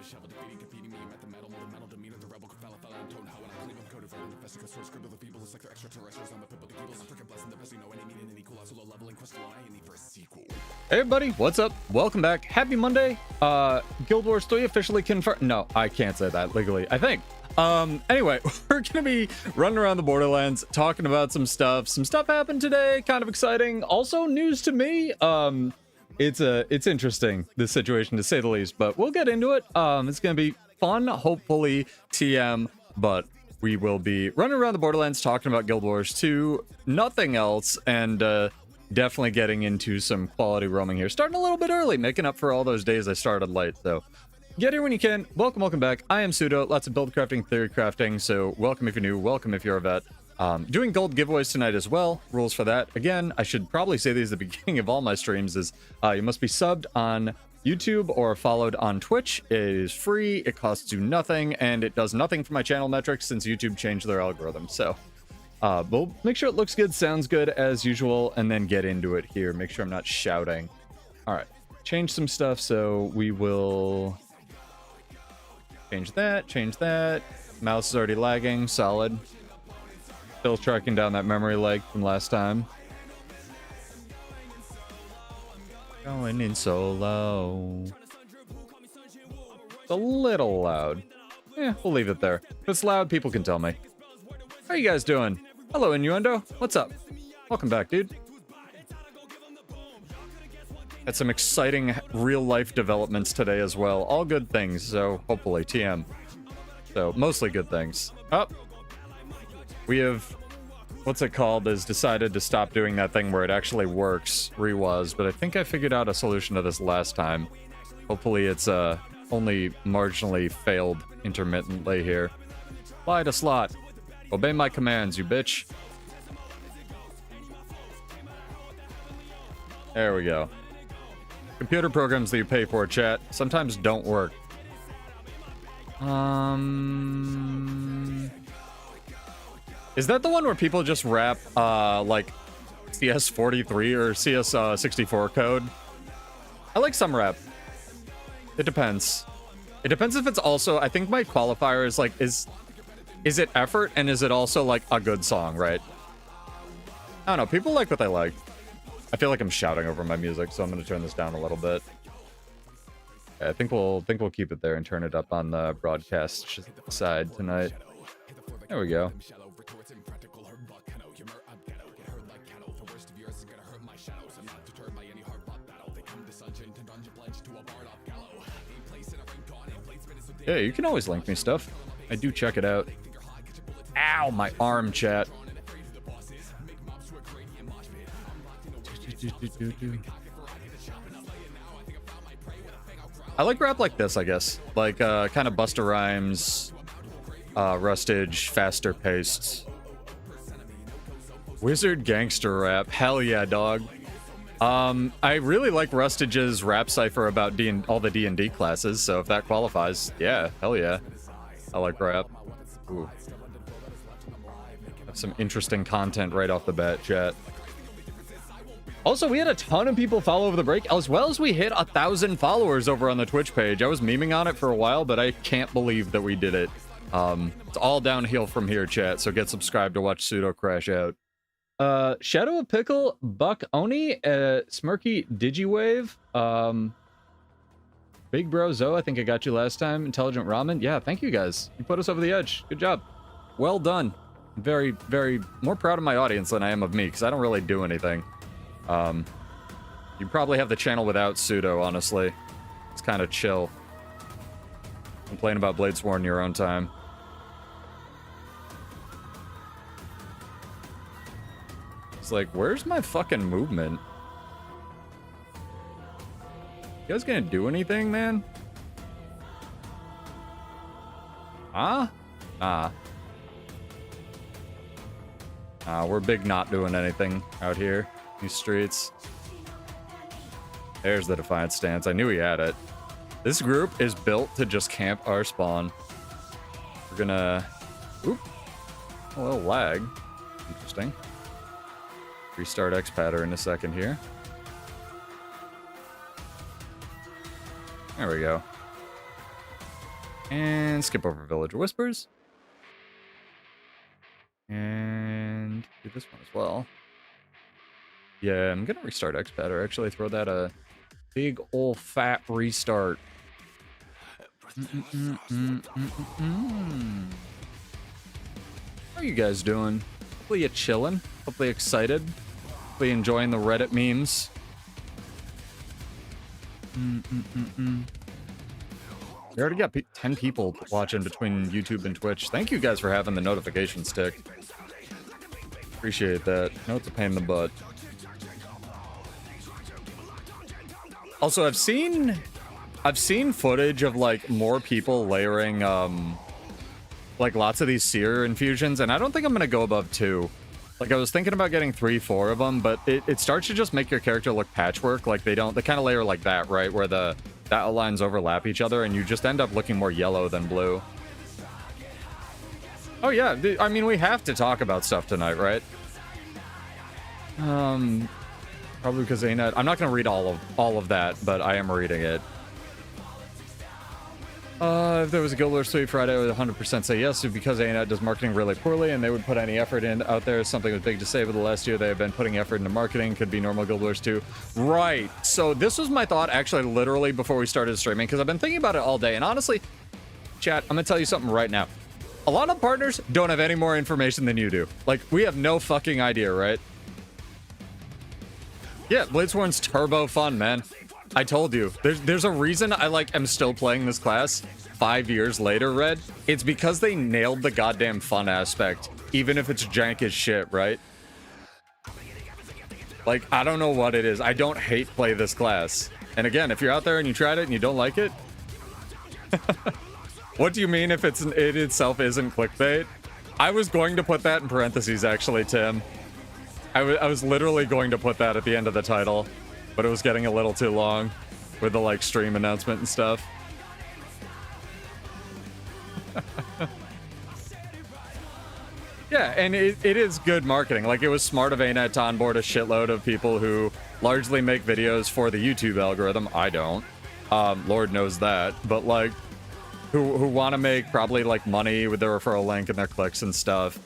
Hey everybody, what's up? Welcome back. Happy Monday. Guild Wars 3 officially confirmed. No, I can't say that legally, I think. Anyway, we're gonna be running around the Borderlands talking about some stuff. Some stuff happened today, kind of exciting. Also news to me. It's interesting, this situation, to say the least, but we'll get into it. It's gonna be fun, hopefully TM, but we will be running around the Borderlands talking about Guild Wars 2, nothing else, and definitely getting into some quality roaming here. Starting a little bit early, making up for all those days I started late, so get here when you can. Welcome back. I am Pseudo. Lots of build crafting, theory crafting, so welcome if you're new, welcome if you're a vet. Doing gold giveaways tonight as well. Rules for that. Again, I should probably say these at the beginning of all my streams is you must be subbed on YouTube or followed on Twitch. It is free, it costs you nothing, and it does nothing for my channel metrics since YouTube changed their algorithm. So we'll make sure it looks good, sounds good as usual, and then get into it here. Make sure I'm not shouting. All right, change some stuff, so we will change that. Mouse is already lagging, solid. Still tracking down that memory lag from last time. Going in solo. It's a little loud. Yeah, we'll leave it there. If it's loud, people can tell me. How are you guys doing? Hello, Innuendo. What's up? Welcome back, dude. Had some exciting real-life developments today as well. All good things, so hopefully TM. So, mostly good things. Oh. We have, what's it called, is decided to stop doing that thing where it actually works, reWASD, but I think I figured out a solution to this last time. Hopefully it's only marginally failed intermittently here. Fly to slot. Obey my commands, you bitch. There we go. Computer programs that you pay for, chat, sometimes don't work. Is that the one where people just rap, like, CS43 or CS64 code? I like some rap. It depends. It depends if it's also, I think my qualifier is, like, is it effort and is it also, like, a good song, right? I don't know, people like what they like. I feel like I'm shouting over my music, so I'm gonna turn this down a little bit. Yeah, I think we'll keep it there and turn it up on the broadcast side tonight. There we go. Yeah, you can always link me stuff. I do check it out. Ow, my arm, chat. I like rap like this, I guess. Like, kind of Busta Rhymes, Rustage, faster paced. Wizard gangster rap. Hell yeah, dog. I really like Rustage's rap cipher about all the D&D classes, so if that qualifies, yeah, hell yeah. I like rap. Ooh. Have some interesting content right off the bat, chat. Also, we had a ton of people follow over the break, as well as we hit 1,000 followers over on the Twitch page. I was memeing on it for a while, but I can't believe that we did it. It's all downhill from here, chat, so get subscribed to watch Pseudo crash out. Shadow of Pickle, Buck Oni, Smirky Digiwave, Big Bro Zoe, I think I got you last time. Intelligent Ramen, yeah, thank you guys. You put us over the edge. Good job. Well done. I'm very, very more proud of my audience than I am of me, because I don't really do anything. You probably have the channel without Pseudo, honestly. It's kind of chill. Complain about Bladesworn in your own time. It's like, where's my fucking movement? You guys gonna do anything, man? Huh? We're big not doing anything out here. These streets. There's the Defiant stance. I knew he had it. This group is built to just camp our spawn. We're gonna... Oop. A little lag. Interesting. Restart XPadder in a second here. There we go. And skip over Villager Whispers. And do this one as well. Yeah, I'm gonna restart XPadder. Actually, throw that a big ol' fat restart. How are you guys doing? Hopefully you're chilling. Hopefully excited. Hopefully enjoying the Reddit memes. We already got 10 people watching between YouTube and Twitch. Thank you guys for having the notification stick. Appreciate that. I know it's a pain in the butt. Also, I've seen footage of like more people layering like lots of these seer infusions, and I don't think I'm gonna go above 2. Like, I was thinking about getting 3, 4 of them, but it starts to just make your character look patchwork. Like, they kind of layer like that, right? Where the battle lines overlap each other, and you just end up looking more yellow than blue. Oh, yeah. I mean, we have to talk about stuff tonight, right? Probably because ANET... I'm not going to read all of that, but I am reading it. If there was a Guild Wars 3 Friday, I would 100% say yes, because ANET does marketing really poorly, and they would put any effort in out there. Something was big to say, but the last year they have been putting effort into marketing. Could be normal Guild Wars 2. Right. So this was my thought, actually, literally before we started streaming, because I've been thinking about it all day. And honestly, chat, I'm going to tell you something right now. A lot of partners don't have any more information than you do. Like, we have no fucking idea, right? Yeah, Bladesworn's turbo fun, man. I told you. There's a reason I, like, am still playing this class 5 years later, Red. It's because they nailed the goddamn fun aspect, even if it's jank as shit, right? Like, I don't know what it is. I don't hate play this class. And again, if you're out there and you tried it and you don't like it... What do you mean if it itself isn't clickbait? I was going to put that in parentheses, actually, Tim. I was literally going to put that at the end of the title, but it was getting a little too long with the, like, stream announcement and stuff. Yeah, and it is good marketing. Like, it was smart of ANET to onboard a shitload of people who largely make videos for the YouTube algorithm. I don't. Lord knows that. But, like, who want to make probably, like, money with their referral link and their clicks and stuff.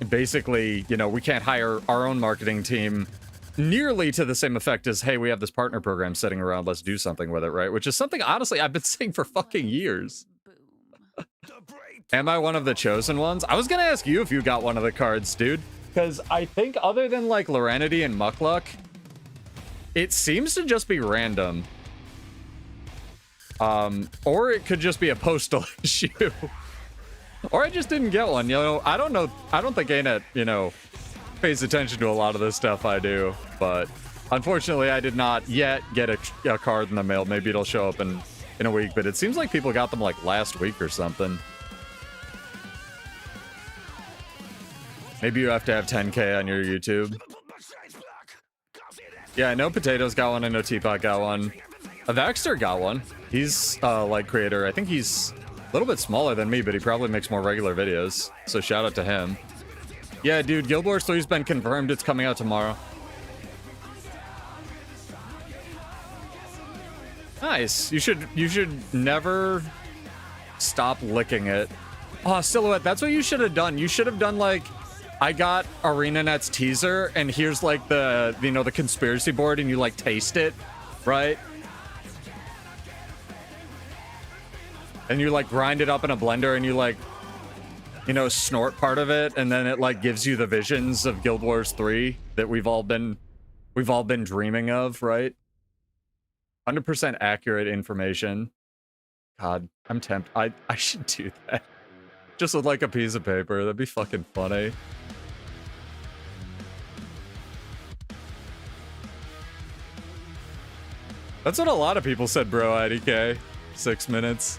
Basically, you know, we can't hire our own marketing team nearly to the same effect as, hey, we have this partner program sitting around, let's do something with it, right? Which is something, honestly, I've been saying for fucking years. Am I one of the chosen ones? I was gonna ask you if you got one of the cards, dude. Because I think other than, like, Loranity and Muckluck, it seems to just be random. Or it could just be a postal issue. Or I just didn't get one, you know? I don't know. I don't think ANET, you know, pays attention to a lot of the stuff I do. But unfortunately, I did not yet get a card in the mail. Maybe it'll show up in a week. But it seems like people got them, like, last week or something. Maybe you have to have 10K on your YouTube. Yeah, I know Potatoes got one. I know Teapot got one. Avaxter got one. He's, like, creator. I think he's a little bit smaller than me, but he probably makes more regular videos. So shout out to him. Yeah, dude, Guild Wars 3's been confirmed. It's coming out tomorrow. Nice. You should never stop licking it. Oh, Silhouette, that's what you should have done. You should have done, like, I got ArenaNet's teaser, and here's, like, the, you know, the conspiracy board, and you, like, taste it, right? And you, like, grind it up in a blender, and you, like, you know, snort part of it, and then it, like, gives you the visions of Guild Wars 3 that we've all been dreaming of, right? 100% accurate information. God, I'm tempted. I should do that. Just with, like, a piece of paper. That'd be fucking funny. That's what a lot of people said, bro, IDK. 6 minutes.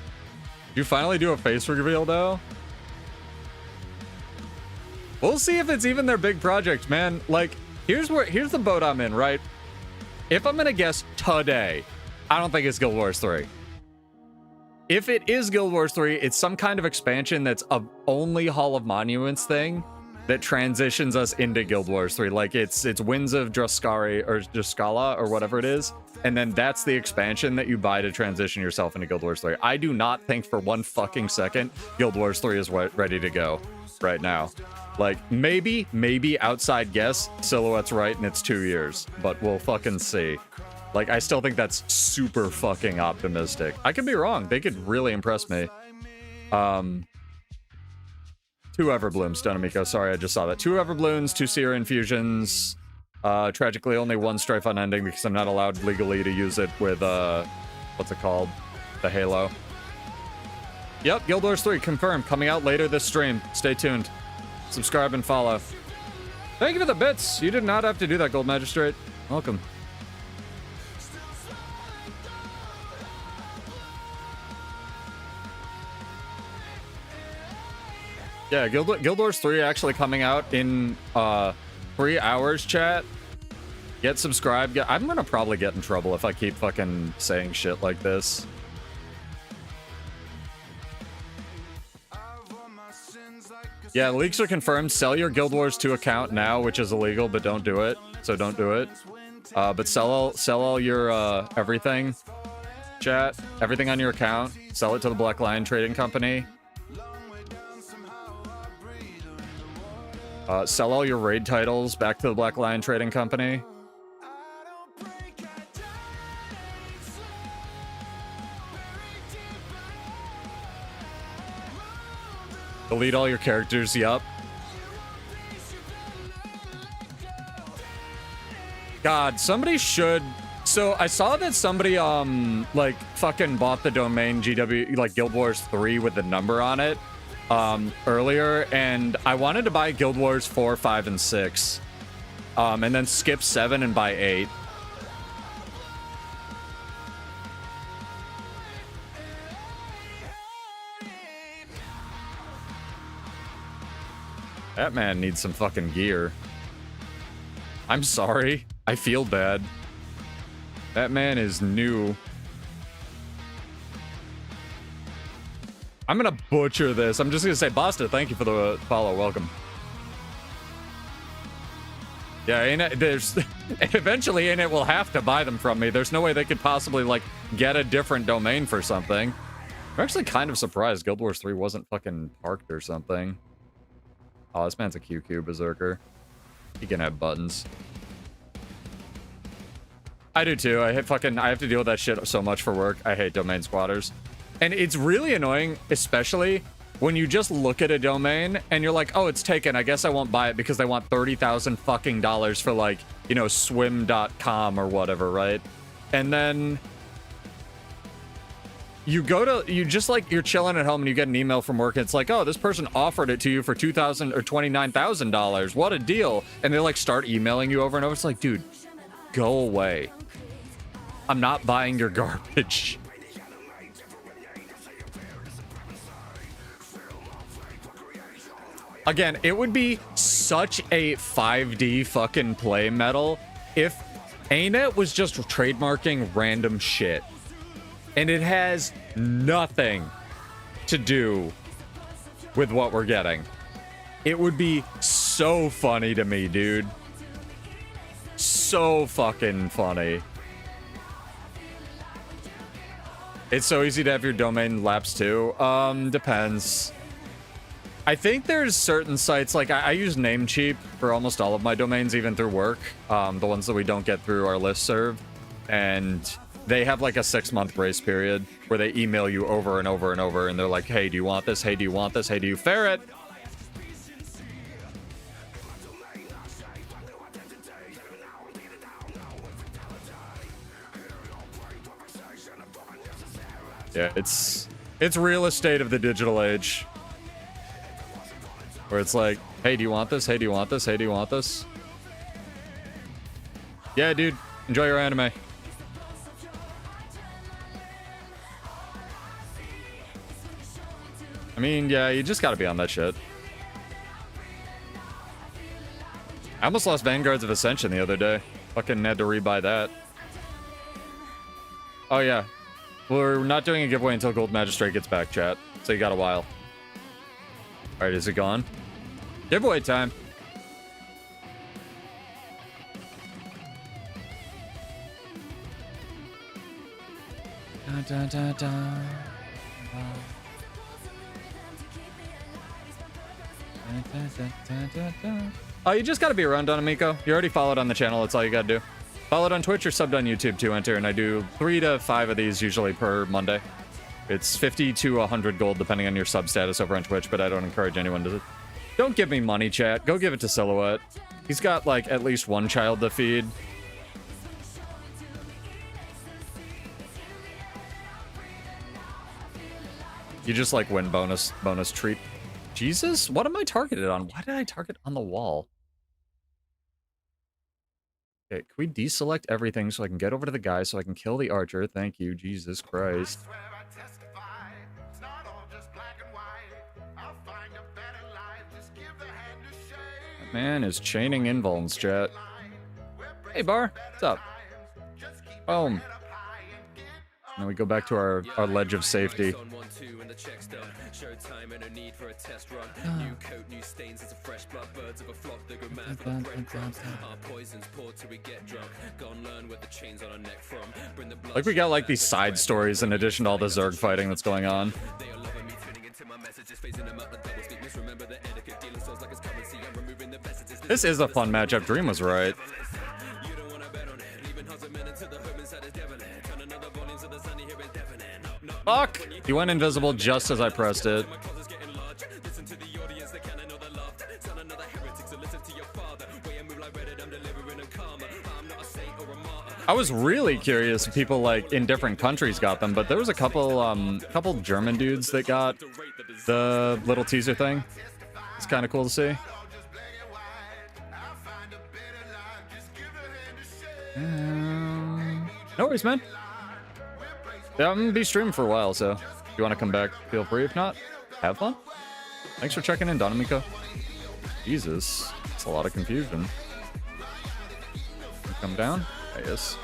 You finally do a face reveal, though? We'll see if it's even their big project, man. Like, here's the boat I'm in, right? If I'm gonna guess today, I don't think it's Guild Wars 3. If it is Guild Wars 3, it's some kind of expansion that's a only Hall of Monuments thing. that transitions us into Guild Wars 3. Like, it's Winds of Druskari or Druskala or whatever it is, and then that's the expansion that you buy to transition yourself into Guild Wars 3. I do not think for one fucking second Guild Wars 3 is ready to go right now. Like, maybe outside guess, Silhouette's right and it's 2 years, but we'll fucking see. Like, I still think that's super fucking optimistic. I could be wrong. They could really impress me. 2 Everblooms, Donamico. Sorry, I just saw that. 2 Everblooms, 2 Seer Infusions. Tragically, only 1 Strife Unending because I'm not allowed legally to use it with, what's it called? The Halo. Yep, Guild Wars 3, confirmed. Coming out later this stream. Stay tuned. Subscribe and follow. Thank you for the bits. You did not have to do that, Gold Magistrate. Welcome. Yeah, Guild Wars 3 actually coming out in 3 hours, chat. Get subscribed. I'm gonna probably get in trouble if I keep fucking saying shit like this. Yeah, leaks are confirmed. Sell your Guild Wars 2 account now, which is illegal, but don't do it. So don't do it. But sell all your everything, chat. Everything on your account. Sell it to the Black Lion Trading Company. Sell all your raid titles back to the Black Lion Trading Company. Delete all your characters, yup. God, somebody should... So, I saw that somebody, like, fucking bought the domain GW, like, Guild Wars 3 with the number on it, earlier, and I wanted to buy Guild Wars 4, 5, and 6, and then skip 7 and buy 8. That man needs some fucking gear. I'm sorry. I feel bad. That man is new. I'm gonna butcher this. I'm just gonna say, Basta, thank you for the follow. Welcome. Yeah, eventually Ain't It will have to buy them from me. There's no way they could possibly, like, get a different domain for something. I'm actually kind of surprised Guild Wars 3 wasn't fucking parked or something. Oh, this man's a QQ berserker. He can have buttons. I do too. I have to deal with that shit so much for work. I hate domain squatters. And it's really annoying, especially when you just look at a domain and you're like, oh, it's taken. I guess I won't buy it because they want 30,000 fucking dollars for, like, you know, swim.com or whatever, right? And then you you're chilling at home and you get an email from work and it's like, oh, this person offered it to you for $2,000 or $29,000. What a deal. And they, like, start emailing you over and over. It's like, dude, go away. I'm not buying your garbage. Again, it would be such a 5D fucking play metal if Ain't It was just trademarking random shit. And it has nothing to do with what we're getting. It would be so funny to me, dude. So fucking funny. It's so easy to have your domain lapse too. Depends. I think there's certain sites, like I use Namecheap for almost all of my domains, even through work. The ones that we don't get through our listserv. And they have like a 6-month grace period where they email you over and over and over. And they're like, hey, do you want this? Hey, do you want this? Hey, do you ferret? Yeah, it's real estate of the digital age. Where it's like, hey, do you want this? Hey, do you want this? Hey, do you want this? Yeah, dude. Enjoy your anime. I mean, yeah, you just gotta be on that shit. I almost lost Vanguards of Ascension the other day. Fucking had to rebuy that. Oh, yeah. We're not doing a giveaway until Gold Magistrate gets back, chat. So you got a while. Alright, is it gone? Giveaway time. Dun, dun, dun, dun. Oh, you just gotta be around, Donamico. You already followed on the channel. That's all you gotta do. Followed on Twitch or subbed on YouTube to enter, and I do 3 to 5 of these usually per Monday. It's 50 to 100 gold depending on your sub status over on Twitch, but I don't encourage anyone to... Don't give me money, chat. Go give it to Silhouette. He's got, like, at least one child to feed. You just, like, win bonus treat. Jesus? What am I targeted on? Why did I target on the wall? Okay, can we deselect everything so I can get over to the guy so I can kill the archer? Thank you, Jesus Christ. That man is chaining invulns, chat. Hey, Bar. What's up? Boom. Now we go back to our ledge of safety. Like we got like these side stories in addition to all the Zerg fighting that's going on. This is a fun matchup. Dream was right. Fuck! He went invisible just as I pressed it. I was really curious if people like in different countries got them, but there was a couple German dudes that got the little teaser thing. It's kind of cool to see. No worries, man. Yeah, I'm gonna be streaming for a while, so if you want to come back, feel free. If not, have fun. Thanks for checking in, Donamico. Jesus, it's a lot of confusion. Come down? Yes.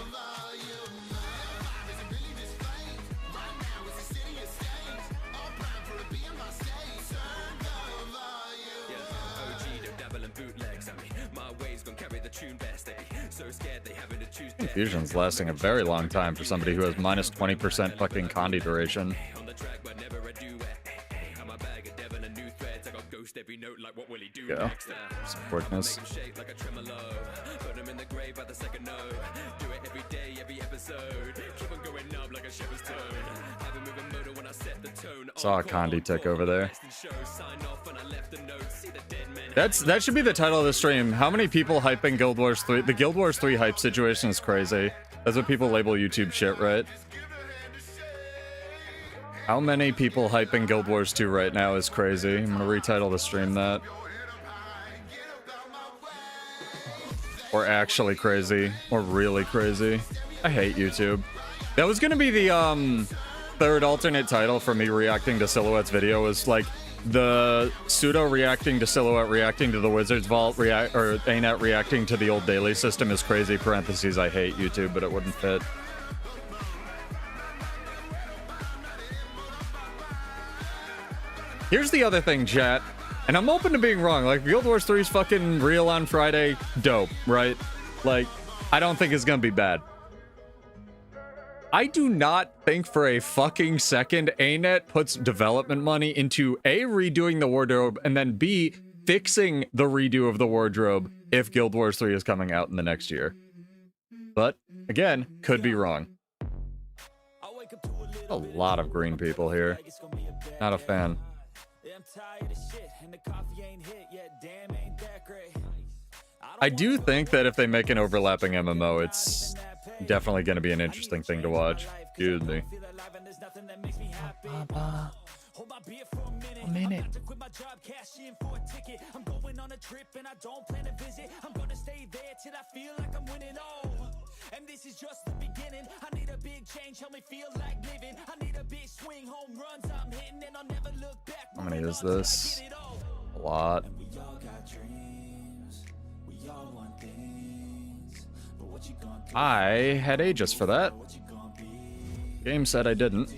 Confusion's lasting a very long time for somebody who has minus 20% fucking Condi duration. Go. Some quickness. Saw a Condi tick over there. That should be the title of the stream. How many people hyping Guild Wars 3? The Guild Wars 3 hype situation is crazy. That's what people label YouTube shit, right? How many people hyping Guild Wars 2 right now is crazy. I'm gonna retitle the stream that. Or actually crazy. Or really crazy. I hate YouTube. That was gonna be the third alternate title for me reacting to Silhouette's video, was like the pseudo reacting to Silhouette reacting to the Wizard's Vault or ANET reacting to the old daily system is crazy, parentheses I hate YouTube, but it wouldn't fit. Here's the other thing, chat, and I'm open to being wrong. Like, Guild Wars 3 is fucking real on Friday. Dope, right? Like, I don't think it's gonna be bad. I do not think for a fucking second ANET puts development money into A, redoing the wardrobe, and then B, fixing the redo of the wardrobe if Guild Wars 3 is coming out in the next year. But, again, could be wrong. A lot of green people here. Not a fan. I do think that if they make an overlapping MMO, it's definitely going to be an interesting thing to watch. Excuse me. A minute. And this is just the beginning. I need a big change, help me feel like living. I need a big swing, home runs I'm hitting, and I'll never look back. How many is this? A lot. I had Aegis for that. Game said I didn't.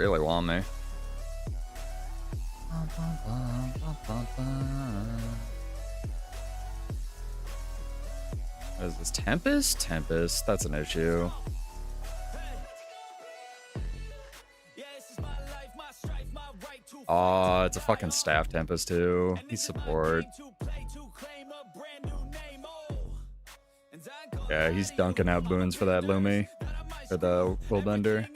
really want me. What is this? Tempest? Tempest. That's an issue. Oh, it's a fucking staff Tempest too. He's support. Yeah, he's dunking out boons for that Lumi. For the Willbender.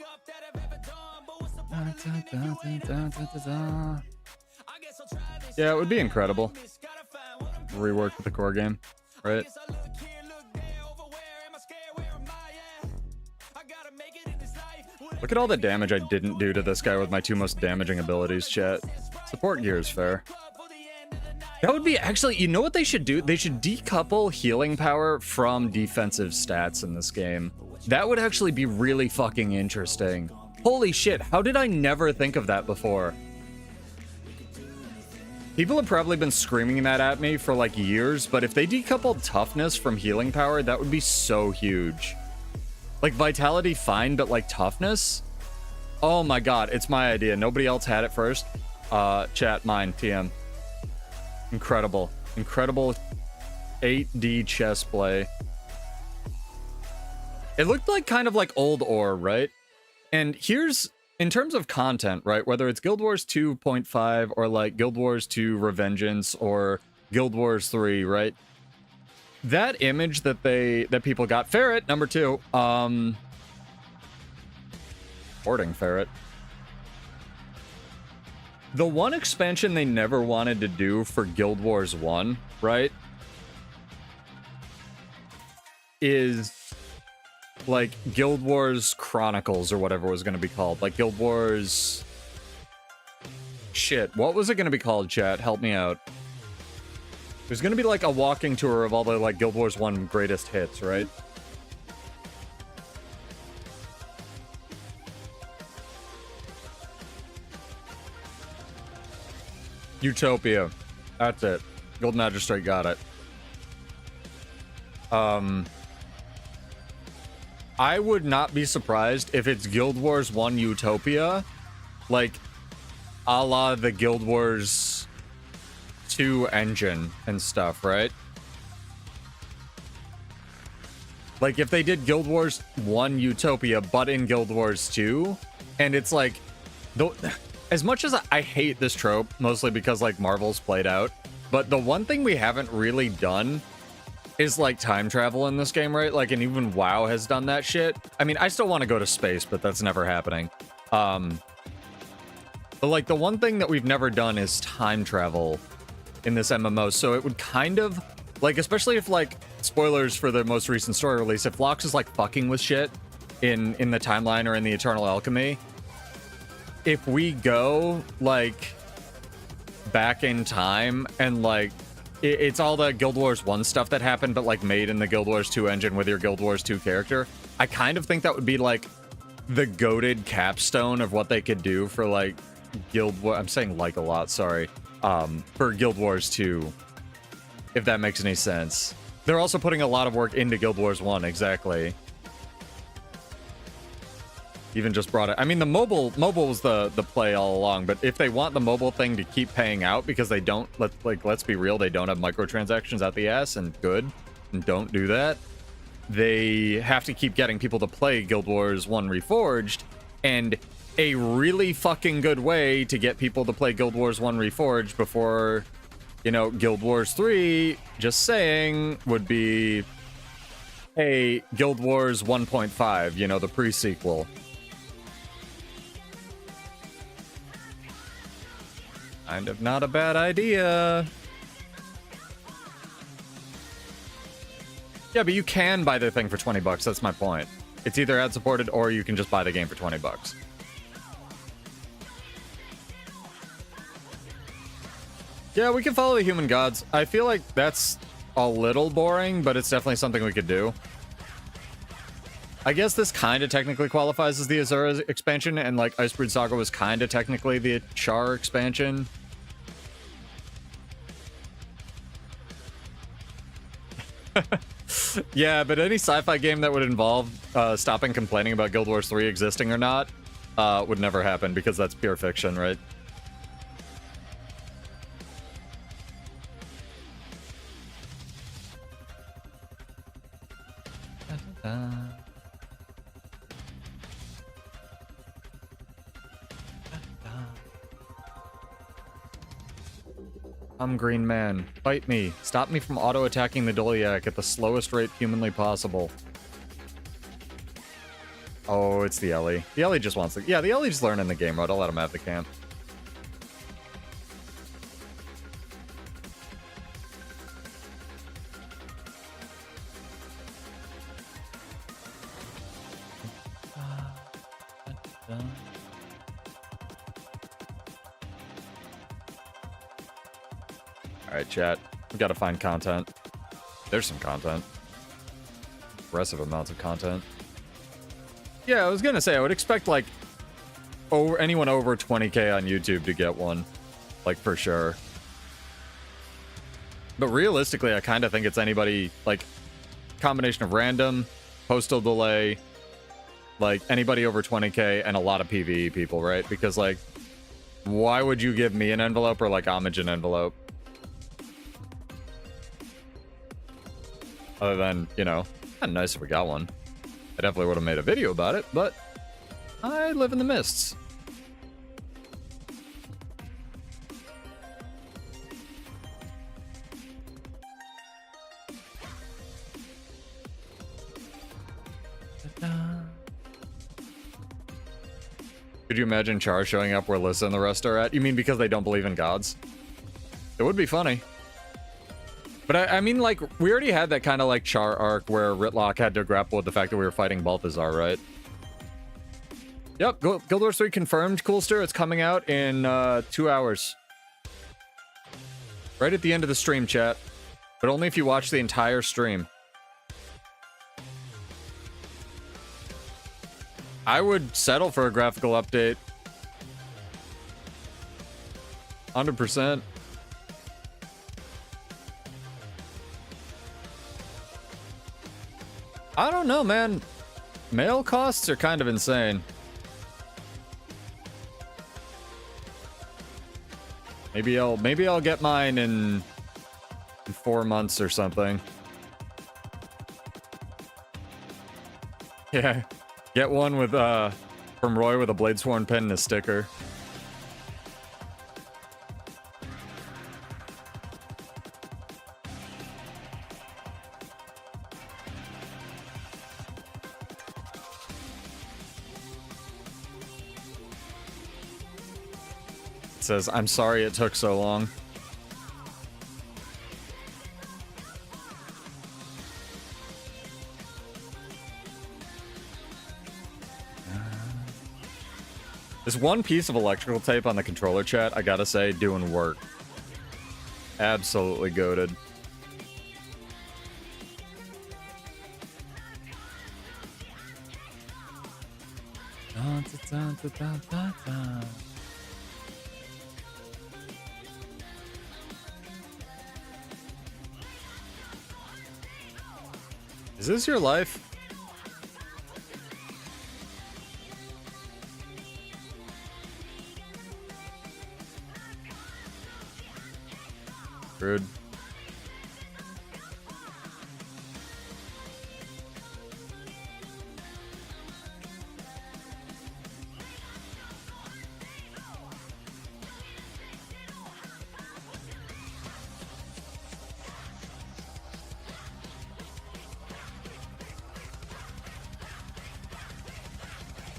Yeah, it would be incredible. Rework with the core game, right? Look at all the damage I didn't do to this guy with my two most damaging abilities, chat. Support gear is fair. That would be actually, you know what they should do? They should decouple healing power from defensive stats in this game. That would actually be really fucking interesting. Holy shit, how did I never think of that before? People have probably been screaming that at me for like years, but if they decoupled toughness from healing power, that would be so huge. Like vitality fine, but like toughness? Oh my god, it's my idea. Nobody else had it first. Chat, mine, TM. Incredible. Incredible 8D chess play. It looked like kind of like old ore, right? And here's, in terms of content, right? Whether it's Guild Wars 2.5 or like Guild Wars 2 Revengeance or Guild Wars 3, right? That image that people got, Ferret, number 2, hoarding Ferret. The one expansion they never wanted to do for Guild Wars 1, right? Is like Guild Wars Chronicles or whatever it was going to be called. Like Guild Wars... Shit, what was it going to be called, chat? Help me out. There's going to be like a walking tour of all the like Guild Wars 1 greatest hits, right? Utopia. That's it. Gold Magistrate got it. I would not be surprised if it's Guild Wars 1 Utopia, like a la the Guild Wars 2 engine and stuff, right? Like if they did Guild Wars 1 Utopia, but in Guild Wars 2, and it's like, as much as I hate this trope, mostly because like Marvel's played out, but the one thing we haven't really done is like time travel in this game, right? Like, and even WoW has done that shit. I mean, I still want to go to space, but that's never happening. But like the one thing that we've never done is time travel in this MMO. So it would kind of like, especially if like spoilers for the most recent story release, if Phlox is like fucking with shit in the timeline or in the Eternal Alchemy, if we go like back in time and like it's all the Guild Wars 1 stuff that happened, but like made in the Guild Wars 2 engine with your Guild Wars 2 character, I kind of think that would be like the goated capstone of what they could do for like Guild War. I'm saying like a lot, sorry. For Guild Wars 2, if that makes any sense. They're also putting a lot of work into Guild Wars 1, exactly. Even just brought it. I mean, the mobile was the play all along, but if they want the mobile thing to keep paying out because they don't, let's be real, they don't have microtransactions out the ass, and good, and don't do that. They have to keep getting people to play Guild Wars 1 Reforged, and a really fucking good way to get people to play Guild Wars 1 Reforged before, you know, Guild Wars 3, just saying, would be a Guild Wars 1.5, you know, the pre-sequel. Kind of not a bad idea. Yeah, but you can buy the thing for 20 bucks. That's my point. It's either ad supported or you can just buy the game for 20 bucks. Yeah, we can follow the human gods. I feel like that's a little boring, but it's definitely something we could do. I guess this kind of technically qualifies as the Azura expansion, and like Icebreed Saga was kind of technically the Char expansion. Yeah, but any sci-fi game that would involve stopping complaining about Guild Wars 3 existing or not would never happen because that's pure fiction, right? I'm Green Man. Fight me. Stop me from auto-attacking the Doliac at the slowest rate humanly possible. Oh, it's the Ellie. The Ellie just wants to... Yeah, the Ellie just learning the game mode. I'll let him have the camp. Alright, chat. We gotta find content. There's some content. Aggressive amounts of content. Yeah, I was gonna say, I would expect, like, anyone over 20k on YouTube to get one. Like, for sure. But realistically, I kind of think it's anybody, like, combination of random, postal delay, like, anybody over 20k, and a lot of PvE people, right? Because, like, why would you give me an envelope or, like, homage an envelope? Other than, you know, kind of nice if we got one. I definitely would have made a video about it, but I live in the mists. Could you imagine Char showing up where Lissa and the rest are at? You mean because they don't believe in gods? It would be funny. But I mean, like, we already had that kind of, like, Char arc where Ritlock had to grapple with the fact that we were fighting Balthazar, right? Yep, Guild Wars 3 confirmed, Coolster. It's coming out in 2 hours. Right at the end of the stream, chat. But only if you watch the entire stream. I would settle for a graphical update. 100%. I don't know, man. Mail costs are kind of insane. Maybe I'll get mine in 4 months or something. Yeah, get one with from Roy with a Bladesworn pen and a sticker. Says, I'm sorry it took so long. This one piece of electrical tape on the controller, chat, I gotta say, doing work. Absolutely goated. Is this your life? Rude.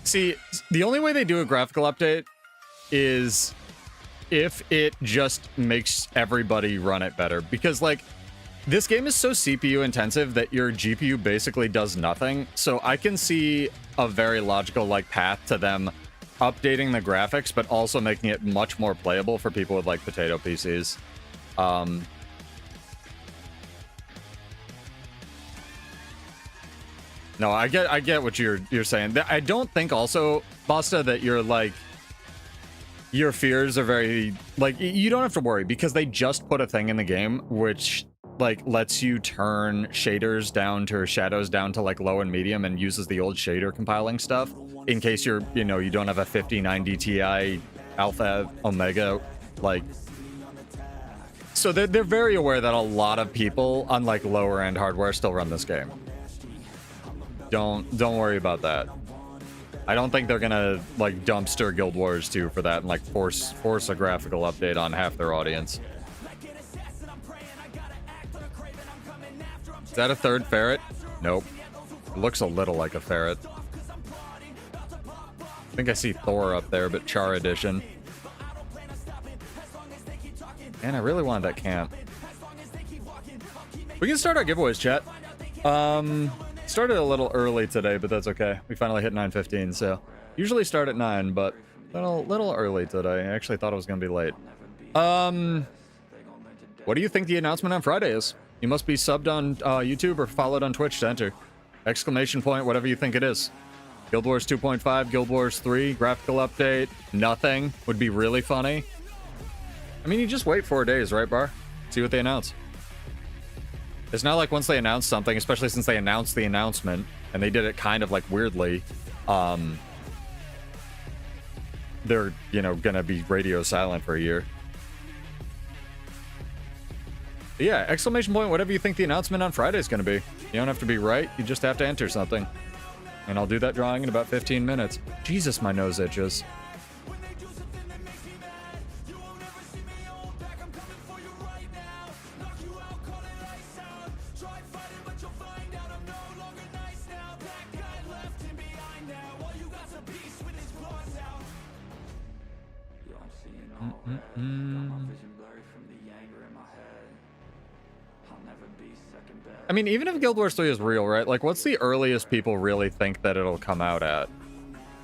See, the only way they do a graphical update is if it just makes everybody run it better. Because, like, this game is so CPU intensive that your GPU basically does nothing. So I can see a very logical, like, path to them updating the graphics, but also making it much more playable for people with, like, potato PCs. No, I get what you're saying. I don't think also, Basta, that you're like your fears are very like you don't have to worry because they just put a thing in the game which like lets you turn shaders down to, or shadows down to like low and medium, and uses the old shader compiling stuff in case you're, you know, you don't have a 5090 Ti Alpha Omega, like. So they're very aware that a lot of people on like lower end hardware still run this game. Don't worry about that. I don't think they're gonna like dumpster Guild Wars 2 for that and like force a graphical update on half their audience. Is that a third ferret? Nope. It looks a little like a ferret. I think I see Thor up there, but Char Edition. Man, I really wanted that camp. We can start our giveaways, chat. Started a little early today, but that's okay. We finally hit 9:15, so usually start at 9, but a little early today. I actually thought it was gonna be late. What do you think the announcement on Friday is? You must be subbed on YouTube or followed on Twitch to enter. Exclamation point, whatever you think it is. Guild Wars 2.5, Guild Wars 3, graphical update, nothing would be really funny. I mean, you just wait 4 days, right, Bar? See what they announce. It's not like once they announce something, especially since they announced the announcement, and they did it kind of like weirdly, they're, you know, gonna be radio silent for a year. But yeah, exclamation point, whatever you think the announcement on Friday is gonna be. You don't have to be right, you just have to enter something. And I'll do that drawing in about 15 minutes. Jesus, my nose itches. I mean, even if Guild Wars 3 is real, right? Like, what's the earliest people really think that it'll come out at?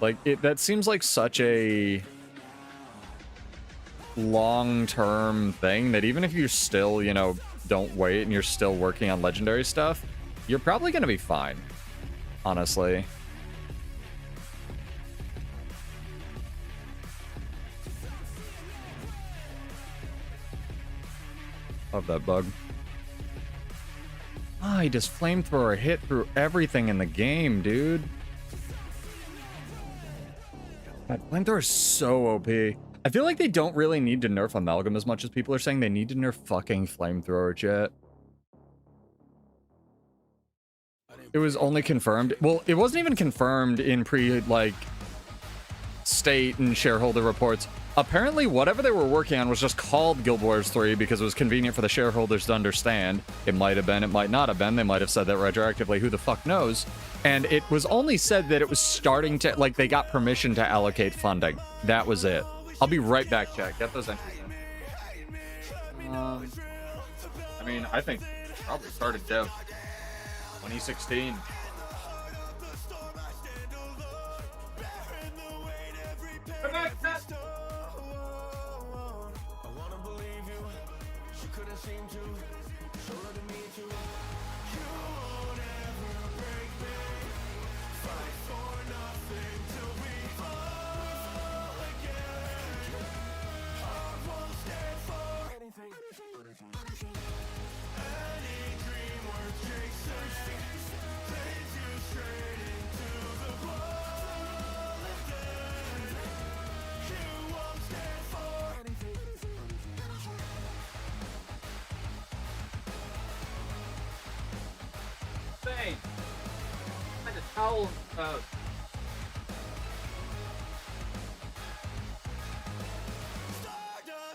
Like, that seems like such a long-term thing that even if you still, you know, don't wait and you're still working on legendary stuff, you're probably gonna be fine, honestly. Love that bug. Ah, he does flamethrower hit through everything in the game, dude. God, flamethrower is so OP. I feel like they don't really need to nerf Amalgam as much as people are saying they need to nerf fucking flamethrower, chat. It was only confirmed. Well, it wasn't even confirmed in like, state and shareholder reports. Apparently, whatever they were working on was just called Guild Wars 3 because it was convenient for the shareholders to understand. It might have been, it might not have been. They might have said that retroactively, who the fuck knows? And it was only said that it was starting to, like, they got permission to allocate funding. That was it. I'll be right back, chat. Get those entries in. I mean, I think probably started dev 2016.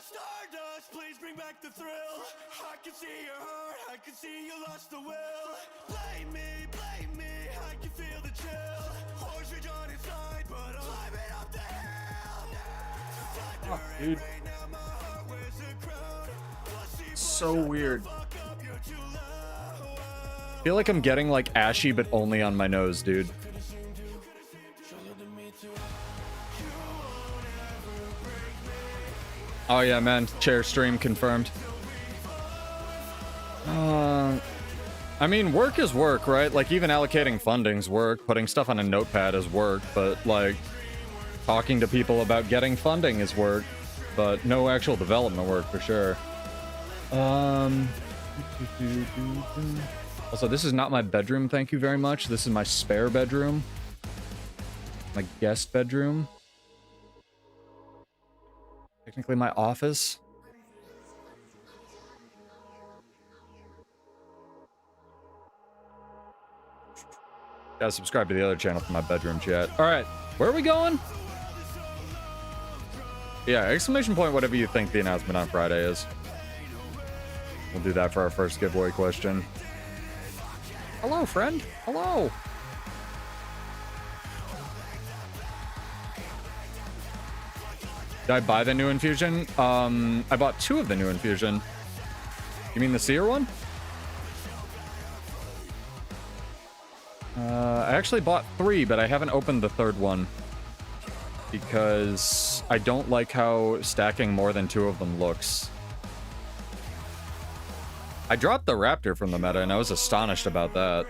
Stardust, please bring back the thrill. I can see your heart, I can see you lost the will. Blame me, I can feel the chill. Horse rage on inside, but I'm climbing up the hill. Oh, dude. So weird. I feel like I'm getting like ashy, but only on my nose, dude. Oh yeah, man. Chair stream confirmed. I mean, work is work, right? Like, even allocating funding's work. Putting stuff on a notepad is work. But, like, talking to people about getting funding is work. But no actual development work, for sure. Also, this is not my bedroom, thank you very much. This is my spare bedroom. My guest bedroom. Technically my office. Gotta subscribe to the other channel for my bedroom chat. All right, where are we going? Yeah, exclamation point, whatever you think the announcement on Friday is. We'll do that for our first giveaway question. Hello, friend. Hello. Did I buy the new infusion? I bought 2 of the new infusion. You mean the seer one? I actually bought 3, but I haven't opened the 3rd one. Because I don't like how stacking more than 2 of them looks. I dropped the Raptor from the meta, and I was astonished about that.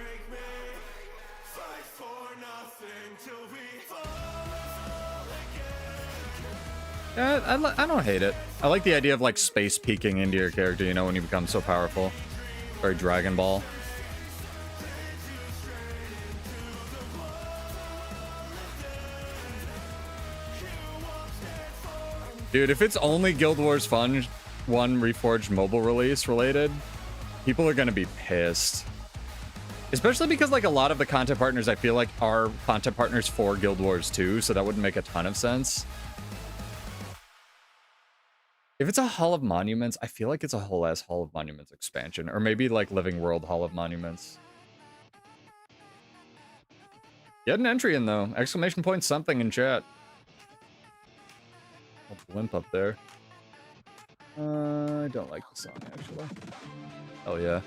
Yeah, I don't hate it. I like the idea of, like, space peeking into your character, you know, when you become so powerful. Very Dragon Ball. Dude, if it's only Guild Wars Fun 1 Reforged mobile release related, people are gonna be pissed. Especially because, like, a lot of the content partners I feel like are content partners for Guild Wars 2, so that wouldn't make a ton of sense. If it's a Hall of Monuments, I feel like it's a whole ass Hall of Monuments expansion, or maybe like Living World Hall of Monuments. Get an entry in though. Exclamation point something in chat. I'll blimp up there. I don't like the song actually. Oh yeah.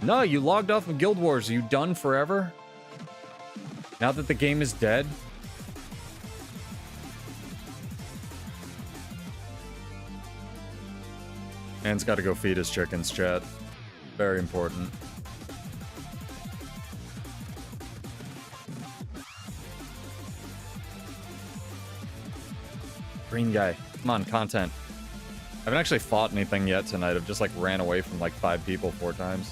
No, you logged off of Guild Wars. Are you done forever? Now that the game is dead? Man's got to go feed his chickens, chat. Very important. Green guy. Come on, content. I haven't actually fought anything yet tonight. I've just, like, ran away from, like, 5 people 4 times.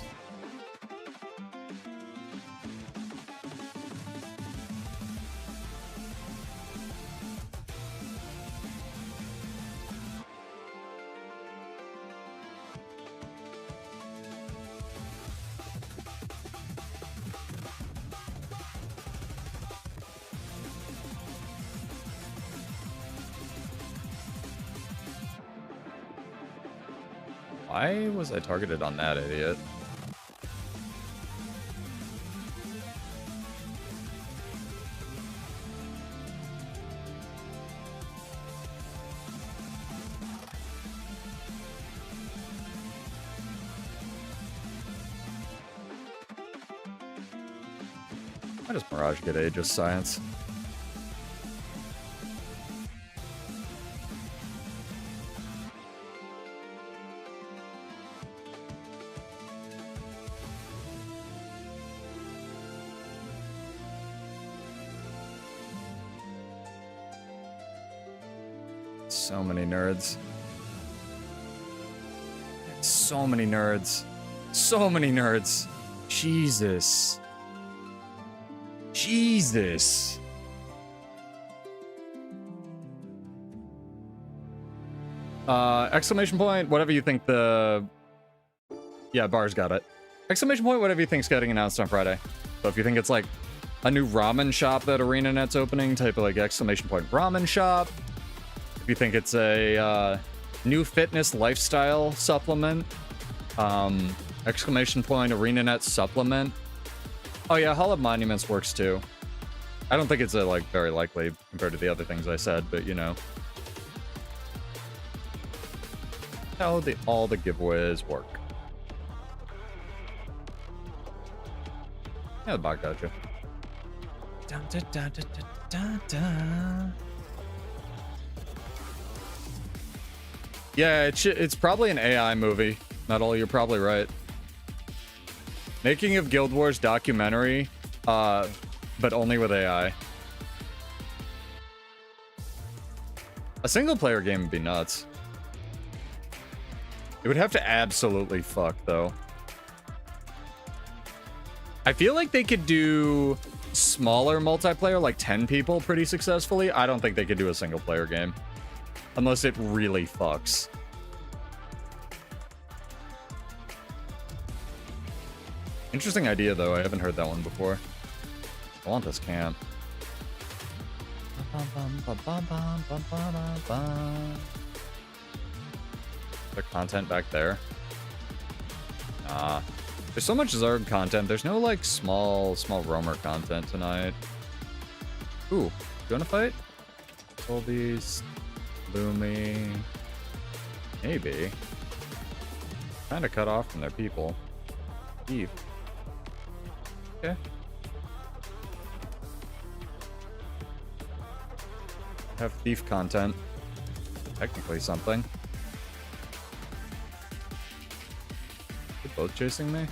Why was I targeted on that idiot? Why does Mirage get Aegis Science? So many nerds. So many nerds. So many nerds. Jesus. Jesus. Exclamation point, whatever you think the... Yeah, Bar's got it. Exclamation point, whatever you think's getting announced on Friday. So if you think it's like a new ramen shop that ArenaNet's opening, type of like exclamation point ramen shop. If you think it's a new fitness lifestyle supplement, exclamation point ArenaNet supplement. Oh yeah, Hall of Monuments works too. I don't think it's a, like, very likely compared to the other things I said, but you know. How all the giveaways work. Yeah, the bot gotcha. Dun, dun, dun, dun, dun, dun. Yeah, it's probably an AI movie. Metal, you're probably right. Making of Guild Wars documentary, but only with AI. A single player game would be nuts. It would have to absolutely fuck, though. I feel like they could do smaller multiplayer, like 10 people, pretty successfully. I don't think they could do a single player game. Unless it really fucks. Interesting idea, though. I haven't heard that one before. I want this camp. The content back there. Nah. There's so much Zerg content. There's no, like, small roamer content tonight. Ooh. You wanna fight? Soldies. Lumi. Maybe. Kinda cut off from their people. Eve. Okay. Have thief content. Technically something. They're both chasing me?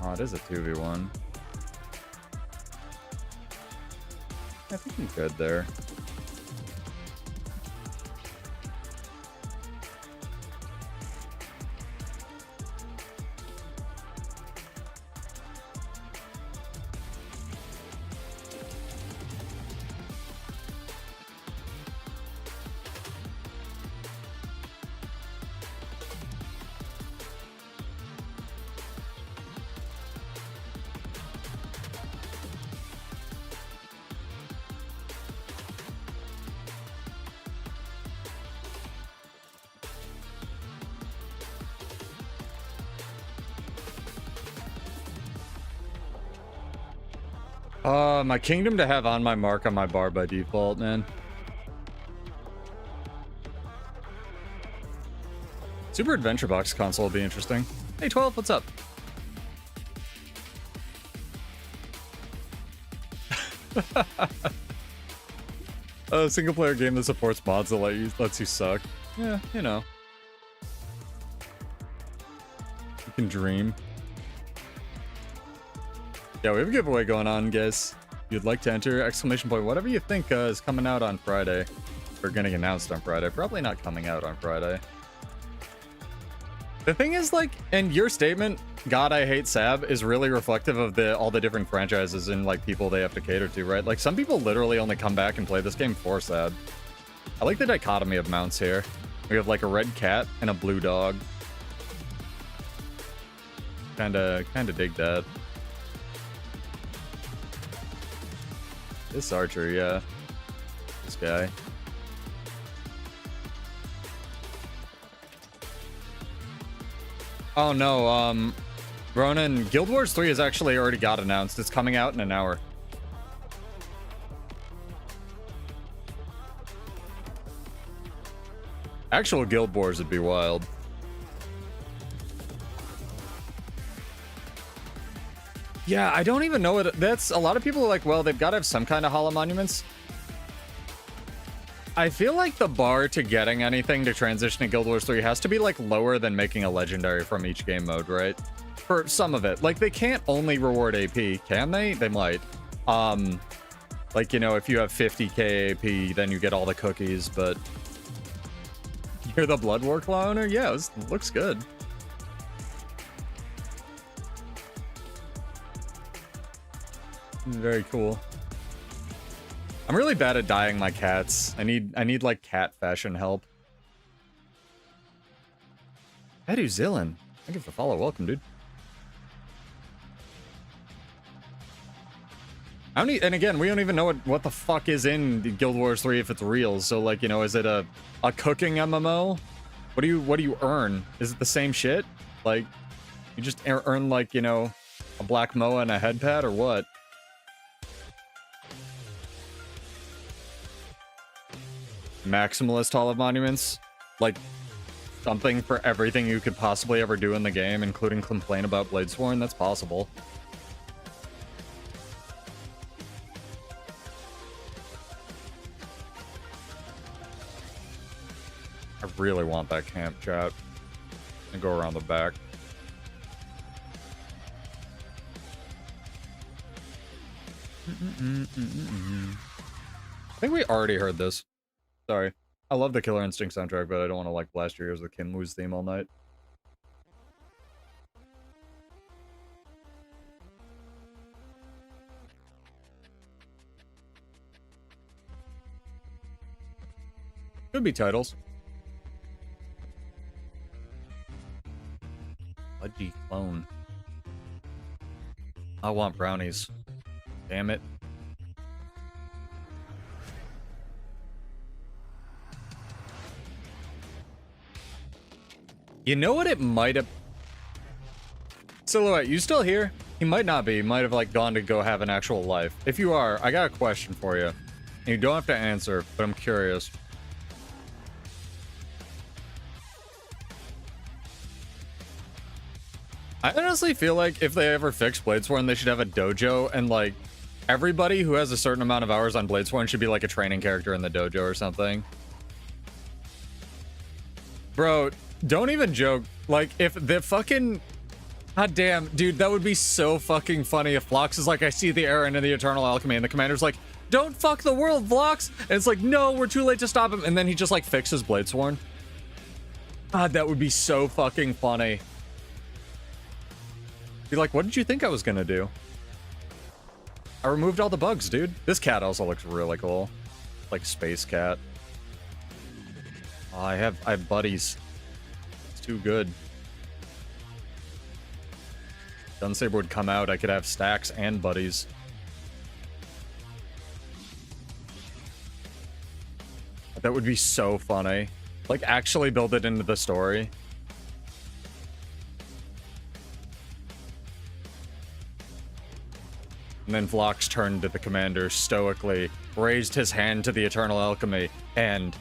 Oh, it is a 2v1. I think I'm good there. My kingdom to have on my mark on my bar by default, man. Super Adventure Box console will be interesting. Hey, 12, what's up? A single player game that supports mods that lets you suck. Yeah, you know. You can dream. Yeah, we have a giveaway going on, guys. If you'd like to enter, exclamation point, whatever you think is coming out on Friday. Or getting announced on Friday. Probably not coming out on Friday. The thing is, like, and your statement, God, I hate Sab, is really reflective of all the different franchises and, like, people they have to cater to, right? Like, some people literally only come back and play this game for Sab. I like the dichotomy of mounts here. We have, like, a red cat and a blue dog. Kinda dig that. This archer, yeah. This guy. Oh no, Ronan, Guild Wars 3 has actually already got announced. It's coming out in an hour. Actual Guild Wars would be wild. Yeah, I don't even know what that's. A lot of people are like, well, they've got to have some kind of Hollow Monuments. I feel like the bar to getting anything to transition to Guild Wars 3 has to be, like, lower than making a legendary from each game mode, right? For some of it. Like, they can't only reward AP, can they? They might. Like, you know, if you have 50k AP, then you get all the cookies, but... You're the Blood War cloner? Yeah, it looks good. Very cool. I'm really bad at dyeing my cats. I need like cat fashion help. Edu Zillin. Thank you for the follow. Welcome, dude. I don't and again, we don't even know what the fuck is in Guild Wars 3 if it's real. So, like, you know, is it a cooking MMO? What do you earn? Is it the same shit? Like, you just earn, like, you know, a black moa and a head pad or what? Maximalist Hall of Monuments, like something for everything you could possibly ever do in the game, including complain about Bladesworn. That's possible. I I really want that camp, chat. And go around the back. I think we already heard this. Sorry. I love the Killer Instinct soundtrack, but I don't want to like blast your ears with Kim Woo's theme all night. Could be titles. Pudgy clone. I want brownies. Damn it. You know what it might have... Silhouette, you still here? He might not be. He might have like gone to go have an actual life. If you are, I got a question for you. And you don't have to answer, but I'm curious. I honestly feel like if they ever fix Bladesworn, they should have a dojo, and like everybody who has a certain amount of hours on Bladesworn should be like a training character in the dojo or something. Bro, don't even joke. Like if the fucking... God damn, dude, that would be so fucking funny if Vlox is like, I see the error in the Eternal Alchemy, and the commander's like, don't fuck the world, Vlox! And it's like, no, we're too late to stop him, and then he just like fixes Bladesworn. God, that would be so fucking funny. Be like, what did you think I was gonna do? I removed all the bugs, dude. This cat also looks really cool. Like space cat. Oh, I have buddies. It's too good. Gunsaber would come out, I could have stacks and buddies. That would be so funny. Like, actually build it into the story. And then Vlox turned to the commander stoically, raised his hand to the Eternal Alchemy, and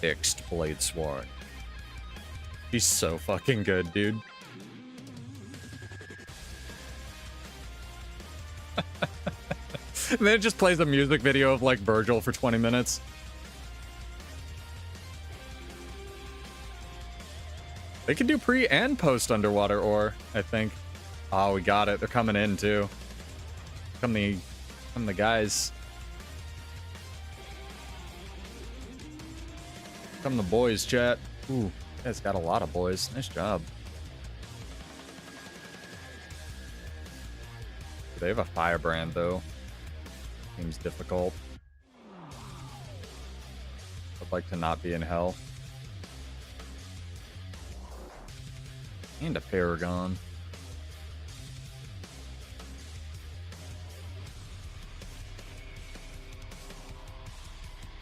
fixed Bladesworn. He's so fucking good, dude. And then it just plays a music video of like Virgil for 20 minutes. They can do pre and post underwater ore, I think. Oh, we got it. They're coming in too. Come the guys. Come the boys, chat. Ooh, you guys got a lot of boys. Nice job. They have a firebrand though. Seems difficult. I'd like to not be in hell. And a paragon.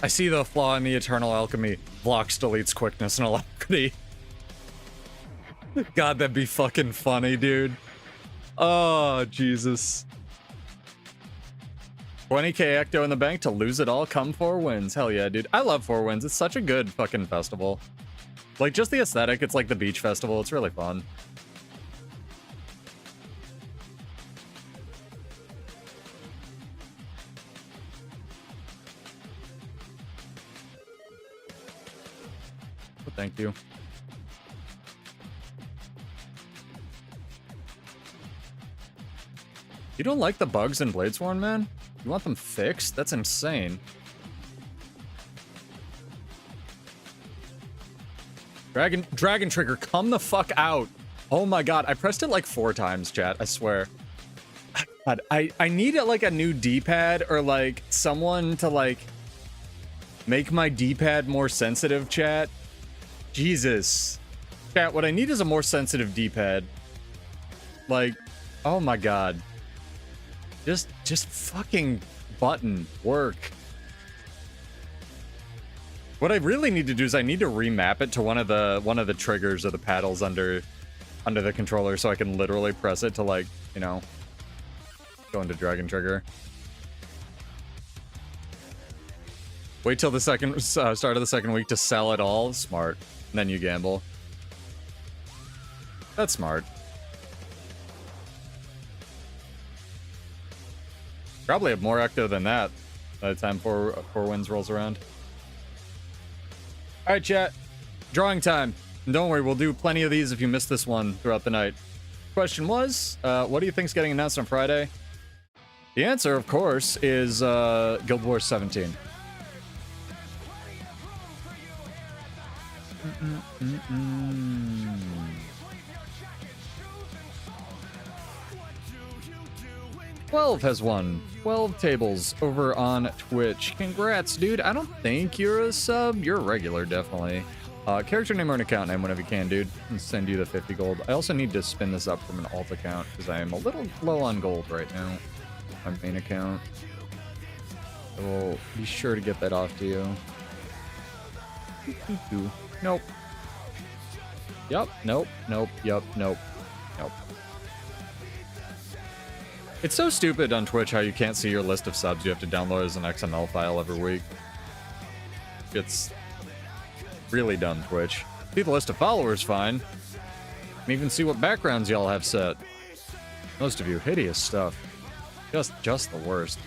I see the flaw in the Eternal Alchemy. Vlox deletes quickness and alacrity. God, that'd be fucking funny, dude. Oh, Jesus. 20k Ecto in the bank to lose it all, come 4 wins. Hell yeah, dude. I love 4 wins. It's such a good fucking festival. Like, just the aesthetic. It's like the beach festival. It's really fun. Well, thank you. You don't like the bugs in Bladesworn, man? You want them fixed? That's insane. Dragon Trigger, come the fuck out. Oh my god, I pressed it like 4 times, chat, I swear. God, I need like a new D-pad or like someone to like make my D-pad more sensitive, chat. Jesus. Chat, what I need is a more sensitive D-pad. Like, oh my god. Just fucking button work. What I really need to do is I need to remap it to one of the triggers or the paddles under the controller so I can literally press it to like, you know, go into Dragon Trigger. Wait till the second start of the second week to sell it all. Smart. And then you gamble. That's smart. Probably have more Ecto than that by the time 4 wins rolls around. Alright, chat. drawing time. And don't worry, we'll do plenty of these if you missed this one throughout the night. Question was, what do you think's getting announced on Friday? The answer, of course, is Guild Wars 17. 12 has won 12 tables over on Twitch. Congrats, dude. I don't think you're a sub. You're a regular, definitely. Character name or an account name whenever you can, dude. And send you the 50 gold. I also need to spin this up from an alt account because I am a little low on gold right now. My main account. I will be sure to get that off to you. Nope. Yup. Nope. Nope. Yup. Nope. Nope. It's so stupid on Twitch how you can't see your list of subs. You have to download as an XML file every week. It's really dumb, Twitch. See the list of followers, fine. And even see what backgrounds y'all have set. Most of you, hideous stuff. Just the worst.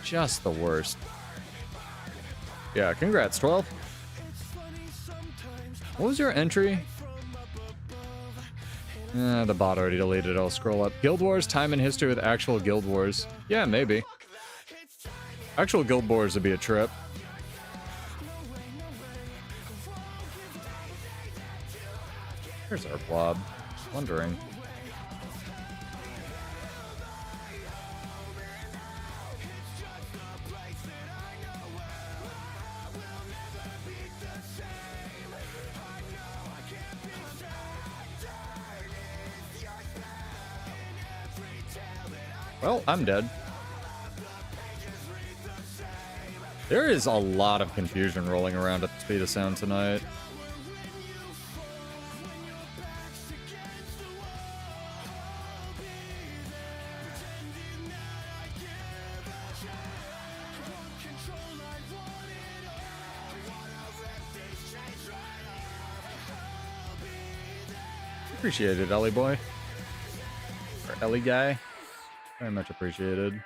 Just the worst. Yeah, congrats, 12. What was your entry? The bot already deleted it. I'll scroll up. Guild Wars, time and history with actual Guild Wars. Yeah, maybe. Actual Guild Wars would be a trip. Here's our blob. Wondering. Well, I'm dead. There is a lot of confusion rolling around at the speed of sound tonight. Appreciate it, Ellie boy. Or Ellie guy. Very much appreciated.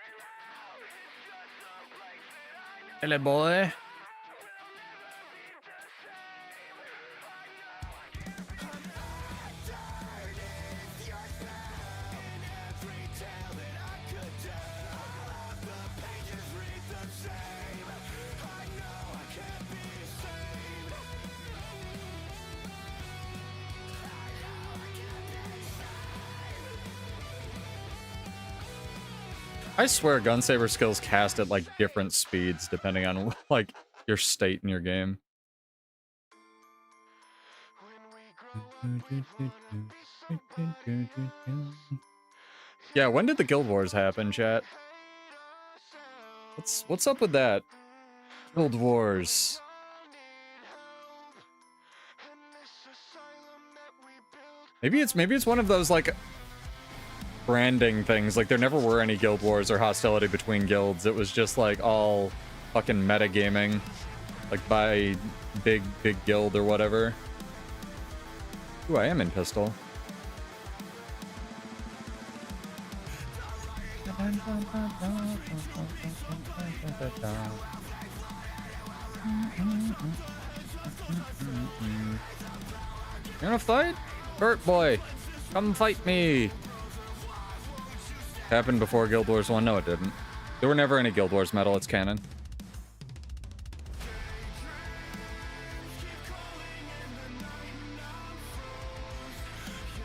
Hello, boy. I swear gunsaber skills cast at like different speeds depending on like your state in your game. Yeah, when did the Guild Wars happen, chat? What's up with that? Guild Wars. Maybe it's one of those like branding things. Like there never were any Guild Wars or hostility between guilds. It was just like all fucking metagaming, like by big guild or whatever. Ooh, I am in pistol. You wanna fight? Bert boy, come fight me. Happened before Guild Wars 1? No, it didn't. There were never any Guild Wars metal, it's canon.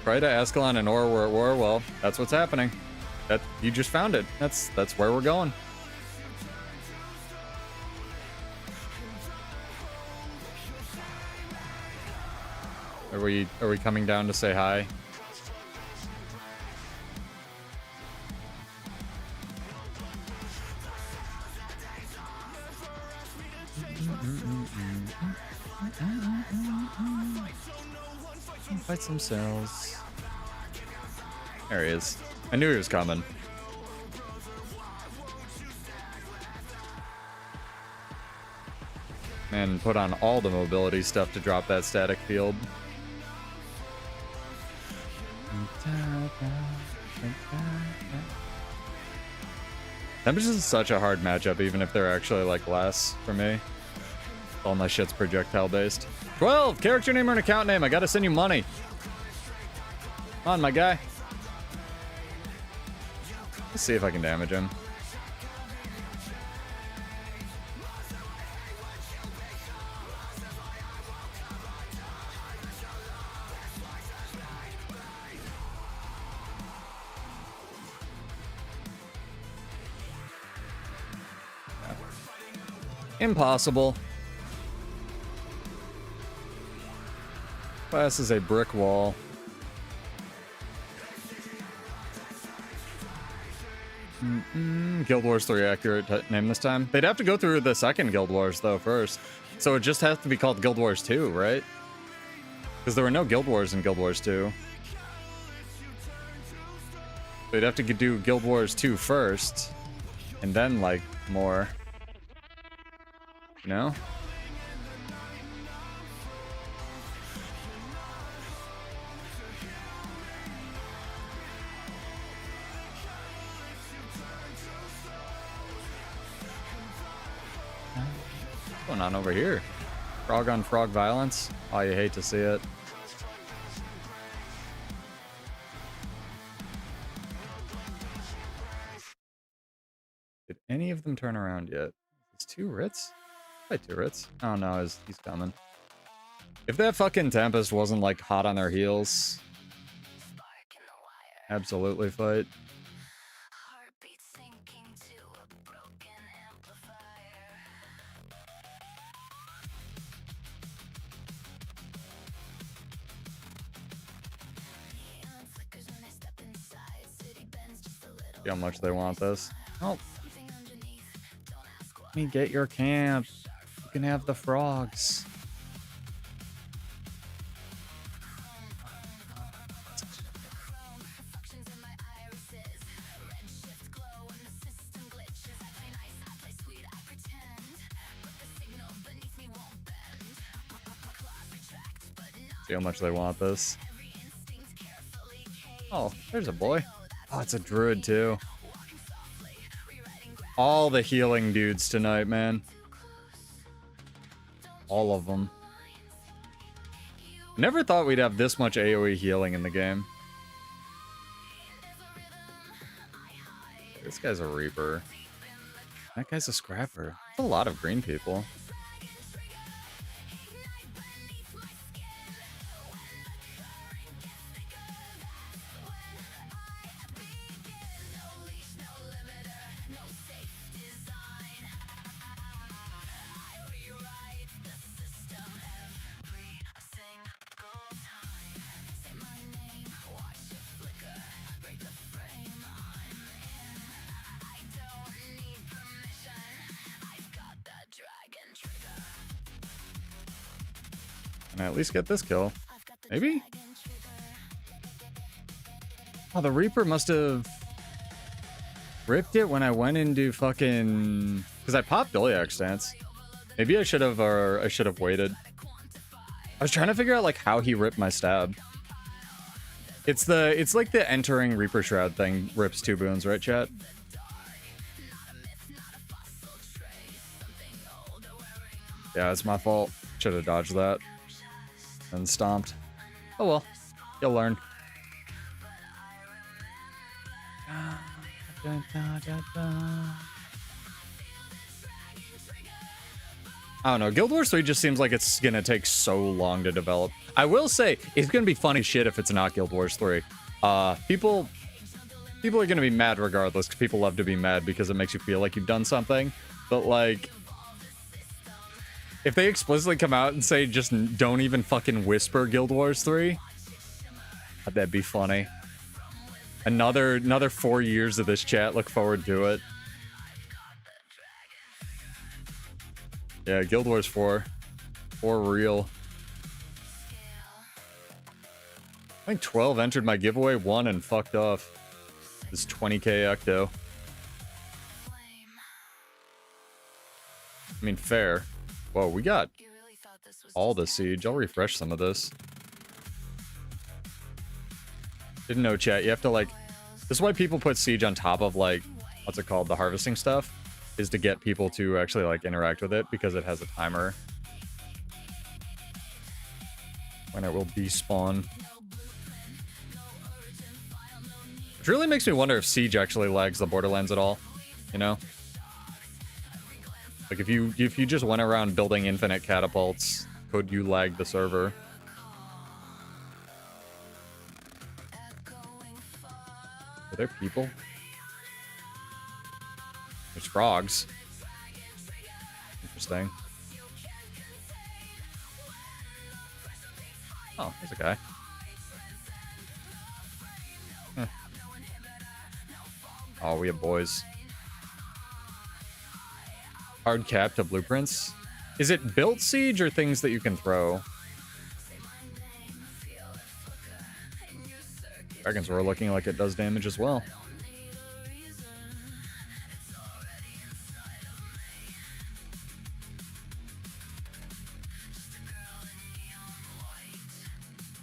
Prida, Ascalon, and Aura were at war. Well, that's what's happening. That you just found it. That's where we're going. Are we coming down to say hi? Fight some cells. There he is. I knew he was coming. Man, put on all the mobility stuff to drop that static field. Tempest is such a hard matchup, even if they're actually like less for me. All my shit's projectile based. 12, character name or an account name. I gotta send you money. Come on, my guy. Let's see if I can damage him. Impossible. Class is a brick wall. Guild Wars 3 accurate name this time. They'd have to go through the second Guild Wars though first. So it just has to be called Guild Wars 2, right? Because there were no Guild Wars in Guild Wars 2. They'd have to do Guild Wars 2 first. And then like more. You know? What's going on over here? Frog on frog violence? Oh, you hate to see it. Did any of them turn around yet? It's 2 Ritz? Hi, 2 Ritz. Oh no, he's coming. If that fucking Tempest wasn't like hot on their heels, absolutely fight. See how much they want this. Oh. Let me get your camp. You can have the frogs. See how much they want this. Oh, there's a boy. Oh, it's a druid too. All the healing dudes tonight, man. All of them. Never thought we'd have this much AoE healing in the game. This guy's a Reaper. That guy's a Scrapper. That's a lot of green people. Can I at least get this kill? Maybe? Oh, the Reaper must have ripped it when I went into fucking... Because I popped Iliac stance. Maybe I should have, or I should have waited. I was trying to figure out like how he ripped my stab. It's like the entering Reaper Shroud thing rips 2 boons, right, chat? Yeah, it's my fault. Should have dodged that. And stomped. Oh well. You'll learn. I don't know. Guild Wars 3 just seems like it's gonna take so long to develop. I will say, it's gonna be funny shit if it's not Guild Wars 3. People are gonna be mad regardless, because people love to be mad because it makes you feel like you've done something. But like... if they explicitly come out and say, just don't even fucking whisper Guild Wars 3, that'd be funny. Another 4 years of this chat, look forward to it. Yeah, Guild Wars 4. For real. I think 12 entered my giveaway, won and fucked off. This 20k Ecto. I mean, fair. Whoa, we got all the siege. I'll refresh some of this. Didn't know, chat. You have to, like... This is why people put siege on top of, like... What's it called? The harvesting stuff. Is to get people to actually, like, interact with it. Because it has a timer. when it will despawn. Which really makes me wonder if Siege actually lags the Borderlands at all, you know? Like if you just went around building infinite catapults, could you lag the server? Are there people? There's frogs. Interesting. Oh, there's a guy. Huh. Oh, we have boys. Hard cap to blueprints. Is it built siege or things that you can throw? Dragon's Roar looking like it does damage as well.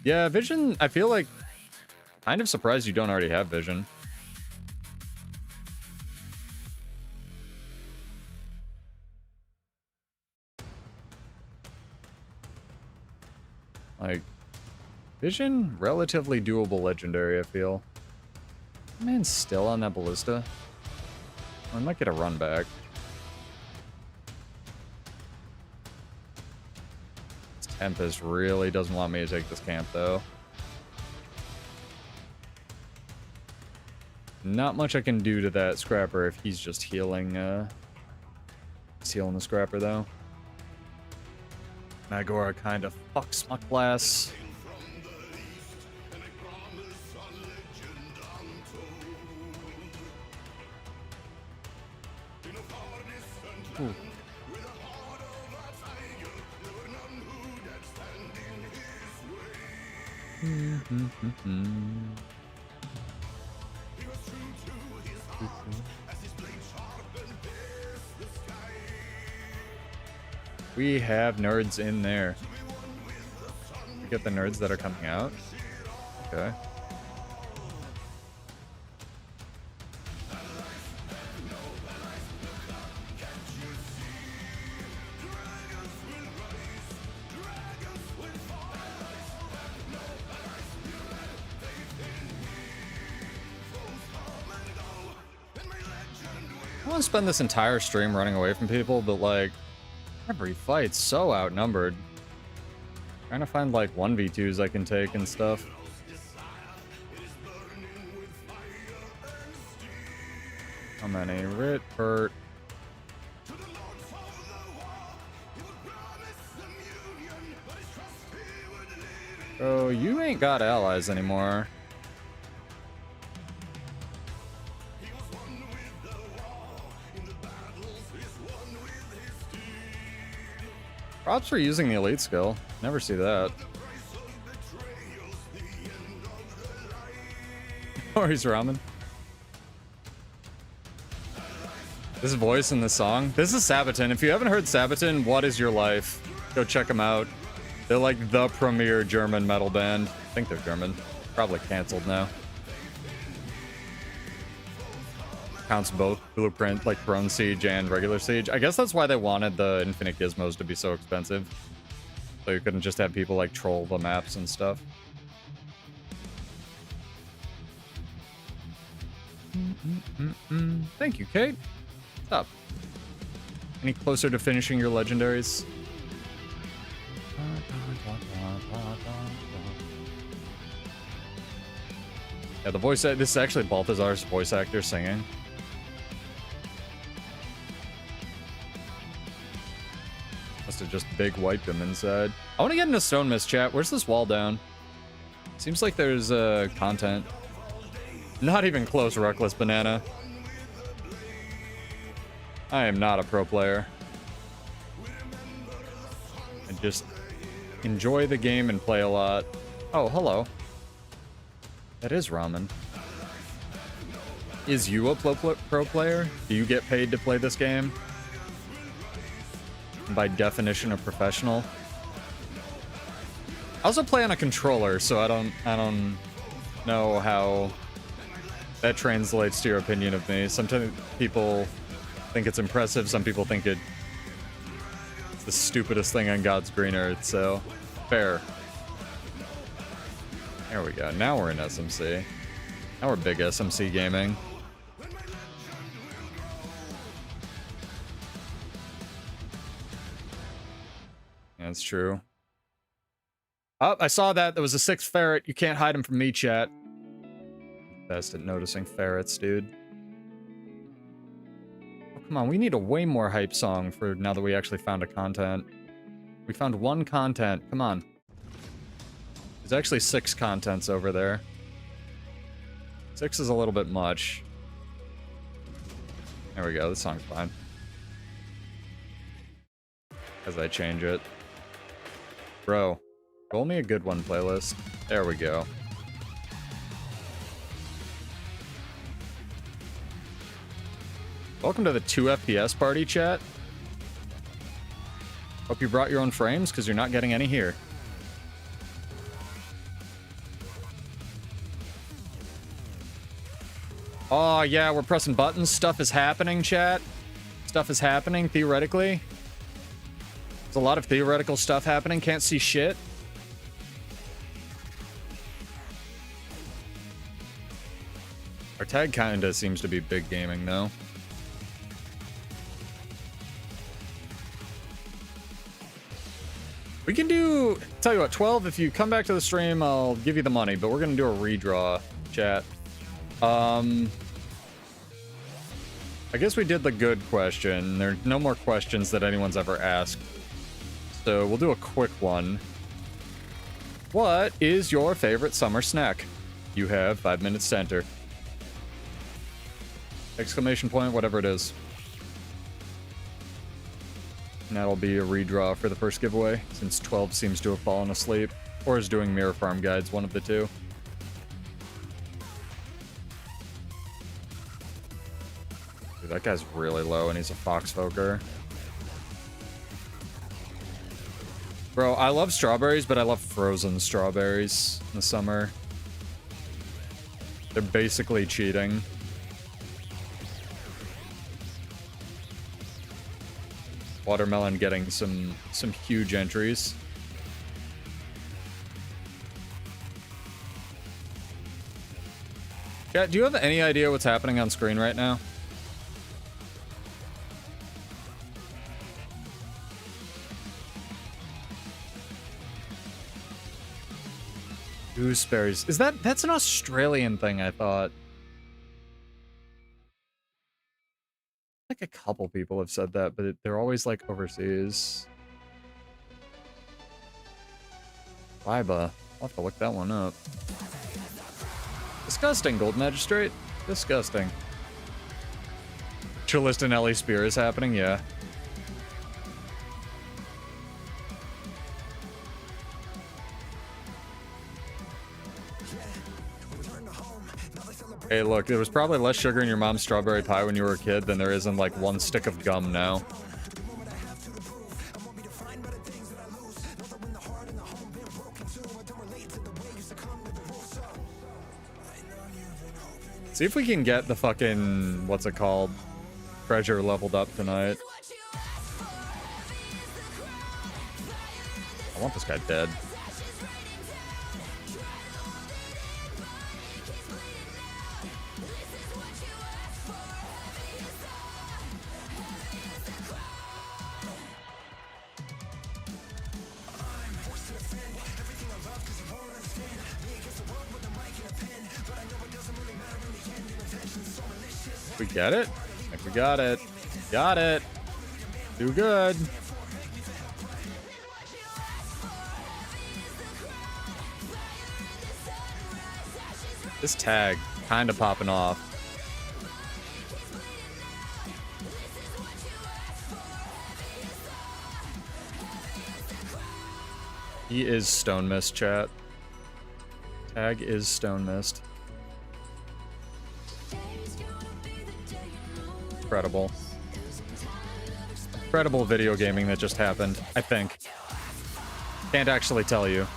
Yeah, vision, I feel like kind of surprised you don't already have vision. Like, vision, relatively doable legendary, I feel. Man's still on that ballista. I might get a run back. This Tempest really doesn't want me to take this camp, though. Not much I can do to that Scrapper if he's just healing, he's healing the Scrapper, though. Magora kind of fucks my class. Ooh. We have nerds in there. We get the nerds that are coming out. Okay. I want to spend this entire stream running away from people, but like, every fight's so outnumbered. Trying to find like 1v2s I can take and stuff. How many? Rit, Hurt. Oh, you ain't got allies anymore. Props for using the elite skill. Never see that. Or he's ramen. This voice in the song. This is Sabaton. If you haven't heard Sabaton, what is your life? Go check them out. They're like the premier German metal band. I think they're German. Probably canceled now. Counts both Blueprint, like Throne Siege and regular Siege. I guess that's why they wanted the Infinite Gizmos to be so expensive. So you couldn't just have people like troll the maps and stuff. Thank you, Kate. What's up? Any closer to finishing your legendaries? Yeah, the voice, this is actually Balthazar's voice actor singing. Must have just big wiped him inside. I want to get into Stone Mist chat. Where's this wall down? Seems like there's content. Not even close, Reckless Banana. I am not a pro player. I just enjoy the game and play a lot. Oh, hello. That is ramen. Is you a pro player? Do you get paid to play this game? By definition, a professional. I also play on a controller, so I don't know how that translates to your opinion of me. Sometimes people think it's impressive. Some people think it's the stupidest thing on God's green earth. So fair. There we go. Now we're in SMC. Now we're big SMC gaming. That's true. Oh, I saw that. There was a 6th ferret. You can't hide him from me, chat. Best at noticing ferrets, dude. Oh, come on, we need a way more hype song for now that we actually found a content. We found 1 content. Come on. There's actually 6 contents over there. 6 is a little bit much. There we go. This song's fine. As I change it. Bro, roll me a good one, playlist. There we go. Welcome to the 2 FPS party, chat. Hope you brought your own frames, because you're not getting any here. Oh, yeah, we're pressing buttons. Stuff is happening, chat. Stuff is happening, theoretically. There's a lot of theoretical stuff happening. Can't see shit. Our tag kinda seems to be big gaming, though. We can do... Tell you what, 12, if you come back to the stream, I'll give you the money, but we're gonna do a redraw, chat. I guess we did the good question. There are no more questions that anyone's ever asked. So we'll do a quick one. What is your favorite summer snack? You have 5 minutes to enter. Exclamation point, whatever it is. And that'll be a redraw for the first giveaway, since 12 seems to have fallen asleep. Or is doing mirror farm guides, one of the two. Dude, that guy's really low and he's a foxfolker. Bro, I love strawberries, but I love frozen strawberries in the summer. They're basically cheating. Watermelon getting some huge entries. Chat, do you have any idea what's happening on screen right now? Gooseberries. Is that's an Australian thing, I thought. Like a couple people have said that, but they're always like overseas. Liba. I'll have to look that one up. Disgusting, Gold Magistrate. Disgusting. Chillist and Ellie Spear is happening, yeah. Hey, look, there was probably less sugar in your mom's strawberry pie when you were a kid than there is in, like, 1 stick of gum now. See if we can get the fucking, what's it called, treasure leveled up tonight. I want this guy dead. We get it? I think we got it. Got it. Do good. This tag kind of popping off. He is Stone Mist, chat. Tag is Stone Mist. Incredible. Incredible video gaming that just happened, I think. Can't actually tell you.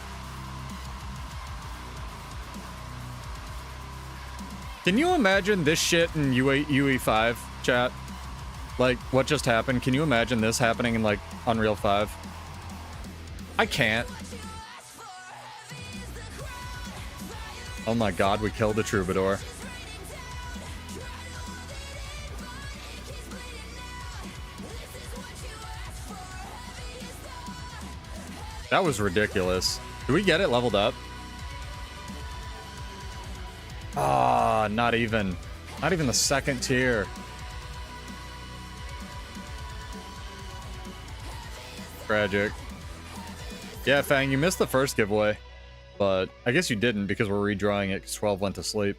Can you imagine this shit in UE5, chat? Like, what just happened? Can you imagine this happening in, like, Unreal 5? I can't. Oh my god, we killed the Troubadour. That was ridiculous. Did we get it leveled up? Ah, not even. Not even the second tier. Tragic. Yeah, Fang, you missed the first giveaway. But I guess you didn't because we're redrawing it because 12 went to sleep.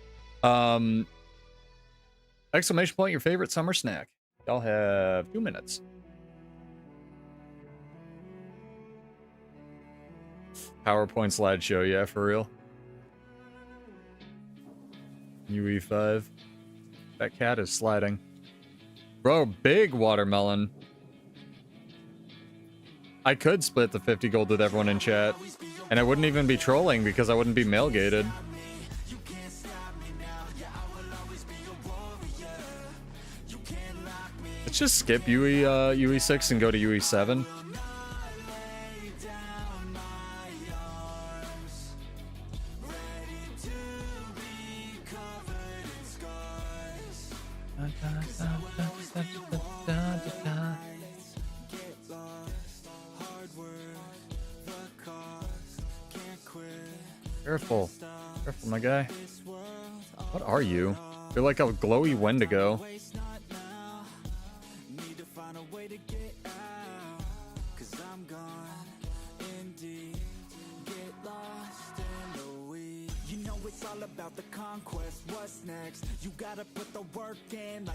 Exclamation point, your favorite summer snack. Y'all have 2 minutes. PowerPoint slideshow, yeah, for real. UE5. That cat is sliding. Bro, big watermelon. I could split the 50 gold with everyone in chat. And I wouldn't even be trolling because I wouldn't be mail gated. Let's just skip UE6 and go to UE7. Careful. Careful, my guy. What are you? You're like a glowy Wendigo.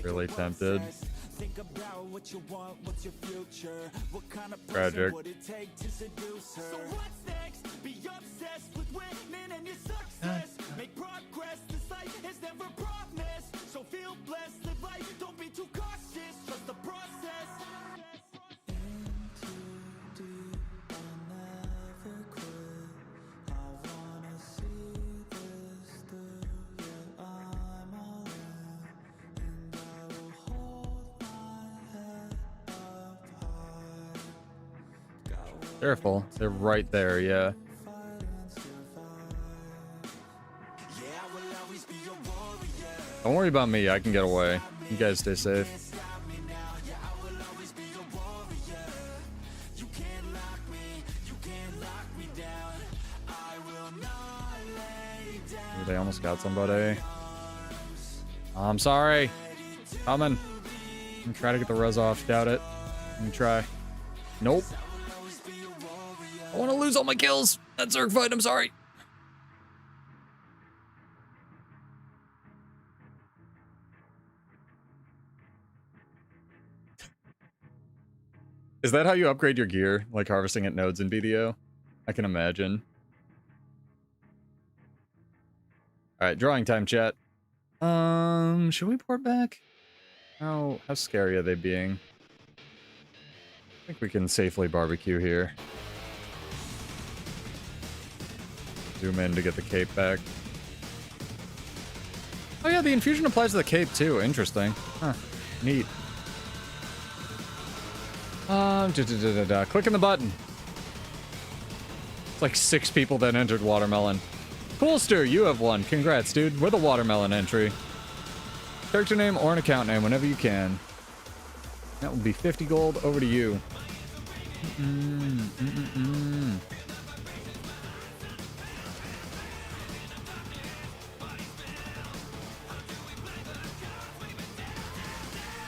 Really tempted. Tragic. Make progress, this life is never promised. So feel blessed, live life, don't be too cautious, trust the process. Careful, they're right there, yeah. Don't worry about me, I can get away. You guys stay safe. Ooh, they almost got somebody. I'm sorry. Coming. I'm gonna try to get the res off. Doubt it. Let me try. Nope. I want to lose all my kills. That Zerg fight, I'm sorry. Is that how you upgrade your gear? Like harvesting at nodes in BDO? I can imagine. Alright, drawing time, chat. Should we port back? How scary are they being? I think we can safely barbecue here. Zoom in to get the cape back. Oh yeah, the infusion applies to the cape too. Interesting. Huh. Neat. Clicking the button. It's like 6 people that entered watermelon. Cool, Stu, you have one. Congrats, dude. With a watermelon entry. Character name or an account name whenever you can. That would be 50 gold. Over to you.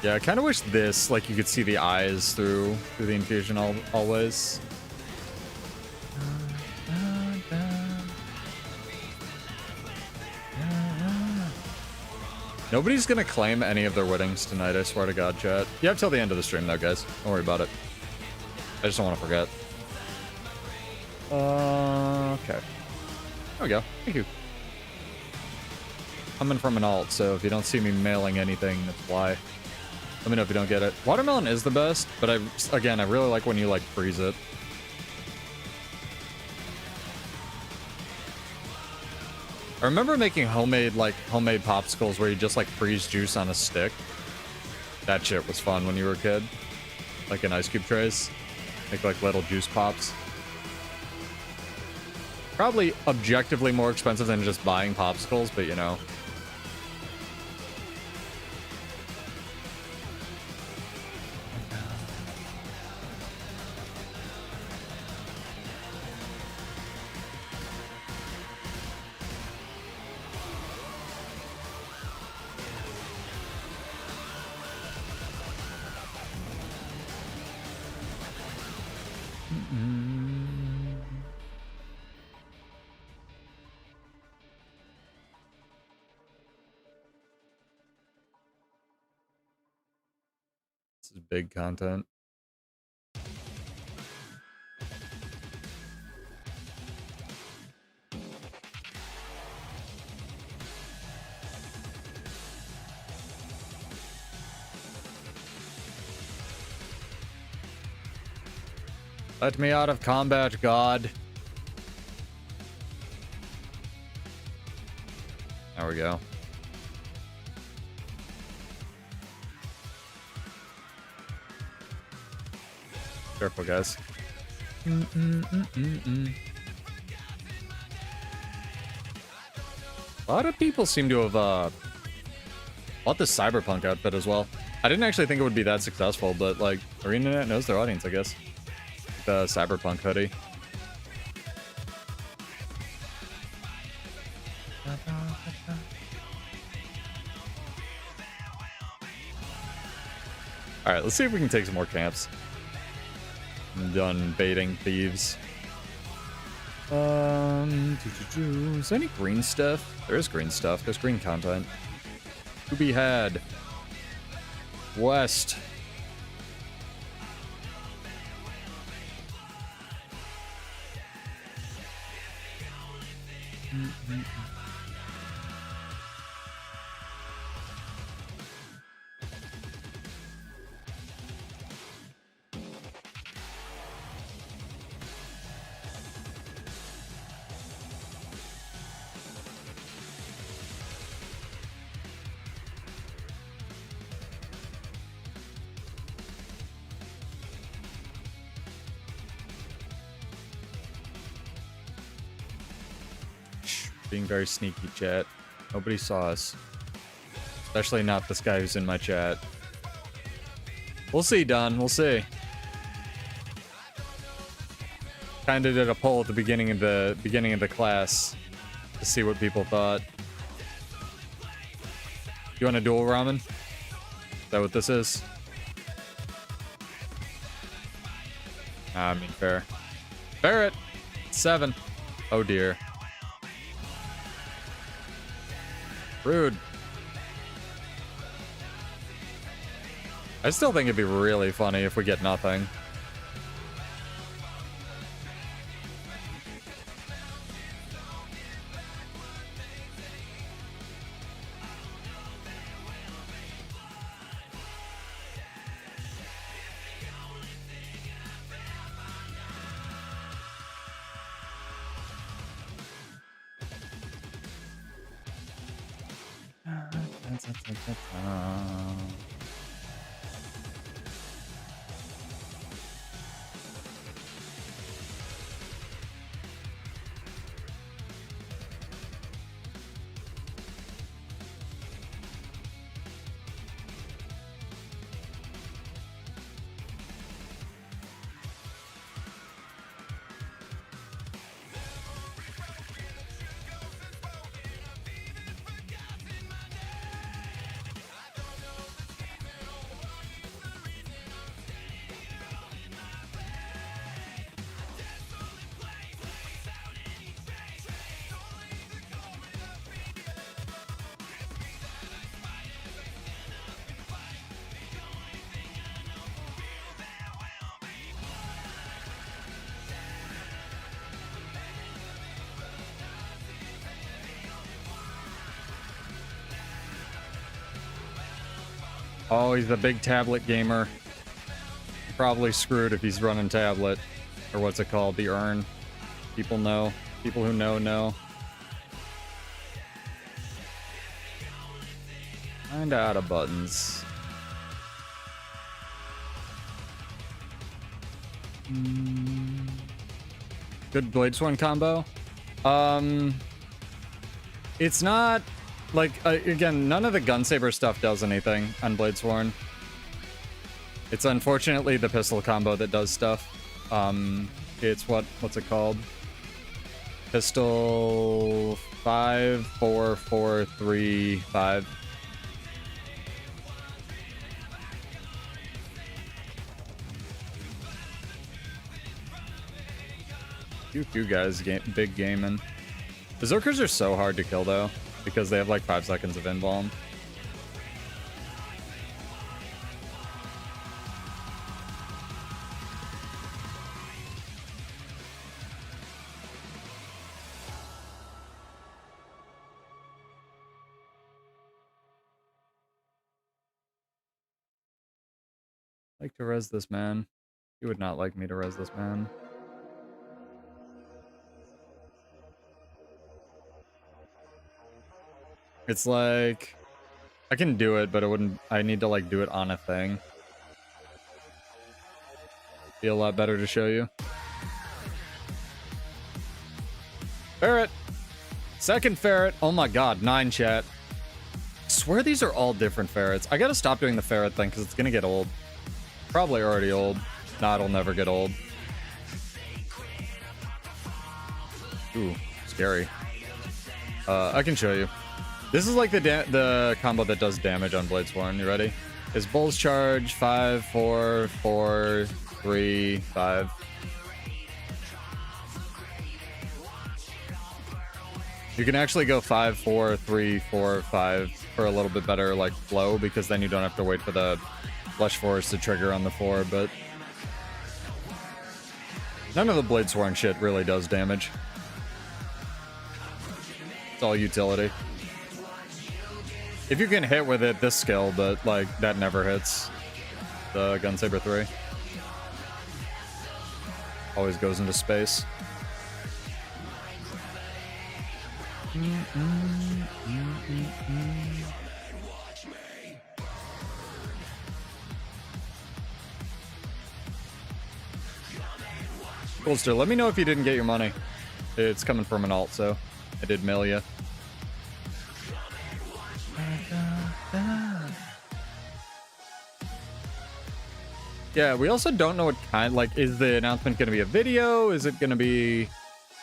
Yeah, I kind of wish this, like, you could see the eyes through the infusion always. Nobody's gonna claim any of their weddings tonight, I swear to God, chat. You have till the end of the stream, though, guys. Don't worry about it. I just don't want to forget. Okay. There we go. Thank you. Coming from an alt, so if you don't see me mailing anything, that's why. Let me know if you don't get it. Watermelon is the best, but again, I really like when you, like, freeze it. I remember making homemade popsicles where you just, like, freeze juice on a stick. That shit was fun when you were a kid. Like in ice cube trays. Make, like, little juice pops. Probably objectively more expensive than just buying popsicles, but you know. This is big content. Let me out of combat, God. There we go. Careful, guys. A lot of people seem to have bought this cyberpunk outfit as well. I didn't actually think it would be that successful, but like, ArenaNet knows their audience, I guess. The cyberpunk hoodie. All right, let's see if we can take some more camps. I'm done baiting thieves. Is there any green stuff? There is green stuff. There's green content. To be had. West. Being very sneaky, chat. Nobody saw us. Especially not this guy who's in my chat. We'll see, Don. We'll see. Kinda did a poll at the beginning of the class to see what people thought. You want a dual ramen? Is that what this is? I mean, fair. Barrett! 7. Oh dear. Rude. I still think it'd be really funny if we get nothing. Oh, he's a big tablet gamer. Probably screwed if he's running tablet. Or what's it called? The urn. People know. People who know. Kinda out of buttons. Good Blade Swing combo. It's not like again, none of the gunsaber stuff does anything on Bladesworn. It's unfortunately the pistol combo that does stuff. It's what's it called? Pistol 5 4 4 3 5. You guys, big gaming. Berserkers are so hard to kill though, because they have like 5 seconds of invuln. Like to res this man. You would not like me to res this man. It's like I can do it, but it wouldn't. I need to like do it on a thing. Be a lot better to show you. Ferret. Second ferret. Oh my god, 9 chat. I swear these are all different ferrets. I gotta stop doing the ferret thing because it's gonna get old. Probably already old. Nah, it'll never get old. Ooh, scary. I can show you. This is like the combo that does damage on Bladesworn. You ready? Is Bull's Charge 5 4 4 3 5. You can actually go 5 4 3 4 5 for a little bit better like flow, because then you don't have to wait for the Flesh Force to trigger on the 4, but none of the Bladesworn shit really does damage. It's all utility. If you can hit with it this skill, but like that never hits the Gunsaber 3. Always goes into space. Coolster, let me know if you didn't get your money. It's coming from an alt, so I did mail you. Yeah, we also don't know what kind, like, is the announcement going to be a video? Is it going to be,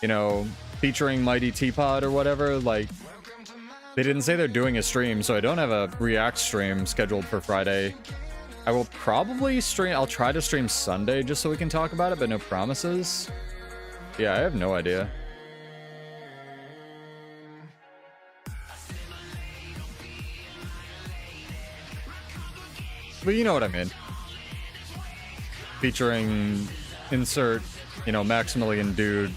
you know, featuring Mighty Teapot or whatever? Like, they didn't say they're doing a stream, so I don't have a React stream scheduled for Friday. I will probably stream, I'll try to stream Sunday just so we can talk about it, but no promises. Yeah, I have no idea. But you know what I mean. Featuring insert, you know, Maximilian dude,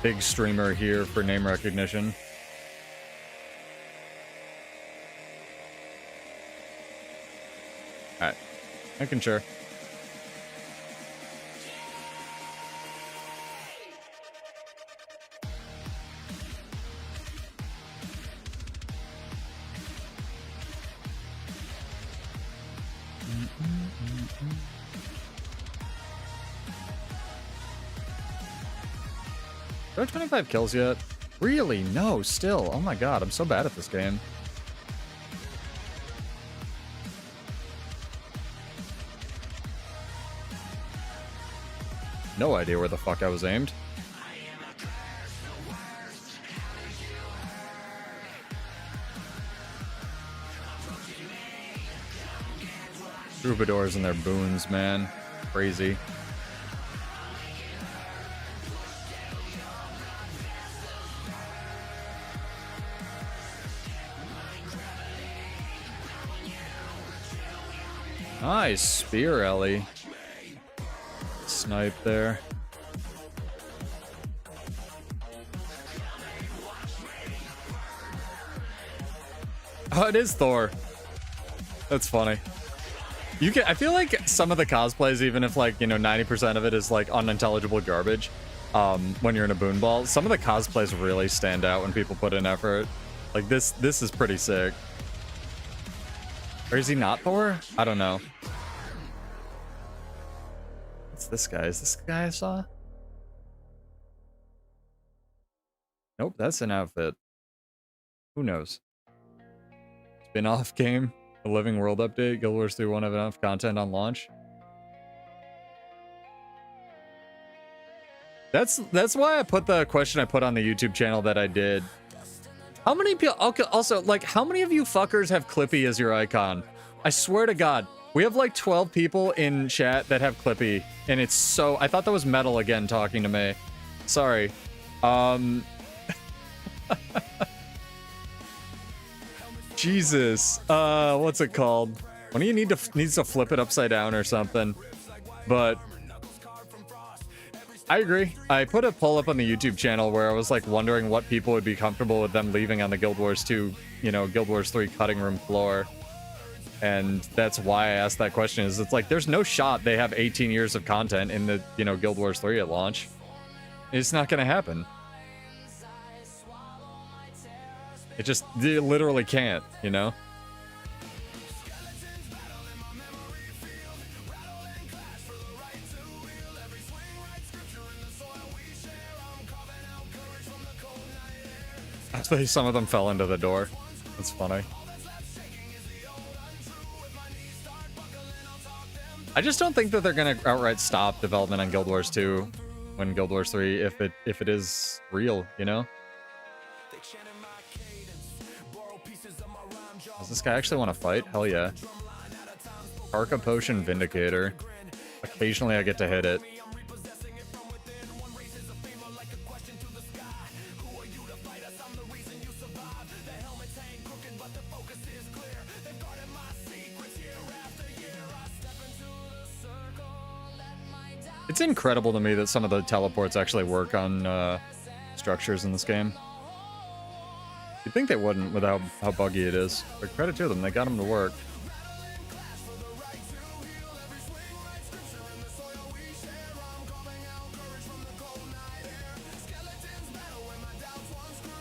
big streamer here for name recognition. Alright, making sure. Do I have 25 kills yet? Really? No, still. Oh my god, I'm so bad at this game. No idea where the fuck I was aimed. Troubadours and their boons, man. Crazy. Nice spear, Ellie. Snipe there. Oh, it is Thor. That's funny. You can, I feel like some of the cosplays, even if like, you know, 90% of it is like unintelligible garbage, when you're in a boon ball, some of the cosplays really stand out when people put in effort. Like this is pretty sick. Or is he not Thor? I don't know. What's this guy? Is this the guy I saw? Nope, that's an outfit. Who knows? Spin-off game, a Living World update. Guild Wars 3 won't have enough content on launch. That's why I put the question I put on the YouTube channel that I did. How many people? Okay, also, like, how many of you fuckers have Clippy as your icon? I swear to God, we have like 12 people in chat that have Clippy, and it's so. I thought that was Metal again talking to me. Sorry. Jesus. What's it called? One of you needs to flip it upside down or something. But I agree. I put a poll up on the YouTube channel where I was like wondering what people would be comfortable with them leaving on the Guild Wars 2, you know, Guild Wars 3 cutting room floor. And that's why I asked that question. Is it's like there's no shot they have 18 years of content in the, you know, Guild Wars 3 at launch. It's not gonna happen. It literally can't, you know? Actually, some of them fell into the door. That's funny. I just don't think that they're gonna outright stop development on Guild Wars 2 when Guild Wars 3 if it is real, you know? Does this guy actually want to fight? Hell yeah. Arca Potion Vindicator. Occasionally I get to hit it. It's incredible to me that some of the teleports actually work on structures in this game. You'd think they wouldn't with how buggy it is. But credit to them, they got them to work.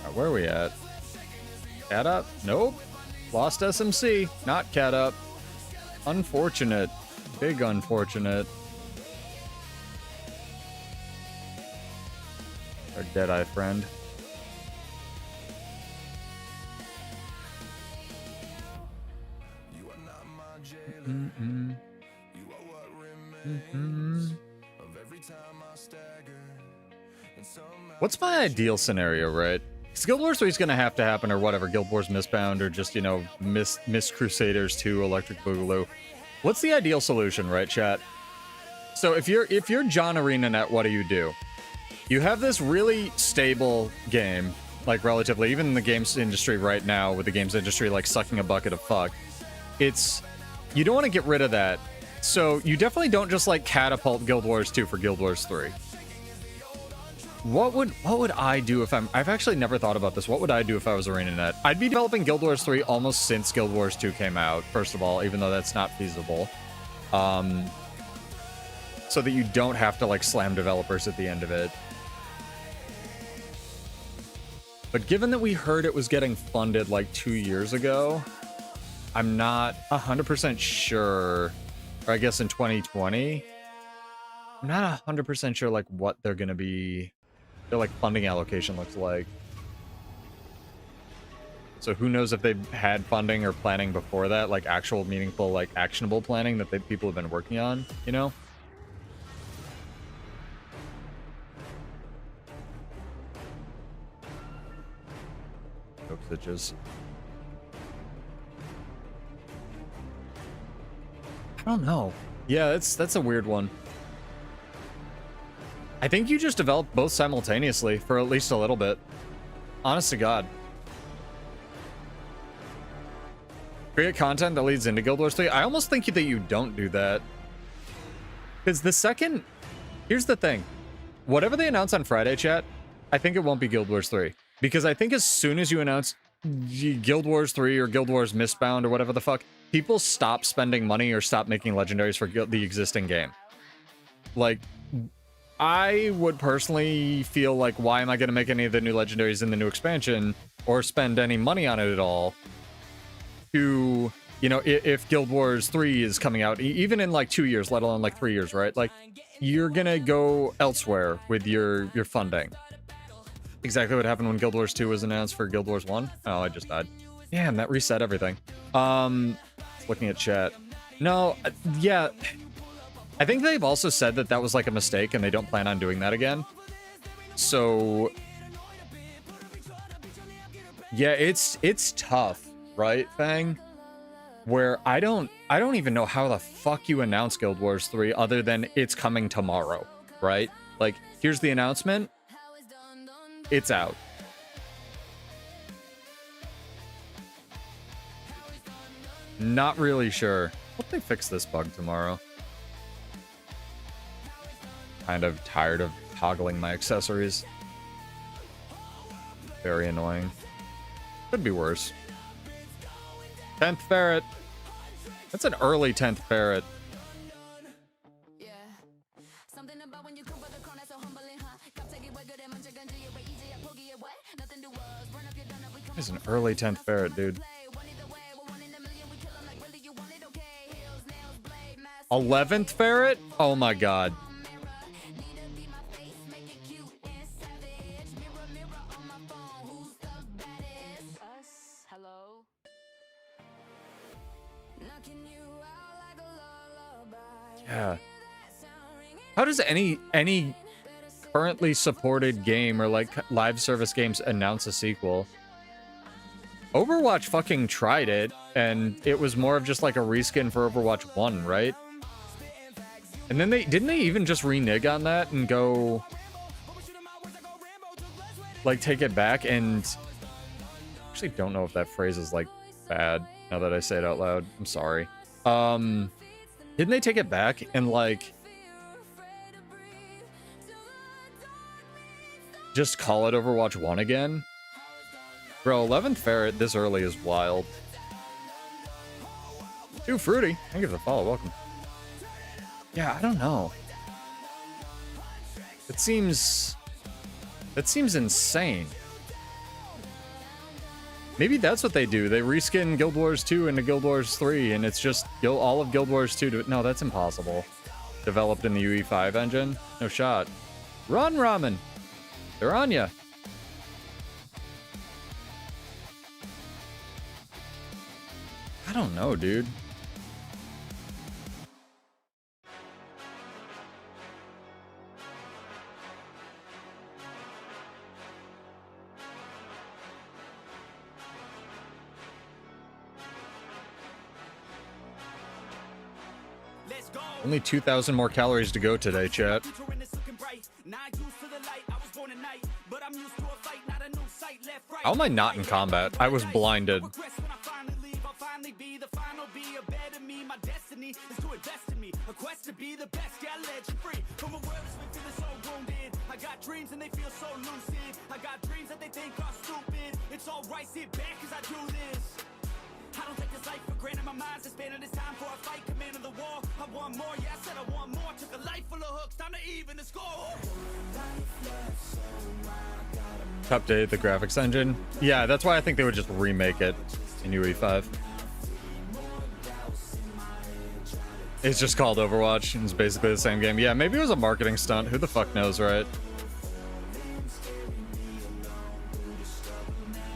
Right, where are we at? Cat up? Nope. Lost SMC. Not cat up. Unfortunate. Big unfortunate. Our Deadeye friend. What's my ideal scenario, right? Because Guild Wars 3 is going to happen, or whatever. Guild Wars Mistbound, or just, you know, Miss Crusaders 2, Electric Boogaloo. What's the ideal solution, right, chat? So if you're John ArenaNet, what do? You have this really stable game, like relatively, even in the games industry right now, with the games industry like sucking a bucket of fuck. You don't want to get rid of that. So you definitely don't just like catapult Guild Wars 2 for Guild Wars 3. What would I do if I've actually never thought about this. What would I do if I was ArenaNet? I'd be developing Guild Wars 3 almost since Guild Wars 2 came out, first of all, even though that's not feasible. So that you don't have to like slam developers at the end of it. But given that we heard it was getting funded like 2 years ago, I'm not 100% sure, or I guess in 2020, I'm not 100% sure like what they're going to be, their like funding allocation looks like. So who knows if they've had funding or planning before that, like actual meaningful, like actionable planning that people have been working on, you know? Hope stitches. I don't know. Yeah, that's a weird one. I think you just develop both simultaneously for at least a little bit. Honest to God. Create content that leads into Guild Wars 3. I almost think that you don't do that. Because the second... Here's the thing. Whatever they announce on Friday, chat, I think it won't be Guild Wars 3. Because I think as soon as you announce Guild Wars 3 or Guild Wars Mistbound or whatever the fuck, people stop spending money or stop making legendaries for the existing game. Like, I would personally feel like, why am I going to make any of the new legendaries in the new expansion or spend any money on it at all? To, you know, if Guild Wars 3 is coming out, even in like 2 years, let alone like 3 years, right? Like, you're going to go elsewhere with your funding. exactly what happened when Guild Wars 2 was announced for Guild Wars 1. Oh, I just died. Damn, that reset everything. Looking at chat. No, yeah. I think they've also said that that was like a mistake and they don't plan on doing that again. So yeah, it's tough, right, Fang? Where I don't even know how the fuck you announce Guild Wars 3 other than it's coming tomorrow, right? Like, here's the announcement. It's out. Not really sure. Hope they fix this bug tomorrow. Kind of tired of toggling my accessories. Very annoying. Could be worse. 10th ferret. That's an early 10th ferret. It's an early 10th ferret, dude. 11th ferret? Oh my god. Yeah. How does any currently supported game or like live service games announce a sequel? Overwatch fucking tried it, and it was more of just like a reskin for Overwatch 1, right? And then didn't they even just renege on that and go like take it back? And actually don't know if that phrase is like bad now that I say it out loud. I'm sorry. Didn't they take it back and like just call it Overwatch 1 again? Bro, 11th ferret this early is wild. Too fruity. Thank you for the follow. Welcome. Yeah, I don't know. That seems insane. Maybe that's what they do. They reskin Guild Wars 2 into Guild Wars 3, and it's just all of Guild Wars 2 to... No, that's impossible. Developed in the UE5 engine? No shot. Run, Ramen! They're on ya! I don't know, dude. Only 2,000 more calories to go today, chat. How am I not in combat? I was blinded. Dreams and they feel so lucid. I got dreams that they think are stupid. It's alright, sit back cause I do this. I don't take this life for granted. My mind's expanding. It's time for a fight. Command of the war. I want more. Yeah, I said I want more. Took a life full of hooks. Time to even the score. Update the graphics engine. Yeah, that's why I think they would just remake it in UE5. It's just called Overwatch. And it's basically the same game. Yeah, maybe it was a marketing stunt. Who the fuck knows, right?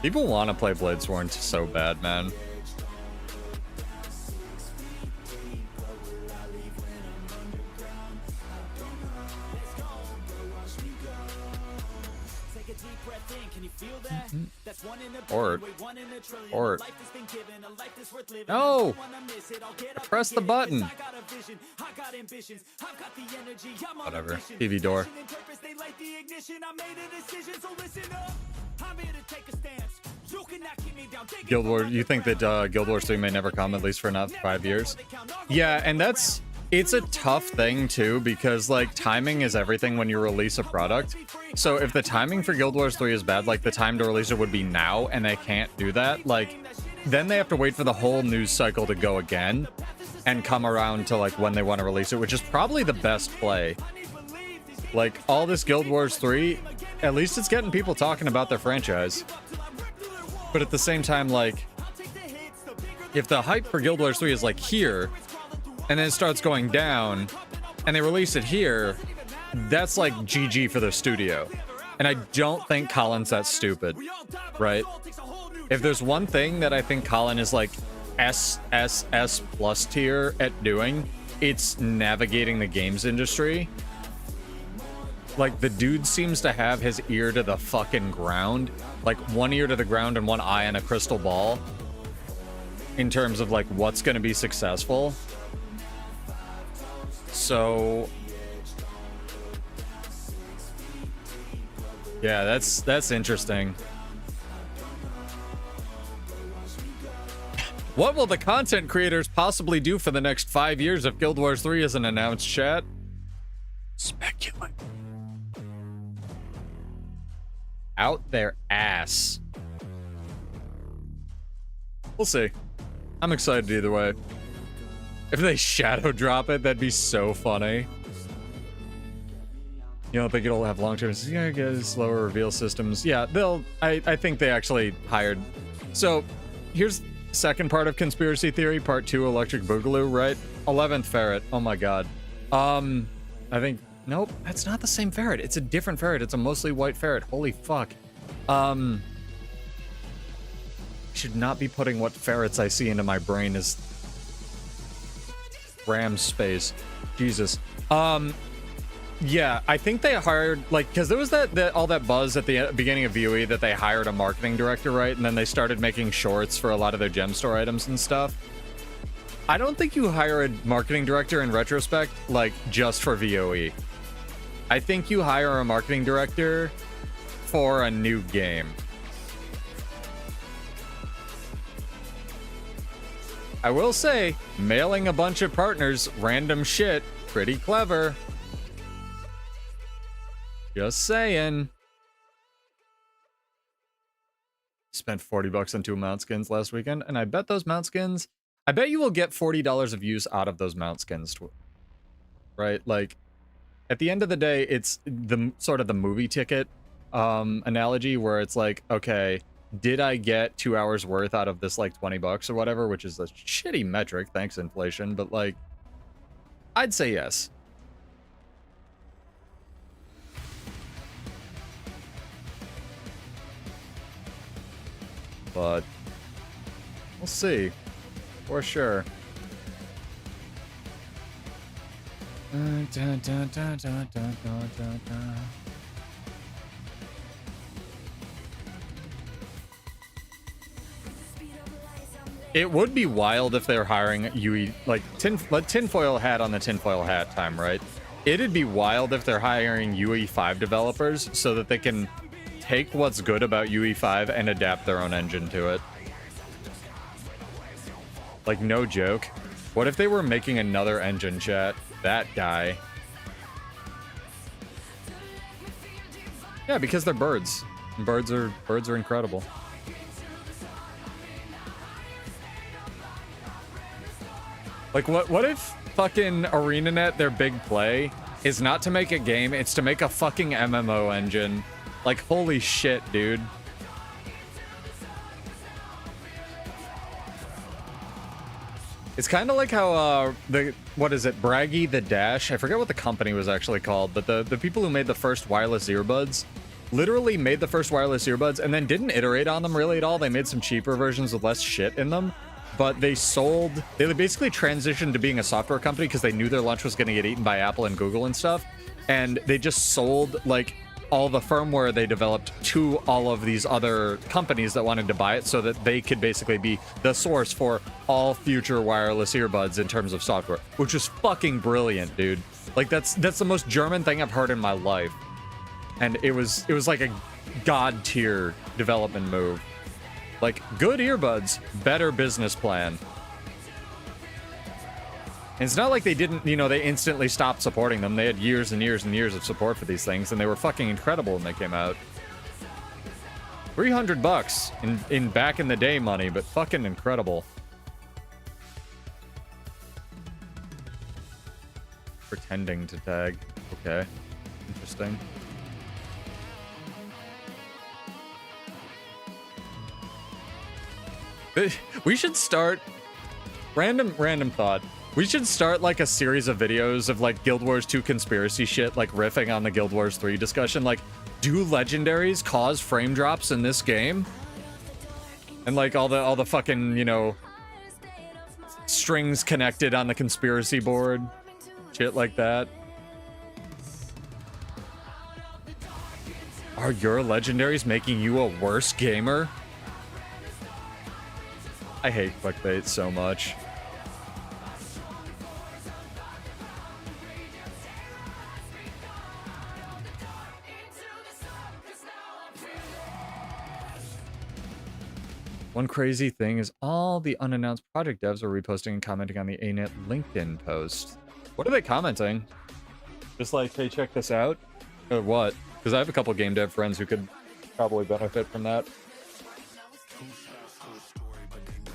People want to play Bladesworn so bad, man. Or no! Press the button. Whatever. TV door. Guild Wars. You think that Guild Wars 3 may never come, at least for another 5 years? Yeah, and it's a tough thing too, because like timing is everything when you release a product. So if the timing for Guild Wars 3 is bad, like the time to release it would be now, and they can't do that, like then they have to wait for the whole news cycle to go again and come around to like when they want to release it, which is probably the best play. Like all this Guild Wars 3, at least it's getting people talking about their franchise. But at the same time, like if the hype for Guild Wars 3 is like here, and then it starts going down, and they release it here, that's like GG for the studio. And I don't think Colin's that stupid, right? If there's one thing that I think Colin is like SSS plus tier at doing, it's navigating the games industry. Like, the dude seems to have his ear to the fucking ground. Like, one ear to the ground and one eye on a crystal ball. In terms of, like, what's going to be successful. So... yeah, that's interesting. What will the content creators possibly do for the next 5 years if Guild Wars 3 isn't announced, chat? Speculate. Out their ass. We'll see. I'm excited either way. If they shadow drop it, that'd be so funny. You don't think it'll have long-term? Yeah, I guess slower reveal systems. Yeah, they'll... I think they actually hired... So, here's the second part of conspiracy theory. Part 2, Electric Boogaloo, right? 11th ferret. Oh my god. I think... Nope, that's not the same ferret. It's a different ferret. It's a mostly white ferret. Holy fuck. Should not be putting what ferrets I see into my brain as RAM space. Jesus. Yeah, I think they hired, like, because there was all that buzz at the beginning of VOE that they hired a marketing director, right? And then they started making shorts for a lot of their gem store items and stuff. I don't think you hire a marketing director in retrospect, like, just for VOE. I think you hire a marketing director for a new game. I will say, mailing a bunch of partners random shit, pretty clever. Just saying. Spent 40 bucks on 2 mount skins last weekend, and I bet those mount skins, I bet you will get $40 of use out of those mount skins, right? Like, at the end of the day, it's the sort of the movie ticket analogy where it's like, okay, did I get 2 hours worth out of this, like, 20 bucks or whatever, which is a shitty metric, thanks inflation, but, like, I'd say yes. But we'll see, for sure. It would be wild if they're hiring UE, like, tinfoil hat on the tinfoil hat time, right? It'd be wild if they're hiring UE5 developers so that they can take what's good about UE5 and adapt their own engine to it. Like, no joke. What if they were making another engine, chat? That guy. Yeah, because they're birds. Birds are incredible. Like, what if fucking ArenaNet, their big play, is not to make a game, it's to make a fucking MMO engine? Like, holy shit, dude. It's kind of like how, what is it, Braggy the Dash? I forget what the company was actually called, but the people who made the first wireless earbuds literally made the first wireless earbuds and then didn't iterate on them really at all. They made some cheaper versions with less shit in them. But they basically transitioned to being a software company because they knew their lunch was going to get eaten by Apple and Google and stuff. And they just sold, like, all the firmware they developed to all of these other companies that wanted to buy it so that they could basically be the source for all future wireless earbuds in terms of software, which is fucking brilliant, dude. Like, that's the most German thing I've heard in my life. And it was like a god tier development move. Like, good earbuds, better business plan. And it's not like they didn't, you know, they instantly stopped supporting them. They had years and years and years of support for these things, and they were fucking incredible when they came out. 300 bucks in back in the day money, but fucking incredible. Pretending to tag. Okay. Interesting. We should start... Random thought. We should start like a series of videos of like Guild Wars 2 conspiracy shit, like riffing on the Guild Wars 3 discussion. Like, do legendaries cause frame drops in this game? And like all the fucking, you know, strings connected on the conspiracy board. Shit like that. Are your legendaries making you a worse gamer? I hate clickbait so much. One crazy thing is all the unannounced project devs are reposting and commenting on the ANET LinkedIn post. What are they commenting? Just like, hey, check this out? Or what? Because I have a couple game dev friends who could probably benefit from that.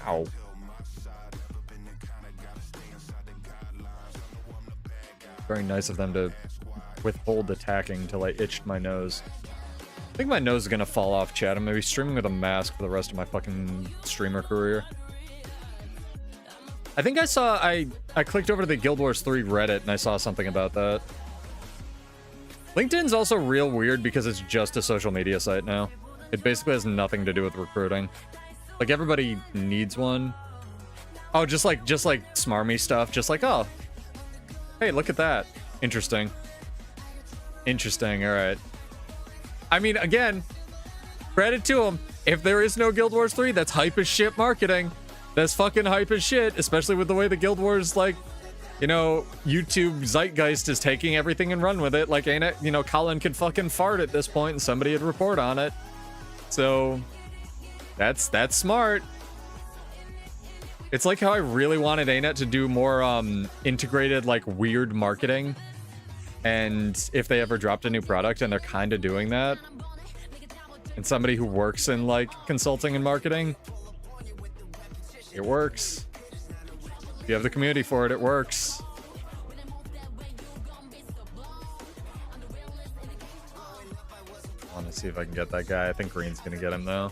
Ow. Very nice of them to withhold attacking until I itched my nose. I think my nose is gonna fall off, chat. I'm gonna be streaming with a mask for the rest of my fucking streamer career. I think I saw, I clicked over to the Guild Wars 3 Reddit and I saw something about that. LinkedIn's also real weird because it's just a social media site now. It basically has nothing to do with recruiting. Like, everybody needs one. Oh, just like smarmy stuff. Just like, oh, hey, look at that. Interesting. Interesting, alright. I mean, again, credit to them. If there is no Guild Wars 3, that's hype as shit marketing. That's fucking hype as shit, especially with the way the Guild Wars, like, you know, YouTube zeitgeist is taking everything and run with it. Like, ain't it? You know, Colin could fucking fart at this point and somebody would report on it. So, that's smart. It's like how I really wanted ANET to do more integrated, like, weird marketing. And if they ever dropped a new product, and they're kind of doing that, and somebody who works in like consulting and marketing, it works. If you have the community for it, it works. I want to see if I can get that guy. I think green's gonna get him though.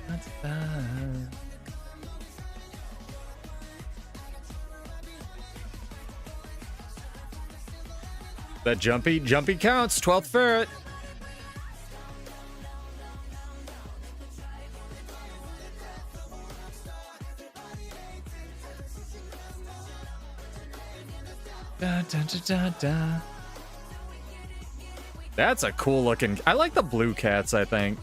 That's bad. That jumpy counts. 12th ferret. Da, da, da, da, da. That's a cool looking. I like the blue cats, I think.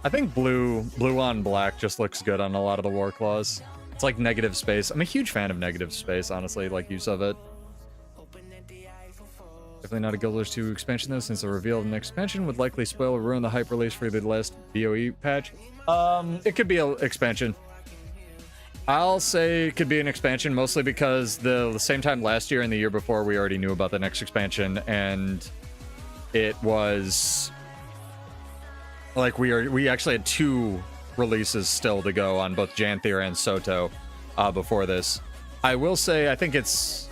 I think blue on black just looks good on a lot of the war claws. It's like negative space. I'm a huge fan of negative space, honestly, like use of it. Definitely not a Guild Wars 2 expansion though, since the reveal of the next expansion would likely spoil or ruin the hype release for the last BOE patch. It could be an expansion. I'll say it could be an expansion, mostly because the same time last year and the year before, we already knew about the next expansion, and it was like we actually had 2 releases still to go on both Janthier and Soto before this. I will say I think it's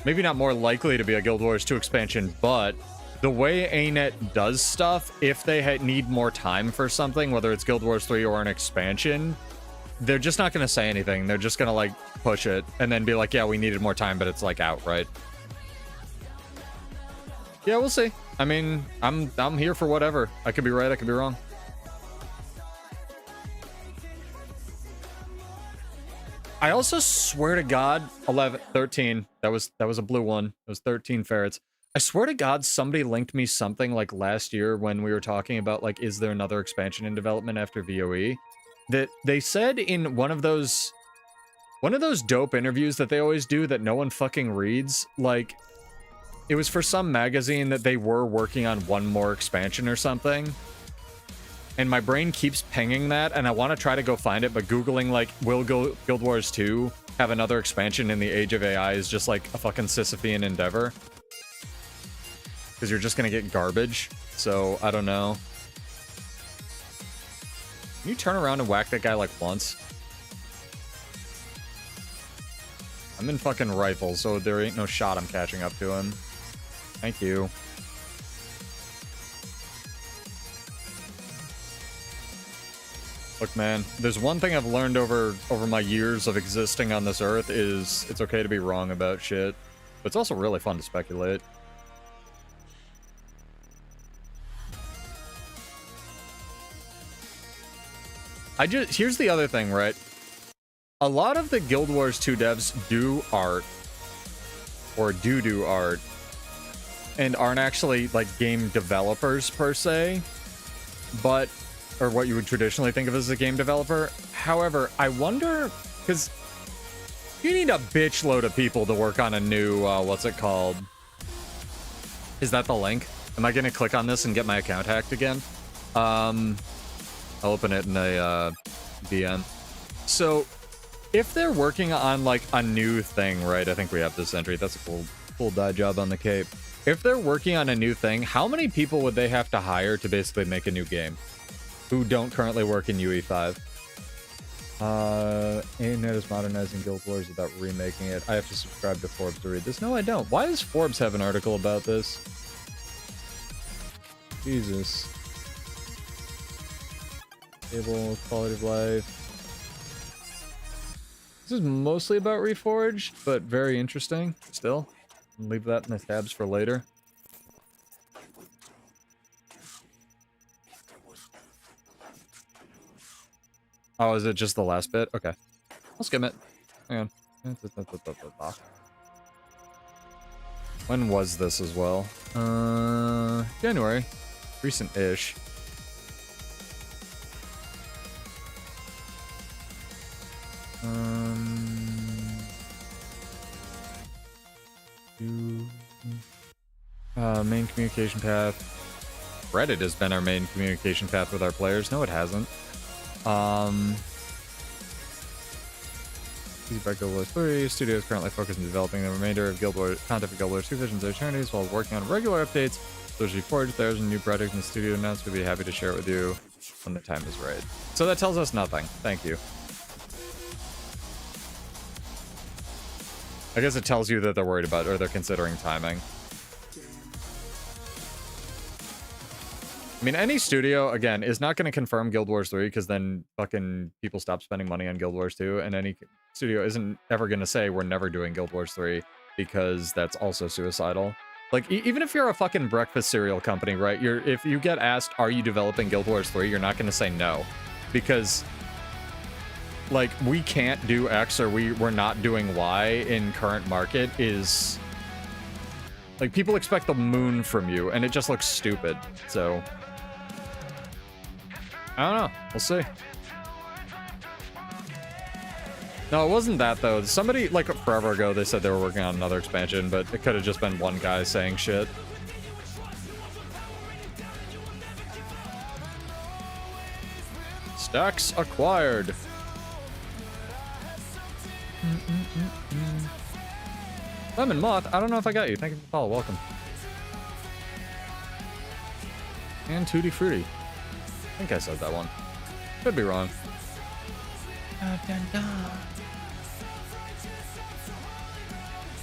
maybe not more likely to be a Guild Wars 2 expansion, but the way ANET does stuff, if they need more time for something, whether it's Guild Wars 3 or an expansion, they're just not going to say anything. They're just going to like push it and then be like, yeah, we needed more time, but it's like out, right? Yeah, we'll see. I mean, I'm here for whatever. I could be right, I could be wrong. I also swear to God, 13. That was a blue one. It was 13 ferrets. I swear to God, somebody linked me something like last year when we were talking about like, is there another expansion in development after VOE? That they said in one of those dope interviews that they always do that no one fucking reads, like, it was for some magazine that they were working on one more expansion or something. And my brain keeps pinging that, and I want to try to go find it, but Googling, like, will Guild Wars 2 have another expansion in the age of AI is just, like, a fucking Sisyphean endeavor. Because you're just going to get garbage. So, I don't know. Can you turn around and whack that guy, like, once? I'm in fucking rifle, so there ain't no shot I'm catching up to him. Thank you. Look, man, there's one thing I've learned over my years of existing on this earth is it's okay to be wrong about shit. But it's also really fun to speculate. Here's the other thing, right? A lot of the Guild Wars 2 devs do art, or do art, and aren't actually, like, game developers, per se, but, or what you would traditionally think of as a game developer. However, I wonder, because you need a bitch load of people to work on a new, what's it called? Is that the link? Am I gonna click on this and get my account hacked again? I'll open it in a, DM. So, if they're working on, like, a new thing, right? I think we have this entry. That's a cool dye job on the cape. If they're working on a new thing, how many people would they have to hire to basically make a new game who don't currently work in UE5? Internet is modernizing Guild Wars without remaking it. I have to subscribe to Forbes to read this. No, I don't. Why does Forbes have an article about this? Jesus. Stable, quality of life. This is mostly about Reforged, but very interesting still. I'll leave that in the tabs for later. Oh, is it just the last bit? Okay. I'll skim it. Hang on. When was this as well? January. Recent-ish. Main communication path. Reddit has been our main communication path with our players. No, it hasn't. Easy by Guild Wars 3. Studio is currently focused on developing the remainder of Guild Wars content for Guild Wars 2 Visions of Eternities while working on regular updates. So as we forge, there's a new project in the studio announced. We'll be happy to share it with you when the time is right. So that tells us nothing. Thank you. I guess it tells you that they're worried about, or they're considering timing. I mean, any studio, again, is not going to confirm Guild Wars 3 because then fucking people stop spending money on Guild Wars 2, and any studio isn't ever going to say we're never doing Guild Wars 3 because that's also suicidal. Like, even if you're a fucking breakfast cereal company, right? If you get asked, are you developing Guild Wars 3, you're not going to say no. Because, like, we can't do X or we're not doing Y in current market is... Like, people expect the moon from you, and it just looks stupid, so... I don't know. We'll see. No, it wasn't that, though. Somebody, like, forever ago, they said they were working on another expansion, but it could have just been one guy saying shit. Stacks acquired. Lemon Moth, I don't know if I got you. Thank you for the follow. Welcome. And Tutti Frutti. I think I said that one. Could be wrong.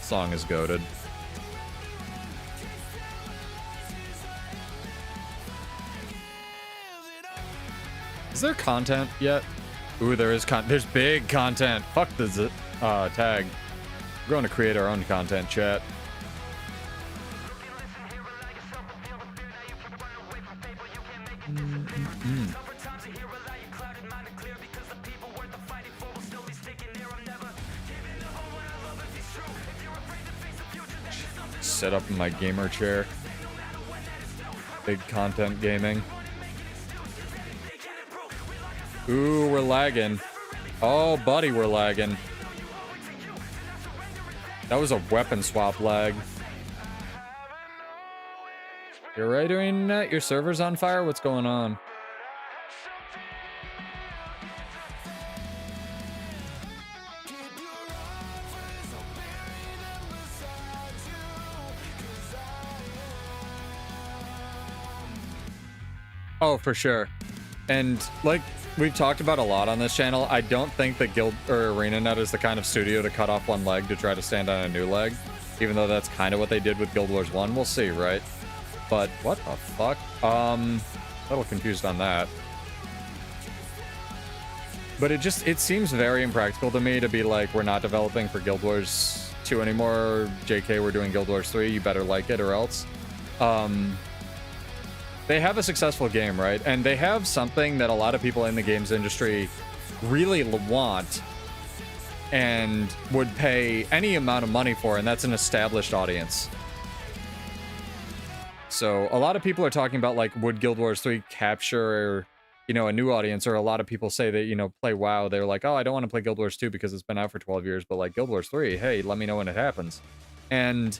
Song is goated. Is there content yet? Ooh, there is there's big content. Fuck the tag. We're going to create our own content, chat. Set up in my gamer chair. Big content gaming. Ooh, we're lagging. Oh, buddy, we're lagging. That was a weapon swap lag. You're right, internet? Your server's on fire? What's going on? Oh, for sure. And, like, we've talked about a lot on this channel. I don't think that Guild or ArenaNet is the kind of studio to cut off one leg to try to stand on a new leg, even though that's kind of what they did with Guild Wars 1. We'll see, right? But what the fuck? A little confused on that. But it seems very impractical to me to be like, we're not developing for Guild Wars 2 anymore. JK, we're doing Guild Wars 3. You better like it or else. They have a successful game, right? And they have something that a lot of people in the games industry really want and would pay any amount of money for, and that's an established audience. So a lot of people are talking about, like, would Guild Wars 3 capture, you know, a new audience? Or a lot of people say that, you know, play WoW. They're like, oh, I don't want to play Guild Wars 2 because it's been out for 12 years, but like Guild Wars 3, hey, let me know when it happens. And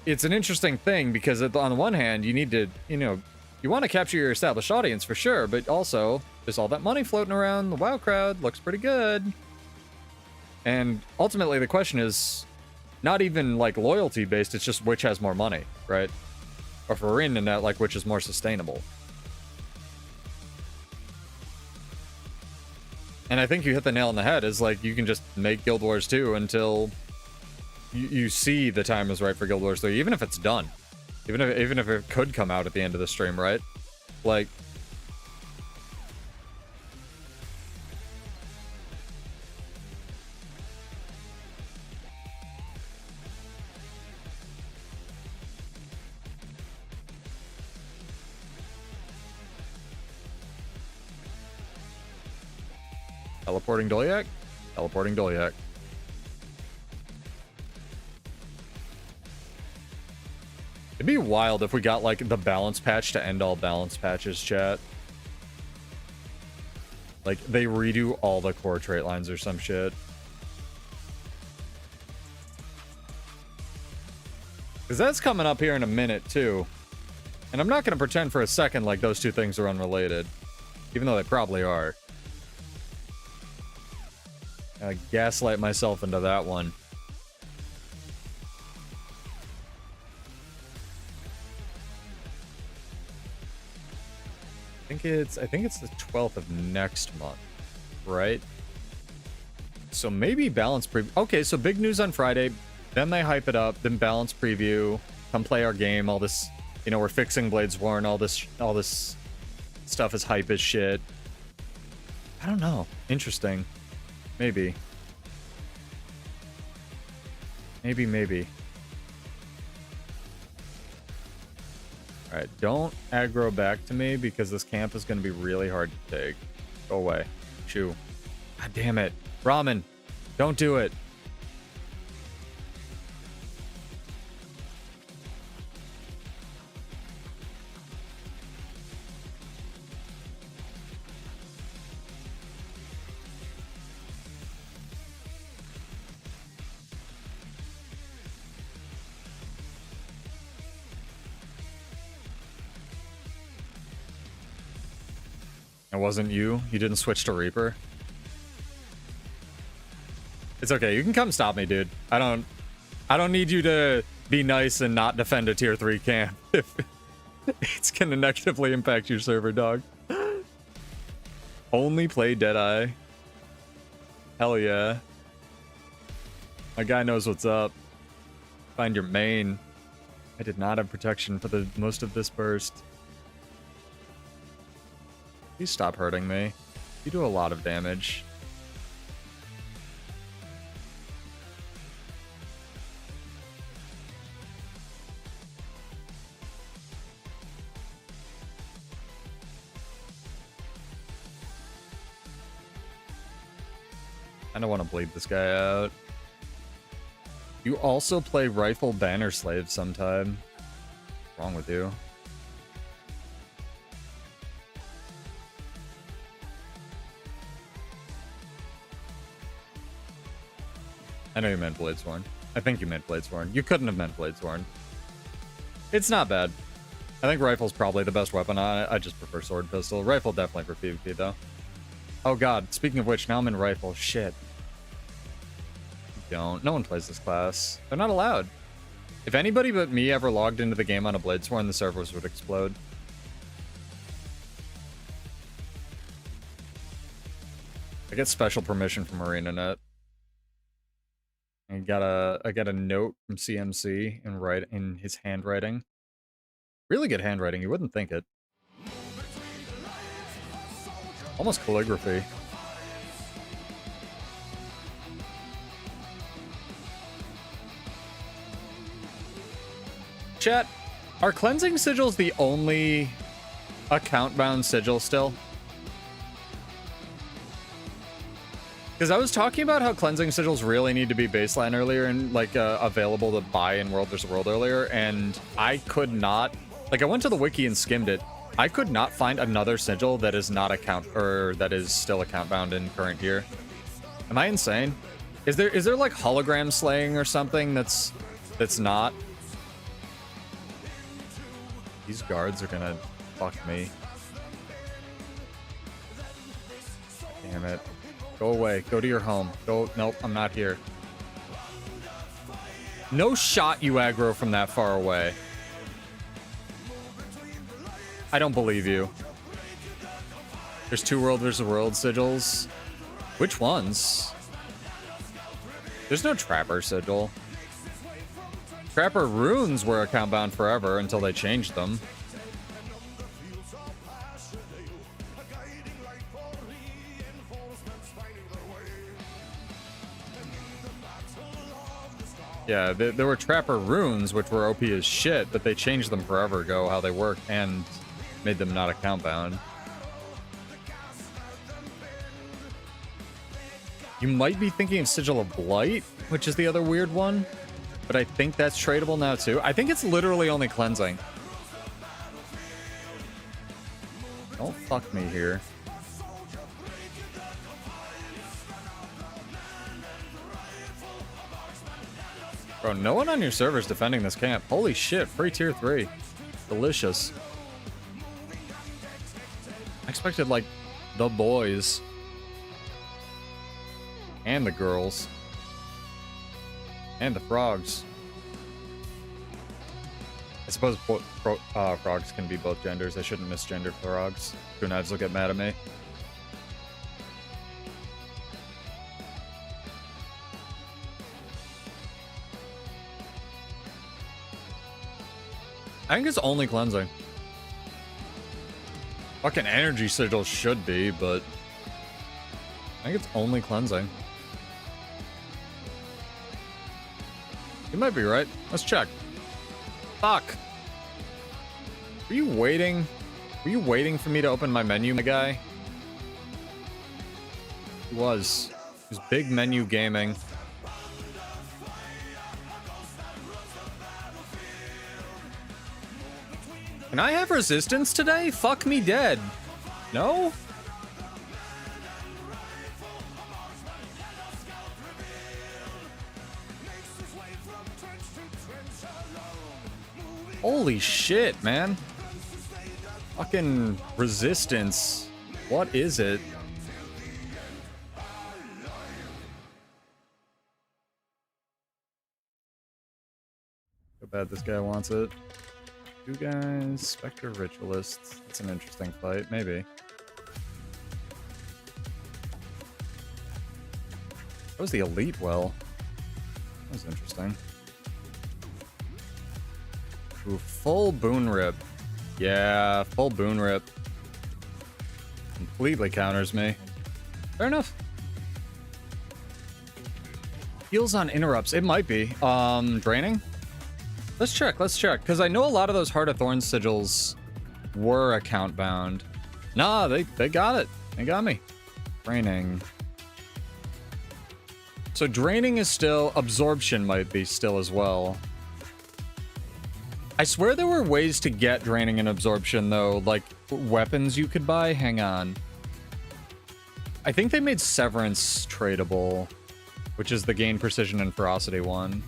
it's an interesting thing because on the one hand, you need to, you know, you want to capture your established audience for sure, but also there's all that money floating around. The WoW crowd looks pretty good. And ultimately the question is not even like loyalty based, it's just which has more money, right? Or for ArenaNet, like which is more sustainable. And I think you hit the nail on the head, is like you can just make Guild Wars 2 until you see the time is right for Guild Wars 3, even if it's done. Even if it could come out at the end of the stream, right? Like, teleporting Dolyak? Teleporting Dolyak. It'd be wild if we got, like, the balance patch to end all balance patches, chat. Like, they redo all the core trait lines or some shit. Because that's coming up here in a minute, too. And I'm not going to pretend for a second like those two things are unrelated. Even though they probably are. I gaslight myself into that one. I think it's the 12th of next month, right? So maybe balance preview. Okay, so big news on Friday, then they hype it up, then balance preview, come play our game, all this, you know, we're fixing Bladesworn, all this stuff is hype as shit. I don't know. Interesting. Maybe. Maybe. Alright, don't aggro back to me because this camp is going to be really hard to take. Go away. Shoo. God damn it. Ramen. Don't do it. It wasn't you? You didn't switch to Reaper? It's okay. You can come stop me, dude. I don't need you to be nice and not defend a tier 3 camp if it's gonna negatively impact your server, dog. Only play Deadeye. Hell yeah. My guy knows what's up. Find your main. I did not have protection for the most of this burst. Please stop hurting me. You do a lot of damage. I don't want to bleed this guy out. You also play Rifle Banner Slave sometime. What's wrong with you? I know you meant Bladesworn. I think you meant Bladesworn. You couldn't have meant Bladesworn. It's not bad. I think Rifle's probably the best weapon on it. I just prefer Sword Pistol. Rifle definitely for PvP, though. Oh god, speaking of which, now I'm in Rifle. Shit. Don't. No one plays this class. They're not allowed. If anybody but me ever logged into the game on a Bladesworn, the servers would explode. I get special permission from ArenaNet. I got a note from CMC in his handwriting. Really good handwriting. You wouldn't think it. Almost calligraphy. Chat, are cleansing sigils the only account-bound sigil still? Because I was talking about how cleansing sigils really need to be baseline earlier and like available to buy in World vs. World earlier, and I could not. Like I went to the wiki and skimmed it. I could not find another sigil that is not account or that is still account bound in current year. Am I insane? Is there like hologram slaying or something that's not? These guards are gonna fuck me. Damn it. Go away. Go to your home. Go. Nope, I'm not here. No shot you aggro from that far away. I don't believe you. There's 2 World vs. World sigils. Which ones? There's no Trapper sigil. Trapper runes were account bound forever until they changed them. Yeah, there were Trapper runes, which were OP as shit, but they changed them forever ago, how they work, and made them not account bound. You might be thinking of Sigil of Blight, which is the other weird one, but I think that's tradable now too. I think it's literally only cleansing. Don't fuck me here. Bro, no one on your server is defending this camp. Holy shit, free tier 3. Delicious. I expected, like, the boys. And the girls. And the frogs. I suppose frogs can be both genders. I shouldn't misgender frogs. Two knives will get mad at me. I think it's only cleansing. Fucking energy sigil should be, but I think it's only cleansing. You might be right. Let's check. Fuck. Were you waiting? Were you waiting for me to open my menu, my guy? He was. He was big menu gaming. Can I have resistance today? Fuck me dead. No? Holy shit, man. Fucking resistance. What is it? How bad this guy wants it. 2 guys, Spectre Ritualists. That's an interesting fight, maybe. That was the Elite well. That was interesting. Ooh, full Boon Rip. Yeah, full Boon Rip. Completely counters me. Fair enough. Heals on interrupts. It might be. Draining? Let's check, because I know a lot of those Heart of Thorns sigils were account bound. Nah, they got it. They got me. Draining. So draining is still, absorption might be still as well. I swear there were ways to get draining and absorption though, like weapons you could buy. Hang on. I think they made Severance tradable, which is the gain precision and ferocity one.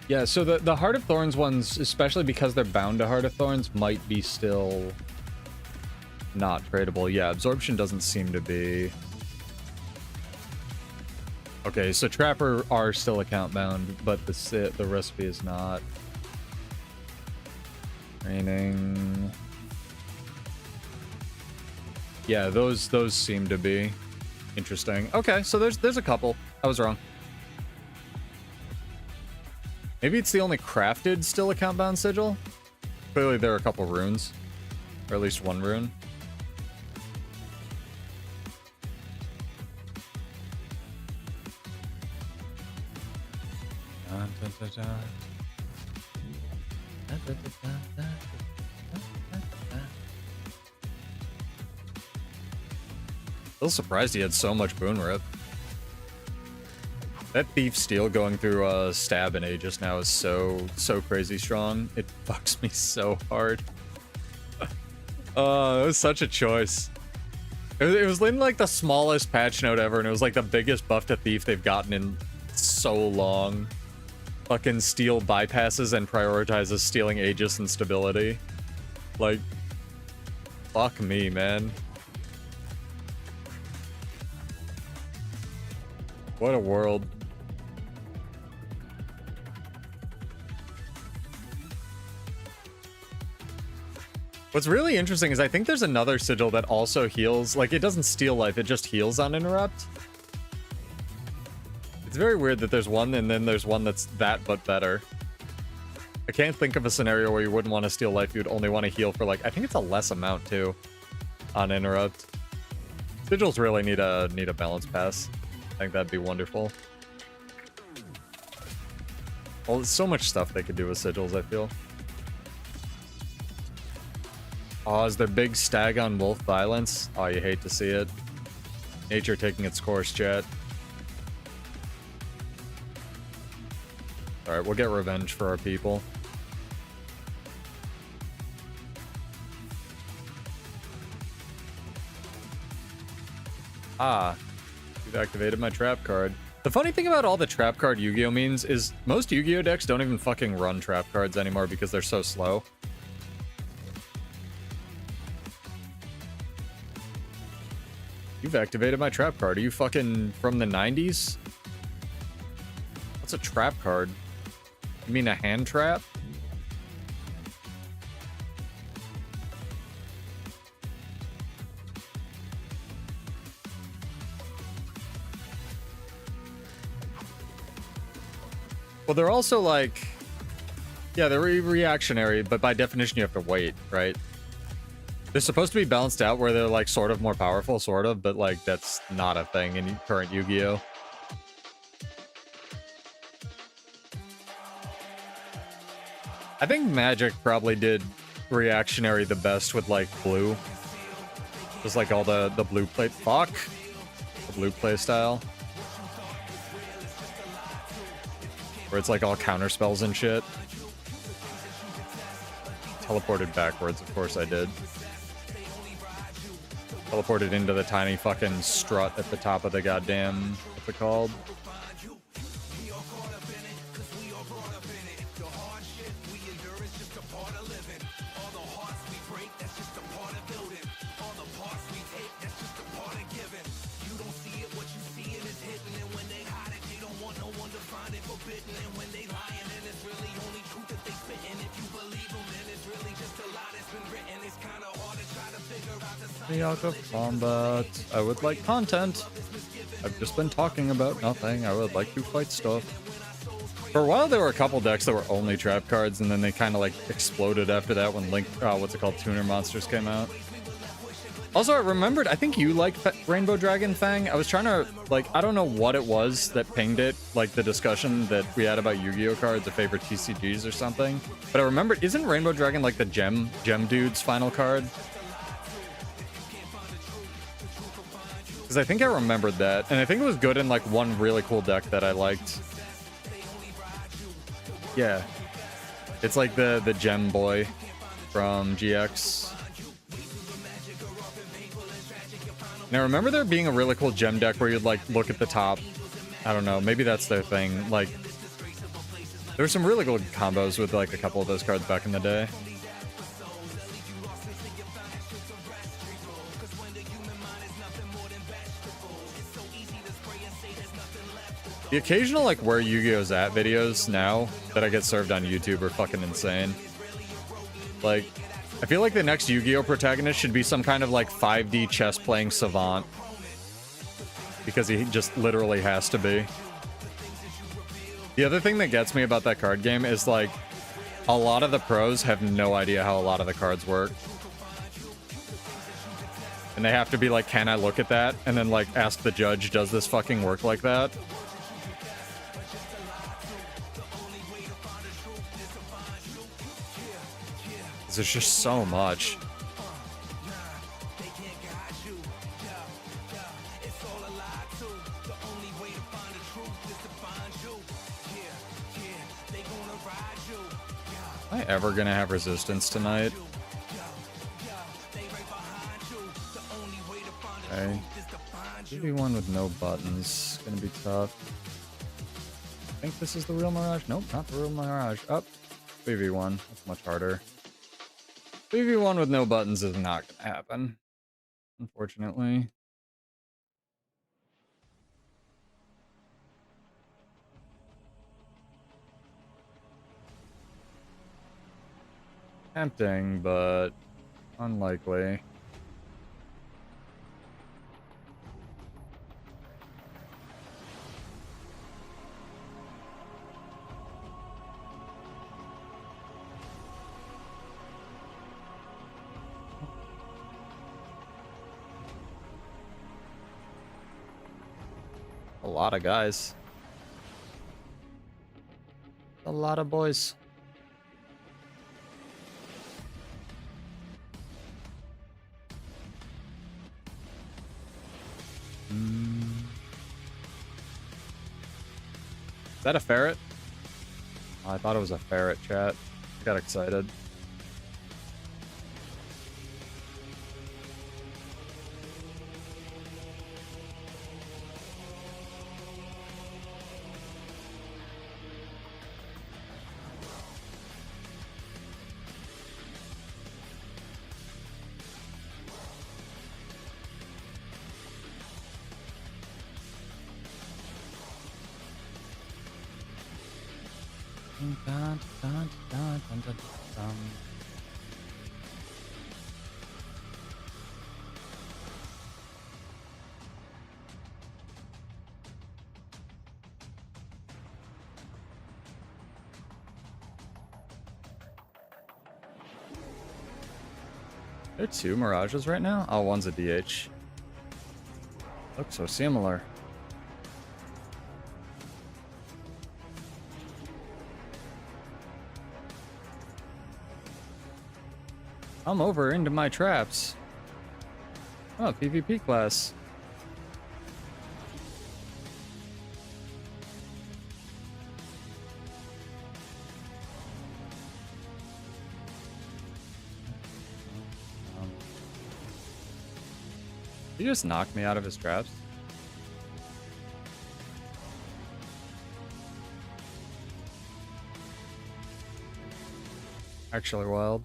Yeah, so the Heart of Thorns ones, especially because they're bound to Heart of Thorns, might be still not tradable. Yeah, absorption doesn't seem to be. Okay, so Trapper are still account bound, but the recipe is not. Training. Yeah, those seem to be interesting. Okay, so there's a couple. I was wrong. Maybe it's the only crafted still account bound sigil. Clearly there are a couple runes, or at least one rune. A little surprised he had so much boon rip. That Thief Steel going through Stab and Aegis now is so crazy strong. It fucks me so hard. It was such a choice. It was in like the smallest patch note ever, and it was like the biggest buff to Thief they've gotten in so long. Fucking Steel bypasses and prioritizes stealing Aegis and stability. Like, fuck me, man. What a world. What's really interesting is I think there's another sigil that also heals. Like, it doesn't steal life, it just heals on interrupt. It's very weird that there's one and then there's one that's that but better. I can't think of a scenario where you wouldn't want to steal life, you'd only want to heal for like, I think it's a less amount too on interrupt. Sigils really need a balance pass. I think that'd be wonderful. Well, there's so much stuff they could do with sigils, I feel. Oh, is there big stag on wolf violence? Oh, you hate to see it. Nature taking its course, chat. Alright, we'll get revenge for our people. Ah, you've activated my trap card. The funny thing about all the trap card Yu-Gi-Oh means is most Yu-Gi-Oh decks don't even fucking run trap cards anymore because they're so slow. You've activated my trap card. Are you fucking from the 90s? What's a trap card? You mean a hand trap? Well, they're also like... Yeah, they're reactionary, but by definition you have to wait, right? They're supposed to be balanced out where they're like sort of more powerful, sort of, but like that's not a thing in current Yu-Gi-Oh! I think Magic probably did reactionary the best with like blue. Just like all the blue play... Fuck! The blue play style. Where it's like all counter spells and shit. Teleported backwards, of course I did. Teleported into the tiny fucking strut at the top of the goddamn... What's it called? Me out of combat. I would like content. I've just been talking about nothing. I would like to fight stuff. For a while, there were a couple decks that were only trap cards, and then they kind of like exploded after that when Link, what's it called, Tuner Monsters came out. Also, I remembered, I think you liked Rainbow Dragon Fang. I was trying to, like, I don't know what it was that pinged it, like the discussion that we had about Yu-Gi-Oh cards, the favorite TCGs or something. But I remembered, isn't Rainbow Dragon like the Gem Dude's final card? Because I think I remembered that, and I think it was good in like one really cool deck that I liked. Yeah. It's like the Gem Boy from GX. And I remember there being a really cool gem deck where you'd like look at the top. I don't know, maybe that's their thing. Like, there's some really good combos with like a couple of those cards back in the day. The occasional like where Yu-Gi-Oh's at videos now that I get served on YouTube are fucking insane. Like, I feel like the next Yu-Gi-Oh protagonist should be some kind of like 5D chess playing savant. Because he just literally has to be. The other thing that gets me about that card game is like, a lot of the pros have no idea how a lot of the cards work. And they have to be like, can I look at that? And then like ask the judge, does this fucking work like that? There's just so much. Am I ever gonna have resistance tonight? Okay. 2v1 with no buttons. Gonna be tough. I think this is the real Mirage. Nope, not the real Mirage. Up. 3v1. That's much harder. 3v1 with no buttons is not gonna happen. Unfortunately. Tempting, but unlikely. A lot of guys. A lot of boys. Is that a ferret? Oh, I thought it was a ferret, chat. I got excited. Dun, dun, dun, dun, dun, dun. There are two Mirages right now? Oh, one's a DH. Looks so similar. I'm over into my traps. Oh, PvP class. He just knocked me out of his traps. Actually wild.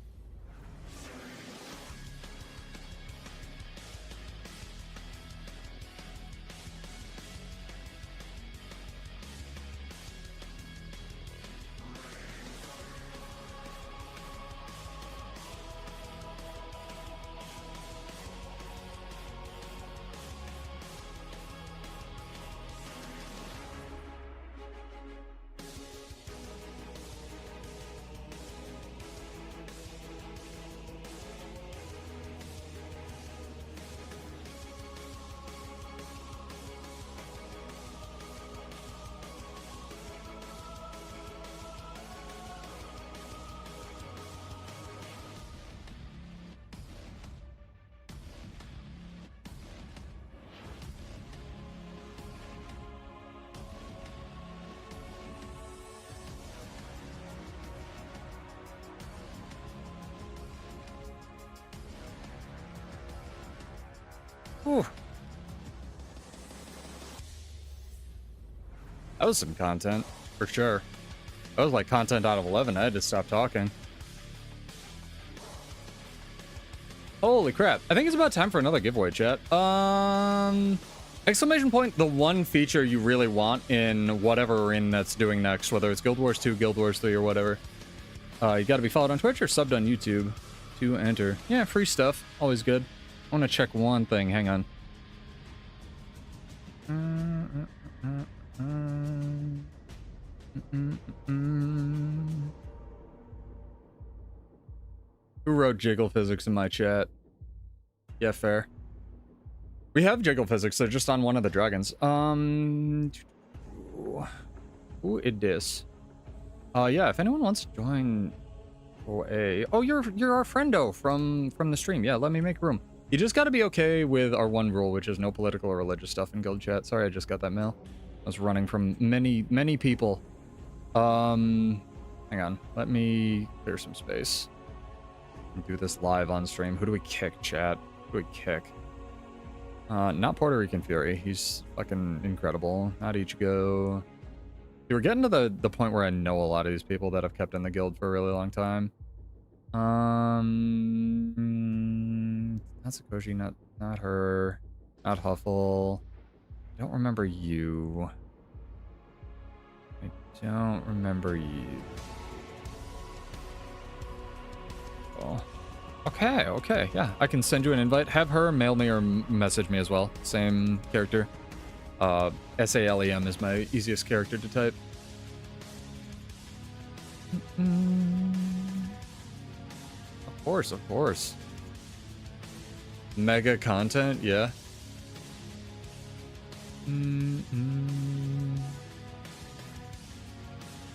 Whew. That was some content, for sure. That was like content out of 11. I had to stop talking. Holy crap. I think it's about time for another giveaway, chat. Exclamation point, the one feature you really want in whatever we're in that's doing next, whether it's Guild Wars 2, Guild Wars 3, or whatever. You got to be followed on Twitch or subbed on YouTube to enter. Yeah, free stuff. Always good. I want to check one thing. Hang on. Who wrote jiggle physics in my chat? Yeah, fair. We have jiggle physics. They're just on one of the dragons. Who is this? Yeah, if anyone wants to join OA. Oh, you're our friendo from the stream. Yeah, let me make room. You just got to be okay with our one rule, which is no political or religious stuff in guild chat. Sorry, I just got that mail. I was running from many people. Hang on. Let me clear some space. And do this live on stream. Who do we kick, chat? Who do we kick? Not Puerto Rican Fury. He's fucking incredible. Not Ichigo. We're getting to the point where I know a lot of these people that have kept in the guild for a really long time. Not Sakoshi, not her, not Huffle. I don't remember you. I don't remember you. Oh. Okay, yeah. I can send you an invite. Have her mail me or message me as well. Same character. SALEM is my easiest character to type. Of course. Mega content, yeah.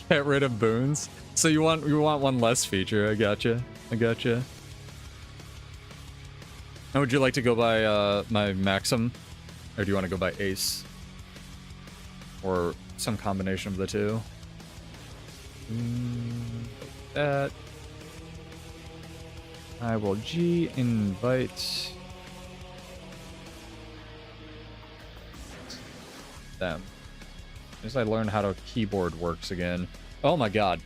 Get rid of boons. So you want one less feature. I gotcha. Now, would you like to go by my Maxim, or do you want to go by Ace, or some combination of the two? That I will invite them. As I learn how to keyboard works again. Oh my god.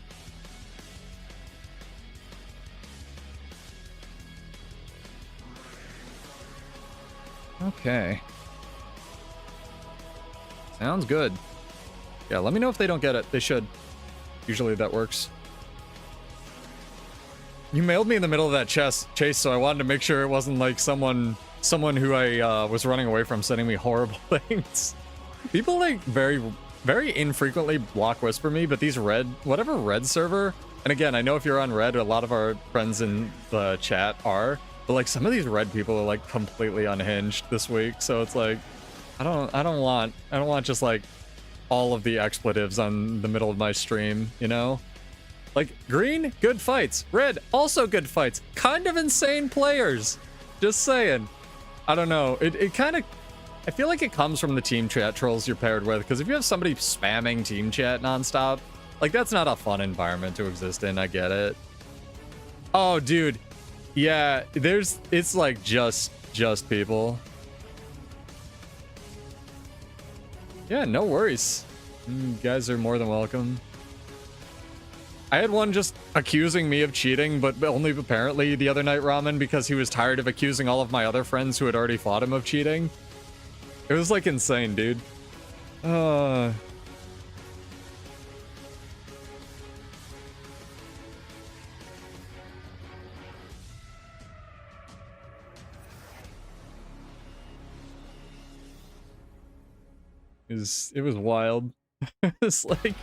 Okay. Sounds good. Yeah, let me know if they don't get it. They should. Usually that works. You mailed me in the middle of that chase, so I wanted to make sure it wasn't like someone who I was running away from sending me horrible things. People like very infrequently block whisper me, but these whatever red server, and again, I know if you're on red, a lot of our friends in the chat are, but like some of these red people are like completely unhinged this week, so it's like I don't want just like all of the expletives on the middle of my stream, you know? Like green, good fights. Red, also good fights. Kind of insane players. Just saying. I don't know. It kind of, I feel like it comes from the team chat trolls you're paired with, because if you have somebody spamming team chat nonstop, like that's not a fun environment to exist in. I get it. Oh, dude. Yeah, it's like just people. Yeah, no worries. You guys are more than welcome. I had one just accusing me of cheating, but only apparently the other night, Ramen, because he was tired of accusing all of my other friends who had already fought him of cheating. It was like insane, dude. It was wild. It's like,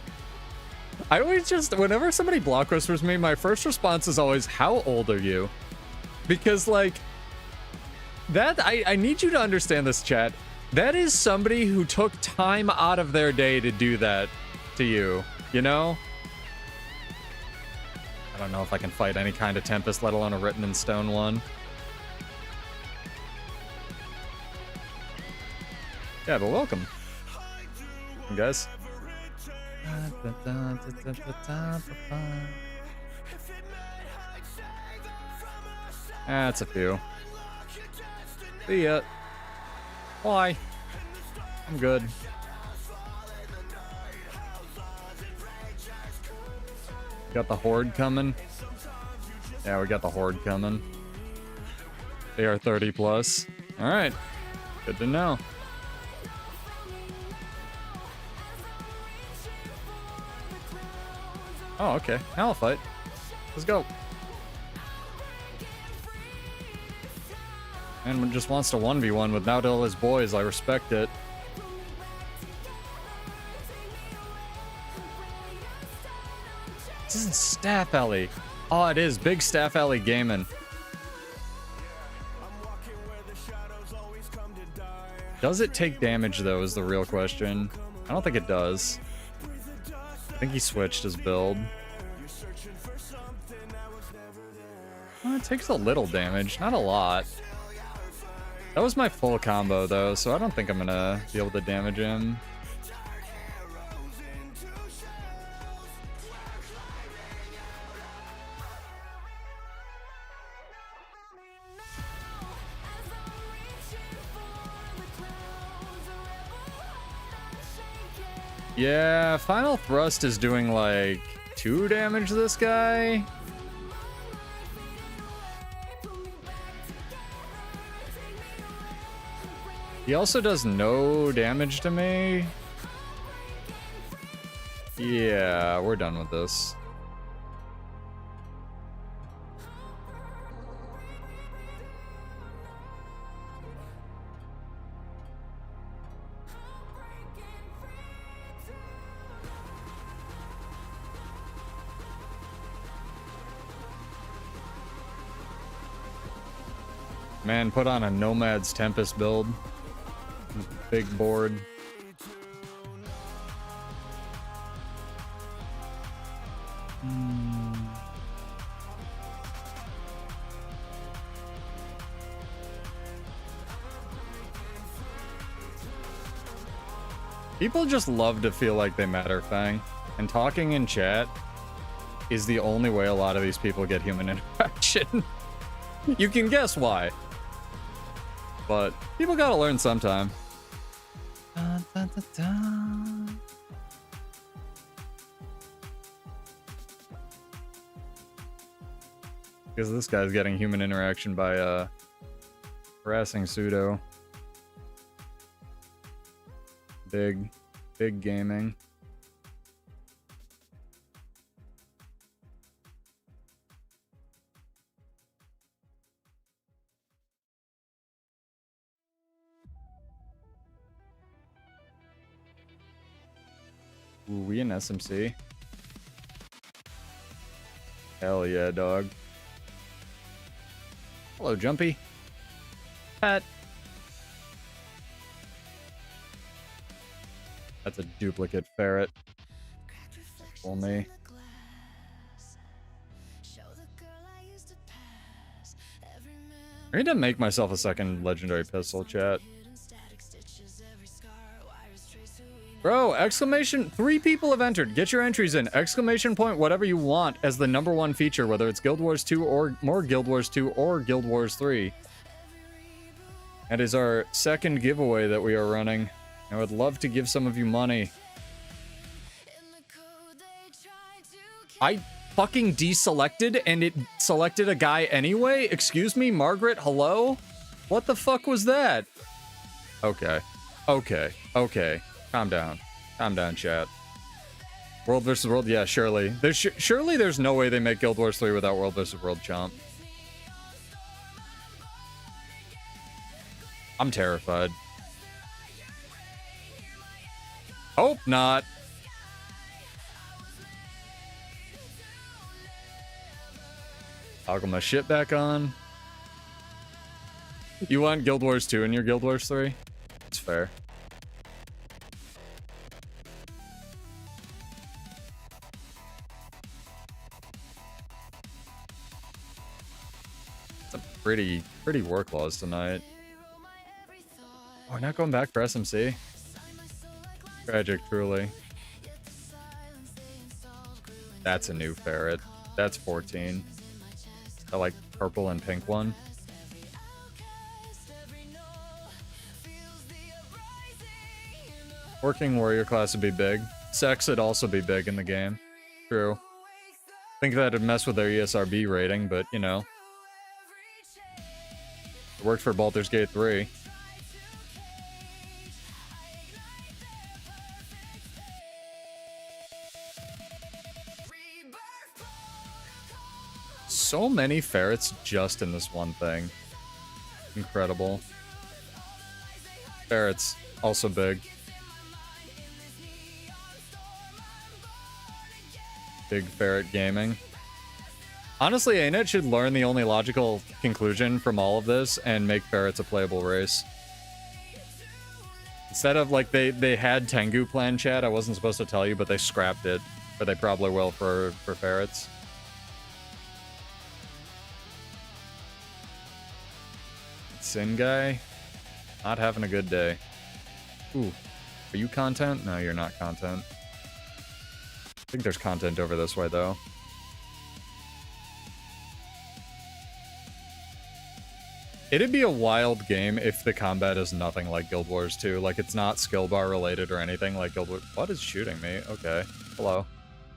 I always just, whenever somebody block whispers me, my first response is always, how old are you? Because like, that, I need you to understand this, chat. That is somebody who took time out of their day to do that to you, you know? I don't know if I can fight any kind of Tempest, let alone a written in stone one. Yeah, but welcome. Guys. That's a few. See ya. Why? I'm good. Got the horde coming. Yeah, we got the horde coming. They are 30 plus. All right. Good to know. Oh, okay. Now I'll fight. Let's go. And just wants to 1v1 without all his boys. I respect it. This isn't Staff Alley. Oh, it is. Big Staff Alley gaming. Does it take damage, though, is the real question. I don't think it does. I think he switched his build. Well, it takes a little damage, not a lot. That was my full combo, though, so I don't think I'm gonna be able to damage him. Yeah, Final Thrust is doing like 2 damage to this guy. He also does no damage to me. Yeah, we're done with this. Man, put on a Nomad's Tempest build. Big board. People just love to feel like they matter, Fang. And talking in chat is the only way a lot of these people get human interaction. You can guess why. But people gotta learn sometime. Dun, dun, dun, dun. Because this guy's getting human interaction by harassing pseudo. Big gaming. Ooh, we in SMC. Hell yeah, dog. Hello, Jumpy. Pat. That's a duplicate ferret. For me. I need to make myself a second legendary pistol, chat. Bro, exclamation, 3 people have entered. Get your entries in. Exclamation point, whatever you want as the #1 feature, whether it's Guild Wars 2 or more Guild Wars 2 or Guild Wars 3. That is our second giveaway that we are running. I would love to give some of you money. I fucking deselected and it selected a guy anyway? Excuse me, Margaret, hello? What the fuck was that? Okay. Okay. Okay. Calm down. Calm down, chat. World versus World? Yeah, surely. Surely there's no way they make Guild Wars 3 without World versus World chomp. I'm terrified. Hope not. Toggle my shit back on. You want Guild Wars 2 in your Guild Wars 3? It's fair. Pretty work laws tonight. Oh, we're not going back for SMC. Tragic, truly. That's a new ferret. That's 14. I like purple and pink one. Working warrior class would be big. Sex would also be big in the game. True. Think that'd mess with their ESRB rating, but you know. It worked for Baldur's Gate 3. so many ferrets just in this one thing. Incredible. Ferrets, also big. Big ferret gaming. Honestly, ANET should learn the only logical conclusion from all of this and make ferrets a playable race. Instead of, like, they had Tengu plan, chat. I wasn't supposed to tell you, but they scrapped it. But they probably will for ferrets. Sin guy. Not having a good day. Ooh. Are you content? No, you're not content. I think there's content over this way, though. It'd be a wild game if the combat is nothing like Guild Wars 2. Like, it's not skill bar related or anything like Guild Wars. What is shooting me? Okay. Hello.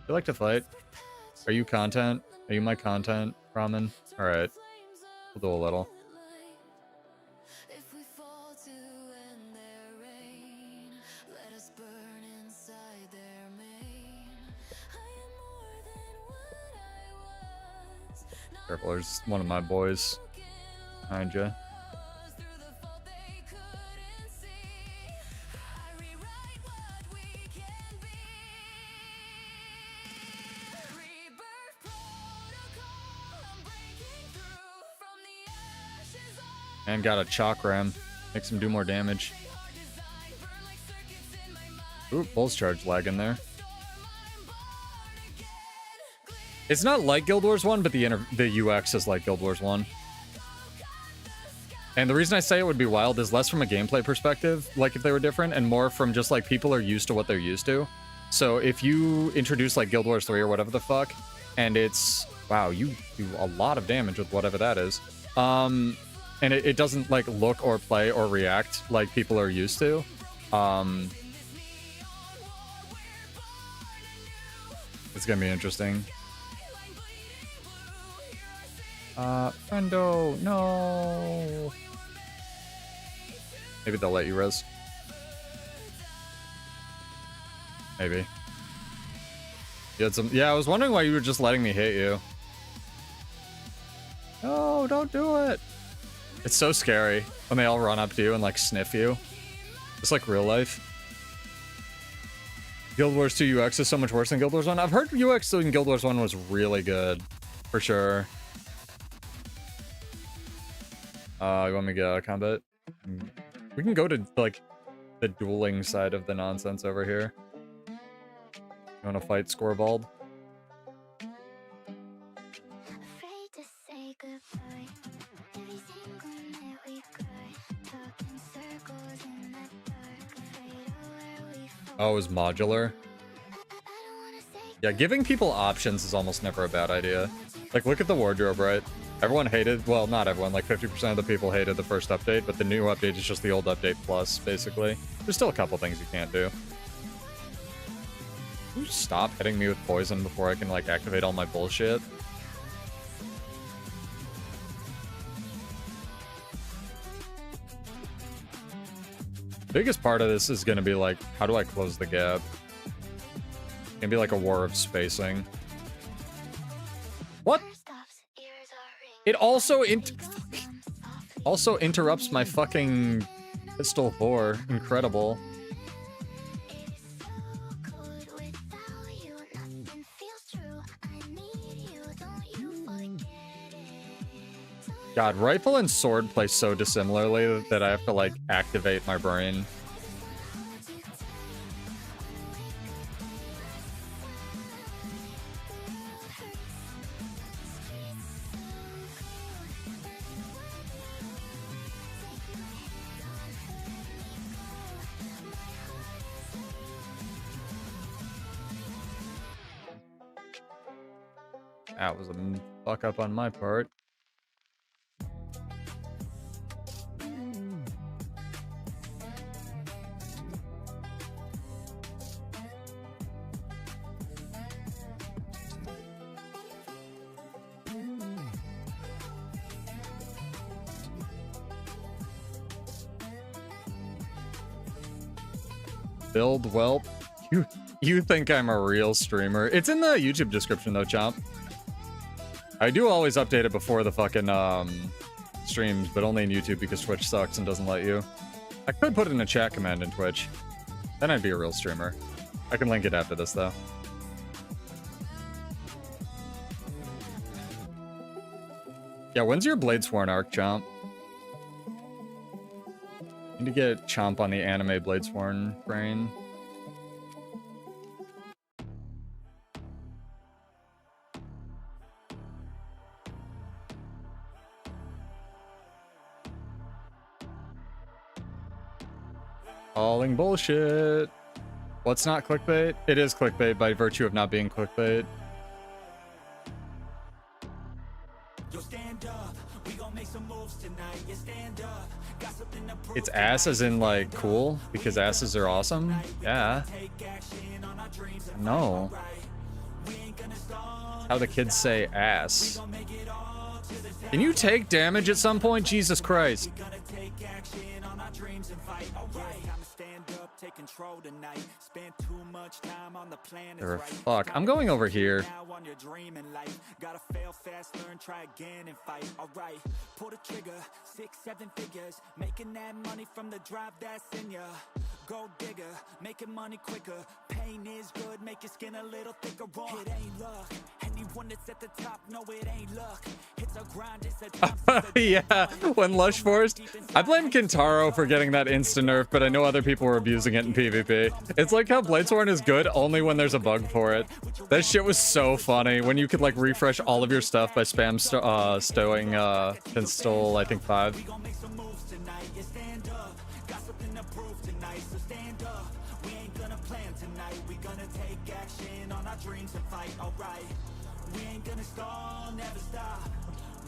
You like to fight? Are you content? Are you my content, Ramen? Alright. We'll do a little. Careful, there's one of my boys behind you. And got a chalk ram. Makes him do more damage. Ooh, pulse charge lag in there. It's not like Guild Wars 1, but the UX is like Guild Wars 1. And the reason I say it would be wild is less from a gameplay perspective, like if they were different, and more from just like people are used to what they're used to. So if you introduce like Guild Wars 3 or whatever the fuck, and it's, wow, you do a lot of damage with whatever that is. And it doesn't like look or play or react like people are used to. It's gonna be interesting. Friendo, no. Maybe they'll let you res. Maybe. You had some. Yeah, I was wondering why you were just letting me hit you. No, don't do it. It's so scary when they all run up to you and like sniff you. It's like real life. Guild Wars 2 UX is so much worse than Guild Wars 1. I've heard UX in Guild Wars 1 was really good. For sure. You want me to get out of combat? We can go to, like, the dueling side of the nonsense over here. You want to fight Scorbald? Oh, it was modular? Yeah, giving people options is almost never a bad idea. Like, look at the wardrobe, right? Everyone hated, well, not everyone, like 50% of the people hated the first update, but the new update is just the old update plus, basically. There's still a couple things you can't do. Can you stop hitting me with poison before I can, like, activate all my bullshit? Biggest part of this is gonna be, like, how do I close the gap? It's gonna be like a war of spacing. What? It also interrupts my fucking pistol 4. Incredible. God, rifle and sword play so dissimilarly that I have to like activate my brain. That was a fuck up on my part. Build whelp. You think I'm a real streamer? It's in the YouTube description though, Chomp. I do always update it before the fucking streams, but only in YouTube because Twitch sucks and doesn't let you. I could put in a chat command in Twitch. Then I'd be a real streamer. I can link it after this though. Yeah, when's your Bladesworn arc, Chomp? Need to get Chomp on the anime Bladesworn brain. Calling bullshit. What's not clickbait? It is clickbait by virtue of not being clickbait. It's ass as in like cool because asses are awesome. Yeah. No. How the kids say ass. Can you take damage at some point? Jesus Christ. Fuck. I'm going over here. Gotta fail fast, learn, try again and fight. Alright, pull the trigger, 6-7 figures, making that money from the drive that's in ya. Go digger, making money quicker. Pain is good, make your skin a little thicker. It ain't luck. Anyone that's at the top, no, it ain't luck. It's a grind, it's a jump. Yeah, when Lush Forest. I blame Kintaro for getting that instant nerf, but I know other people were abusing it in PvP. It's like how Bladesworn is good only when there's a bug for it. That shit was so funny when you could like refresh all of your stuff by spam stowing install, I think 5.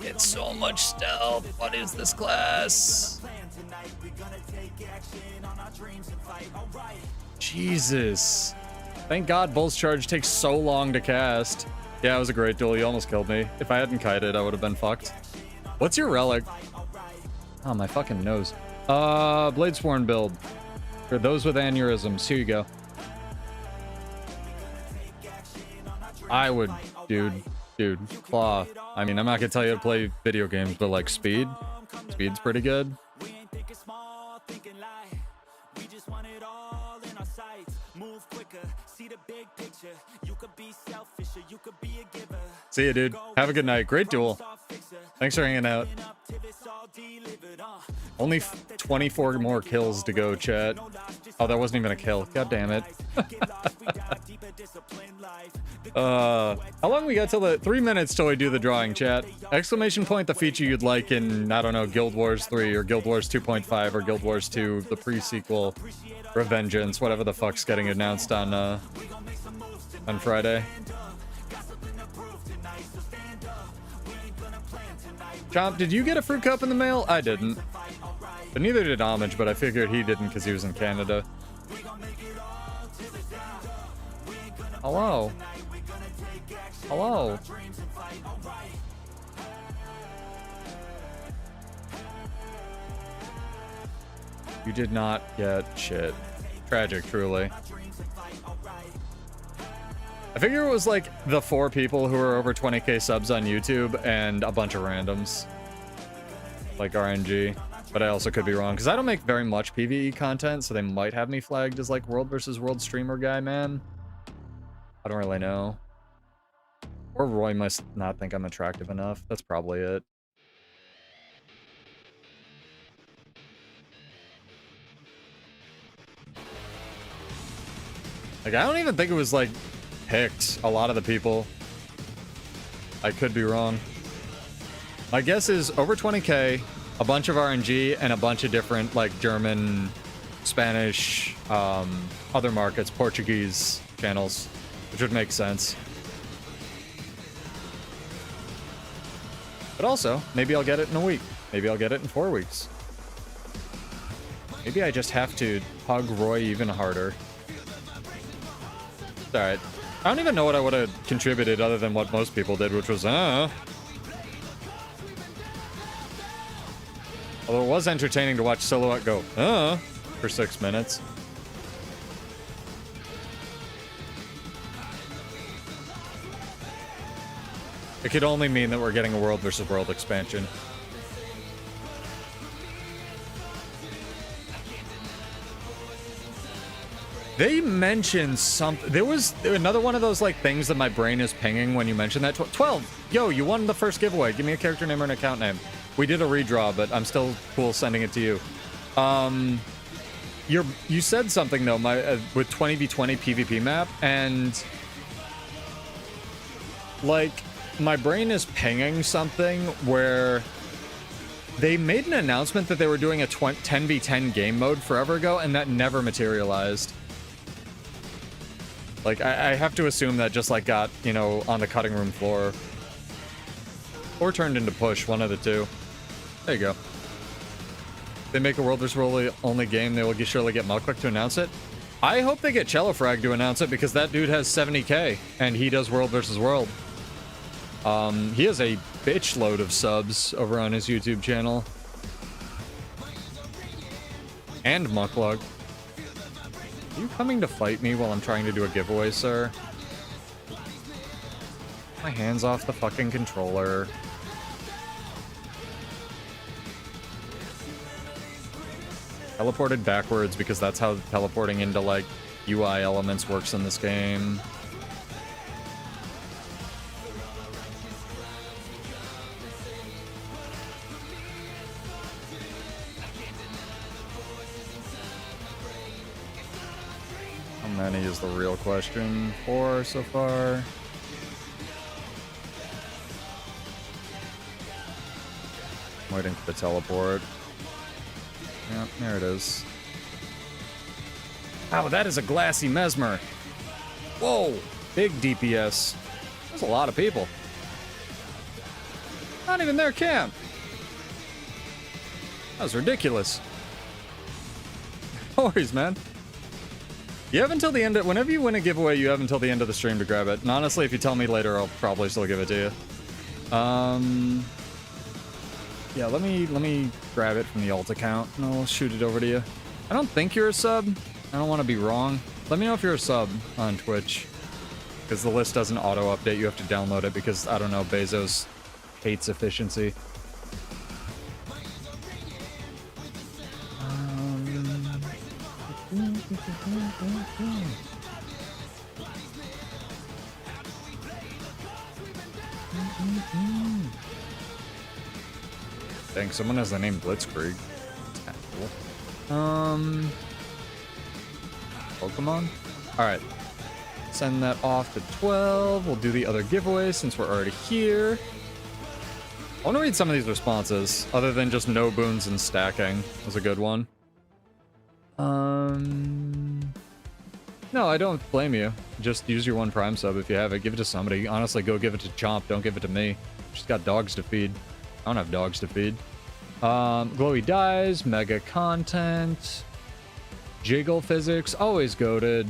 It's so much stealth. What is this class? Jesus. Thank God Bull's Charge takes so long to cast. Yeah, it was a great duel. You almost killed me. If I hadn't kited, I would have been fucked. What's your relic? Oh, my fucking nose. Bladesworn build. For those with aneurysms. Here you go. I would, dude, claw. I mean, I'm not gonna tell you to play video games, but like speed's pretty good. See ya, dude. Have a good night. Great duel. Thanks for hanging out. Only 24 more kills to go, chat. Oh, that wasn't even a kill. God damn it. How long we got till the 3 minutes till we do the drawing, chat? Exclamation point the feature you'd like in, I don't know, Guild Wars 3 or Guild Wars 2.5 or Guild Wars 2, the pre-sequel, Revengeance, whatever the fuck's getting announced on Friday. Chomp, did you get a fruit cup in the mail? I didn't. But neither did Homage, but I figured he didn't because he was in Canada. Hello? Hello? You did not get shit. Tragic, truly. I figure it was like the 4 people who are over 20k subs on YouTube and a bunch of randoms. Like RNG. But I also could be wrong, because I don't make very much PvE content, so they might have me flagged as like World versus World streamer guy, man. I don't really know. Or Roy must not think I'm attractive enough. That's probably it. Like, I don't even think it was like picked, a lot of the people. I could be wrong. My guess is over 20k, a bunch of RNG, and a bunch of different like German, Spanish, other markets, Portuguese channels, which would make sense. But also, maybe I'll get it in a week. Maybe I'll get it in 4 weeks. Maybe I just have to hug Roy even harder. It's alright. I don't even know what I would have contributed other than what most people did, which was, Although it was entertaining to watch Silhouette go, for 6 minutes. It could only mean that we're getting a world versus world expansion. They mentioned something. There was another one of those like things that my brain is pinging when you mentioned that. 12. Yo, you won the first giveaway. Give me a character name or an account name. We did a redraw, but I'm still cool sending it to you. You said something though, with 20v20 PvP map, and like my brain is pinging something where they made an announcement that they were doing a 10v10 game mode forever ago, and that never materialized. Like, I have to assume that just, like, got, you know, on the cutting room floor. Or turned into push, one of the two. There you go. They make a World vs. World only game, they will surely get Mucklick to announce it. I hope they get Cellofrag to announce it, because that dude has 70k, and he does World vs. World. He has a bitch load of subs over on his YouTube channel. And Muckluck. Are you coming to fight me while I'm trying to do a giveaway, sir? My hands off the fucking controller. Teleported backwards because that's how teleporting into, like, UI elements works in this game. How many is the real question? 4 so far. Waiting for the teleport. Yep, there it is. Wow, that is a glassy mesmer. Whoa, big DPS. That's a lot of people. Not even their camp. That was ridiculous. No worries, man. You have until the end of, whenever you win a giveaway, you have until the end of the stream to grab it. And honestly, if you tell me later, I'll probably still give it to you. Yeah, let me grab it from the alt account and I'll shoot it over to you. I don't think you're a sub. I don't want to be wrong. Let me know if you're a sub on Twitch, because the list doesn't auto update. You have to download it because, I don't know, Bezos hates efficiency. Dang, someone has the name Blitzkrieg. That's cool. Pokemon? Alright. Send that off to 12. We'll do the other giveaway since we're already here. I want to read some of these responses, other than just no boons and stacking. Was a good one. No, I don't blame you. Just use your one Prime sub if you have it. Give it to somebody. Honestly, go give it to Chomp. Don't give it to me. She's got dogs to feed. I don't have dogs to feed. Glowy Dies, Mega Content, Jiggle Physics, always goated.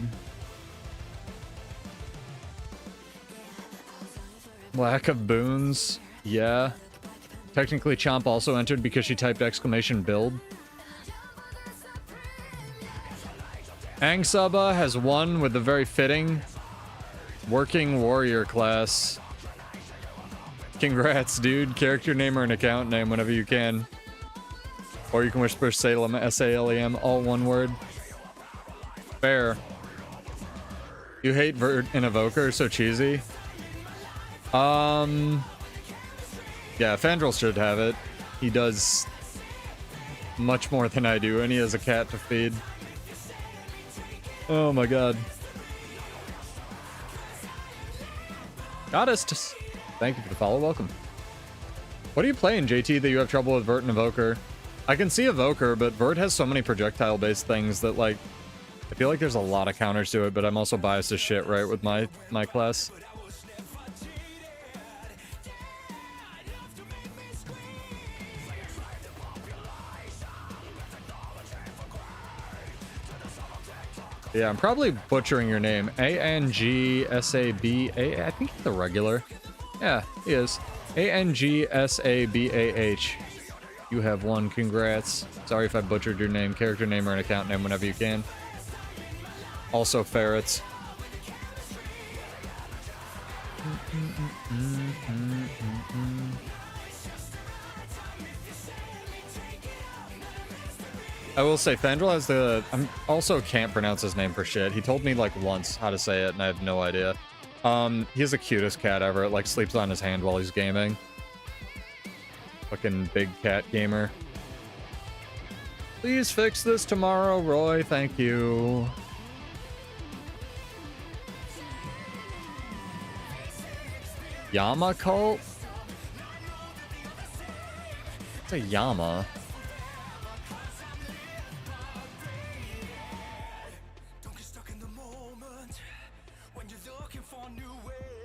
Lack of boons, yeah. Technically, Chomp also entered because she typed !build. Angsaba has won with the very fitting Working Warrior class. Congrats, dude. Character name or an account name whenever you can. Or you can whisper Salem, S-A-L-E-M, all one word. Fair. You hate Vert and Evoker, so cheesy. Yeah, Fandral should have it. He does much more than I do, and he has a cat to feed. Oh my god. Goddess, thank you for the follow. Welcome. What are you playing, JT, that you have trouble with Vert and Evoker? I can see Evoker, but Vert has so many projectile-based things that, like, I feel like there's a lot of counters to it, but I'm also biased as shit, right, with my class. Yeah, I'm probably butchering your name. A-N-G-S-A-B-A... I think he's the regular. Yeah, he is. A-N-G-S-A-B-A-H. You have one. Congrats. Sorry if I butchered your name. Character name or an account name whenever you can. Also, ferrets. I will say, Fandral has the... I also can't pronounce his name for shit. He told me, like, once how to say it, and I have no idea. He has the cutest cat ever. It, like, sleeps on his hand while he's gaming. Fucking big cat gamer. Please fix this tomorrow, Roy. Thank you. Yama cult? It's a Yama.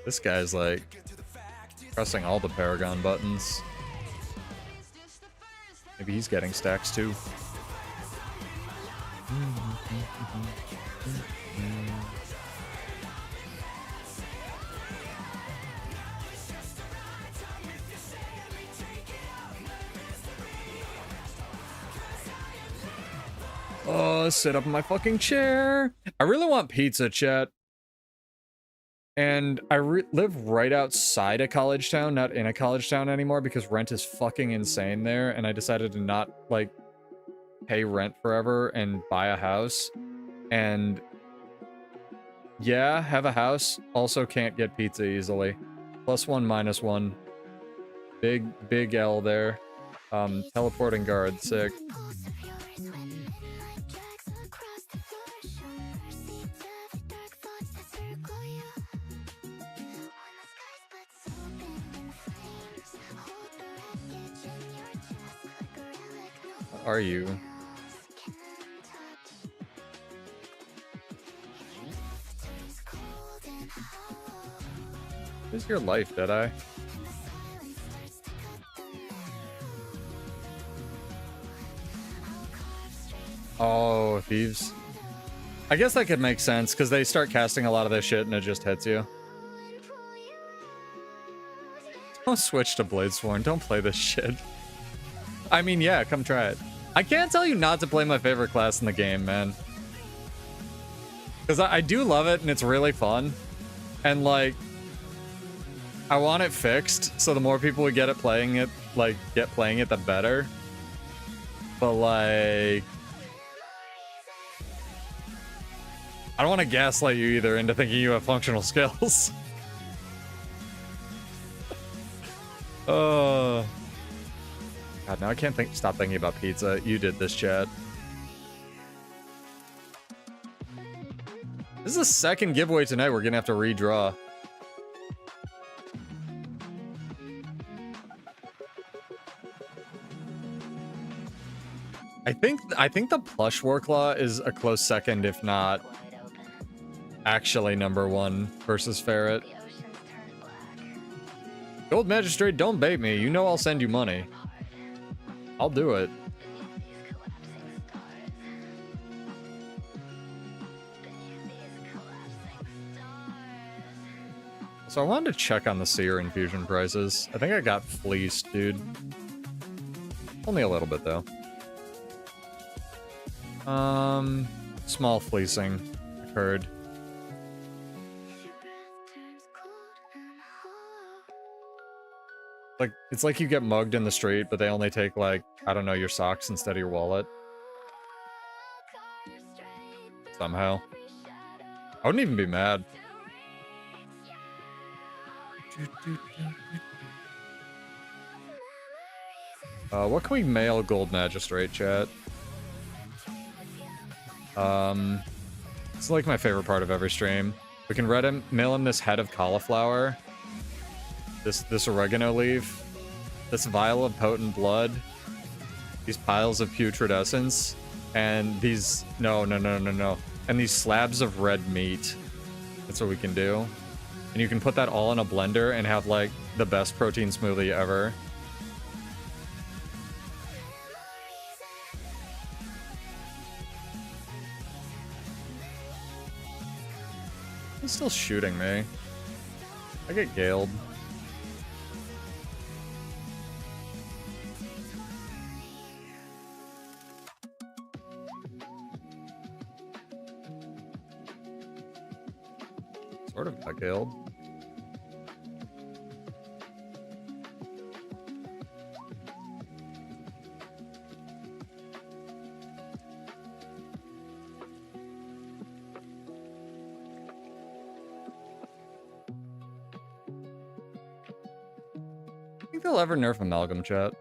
This guy's like pressing all the Paragon buttons. Maybe he's getting stacks too. Oh, sit up in my fucking chair. I really want pizza, chat. And I live right outside a college town, not in a college town anymore, because rent is fucking insane there. And I decided to not, like, pay rent forever and buy a house. And yeah, have a house. Also can't get pizza easily. +1, -1. Big L there. Teleporting guard, sick. What are you? What is your life, Deadeye? Oh, thieves. I guess that could make sense, because they start casting a lot of this shit and it just hits you. Don't switch to Bladesworn. Don't play this shit. I mean, yeah, come try it. I can't tell you not to play my favorite class in the game, man. Because I do love it, and it's really fun. And, like, I want it fixed, so the more people we get at playing it, like, get playing it, the better. But, like... I don't want to gaslight you either into thinking you have functional skills. God, now I can't stop thinking about pizza. You did this, chat. This is the second giveaway tonight we're gonna have to redraw. I think the plush Warclaw is a close second, if not actually #1 versus Ferret. Gold Magistrate, don't bait me. You know I'll send you money. I'll do it. So I wanted to check on the Seer infusion prices. I think I got fleeced, dude. Only a little bit, though. Small fleecing occurred. Like, it's like you get mugged in the street, but they only take, like, I don't know, your socks instead of your wallet. Somehow. I wouldn't even be mad. What can we mail Gold Magistrate, chat? It's like my favorite part of every stream. We can mail him this head of cauliflower. This oregano leaf, this vial of potent blood, these piles of putrid essence, and these no, and these slabs of red meat. That's what we can do, and you can put that all in a blender and have like the best protein smoothie ever. He's still shooting me. I get galed. Sort of got killed. think they'll ever nerf Amalgam, chat.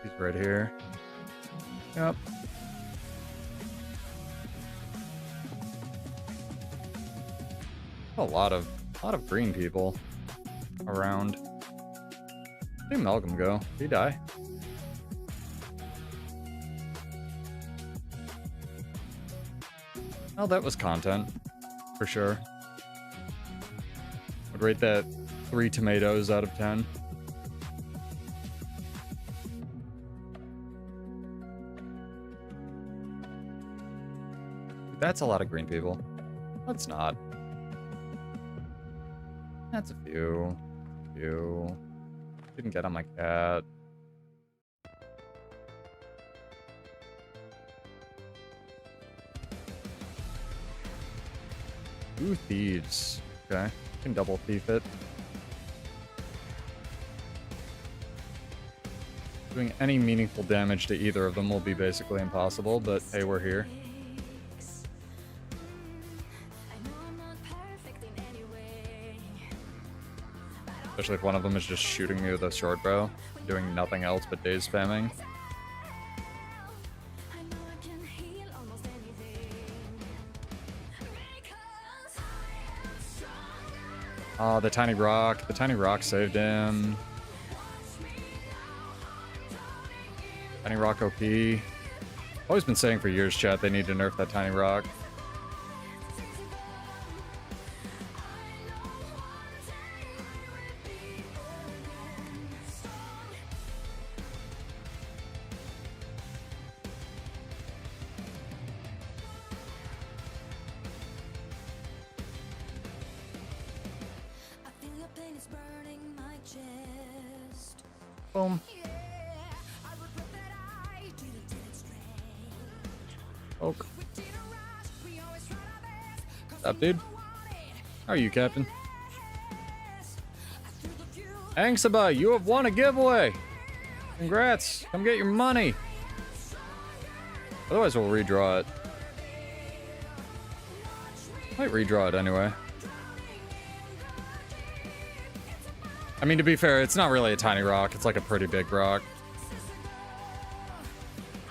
He's right here. Yep. A lot of green people around. Where did Amalgam go? Did he die? Oh, that was content for sure. I'd rate that 3 tomatoes out of 10. That's a lot of green people. That's not. That's a few. Didn't get on my cat. Ooh, thieves. Okay. Can double thief it. Doing any meaningful damage to either of them will be basically impossible, but hey, we're here. Especially if one of them is just shooting me with a short bow, doing nothing else but daze spamming. Oh, the tiny rock. The tiny rock saved him. Tiny rock OP. Always been saying for years, chat, they need to nerf that tiny rock. Boom. Oak. What's up, dude? How are you, Captain? Angsaba, you have won a giveaway! Congrats! Come get your money! Otherwise, we'll redraw it. Might redraw it anyway. I mean, to be fair, it's not really a tiny rock. It's like a pretty big rock.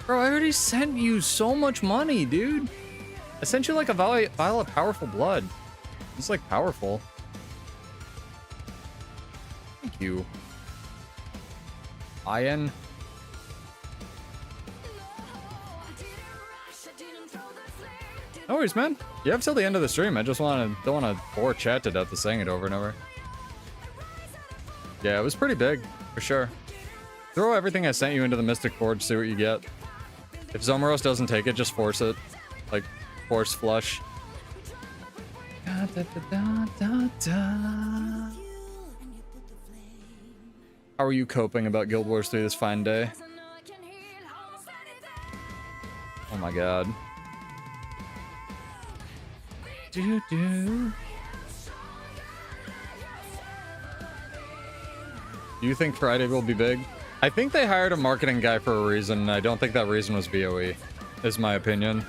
Bro, I already sent you so much money, dude. I sent you like a vial of powerful blood. It's like powerful. Thank you. Ian. No worries, man. You have till the end of the stream. I just don't want to bore chat to death with saying it over and over. Yeah, it was pretty big, for sure. Throw everything I sent you into the Mystic Forge, see what you get. If Zomaros doesn't take it, just force it. Like, force flush. Da, da, da, da, da. How are you coping about Guild Wars 3 this fine day? Oh my god. Do you think Friday will be big? I think they hired a marketing guy for a reason, and I don't think that reason was VOE, is my opinion.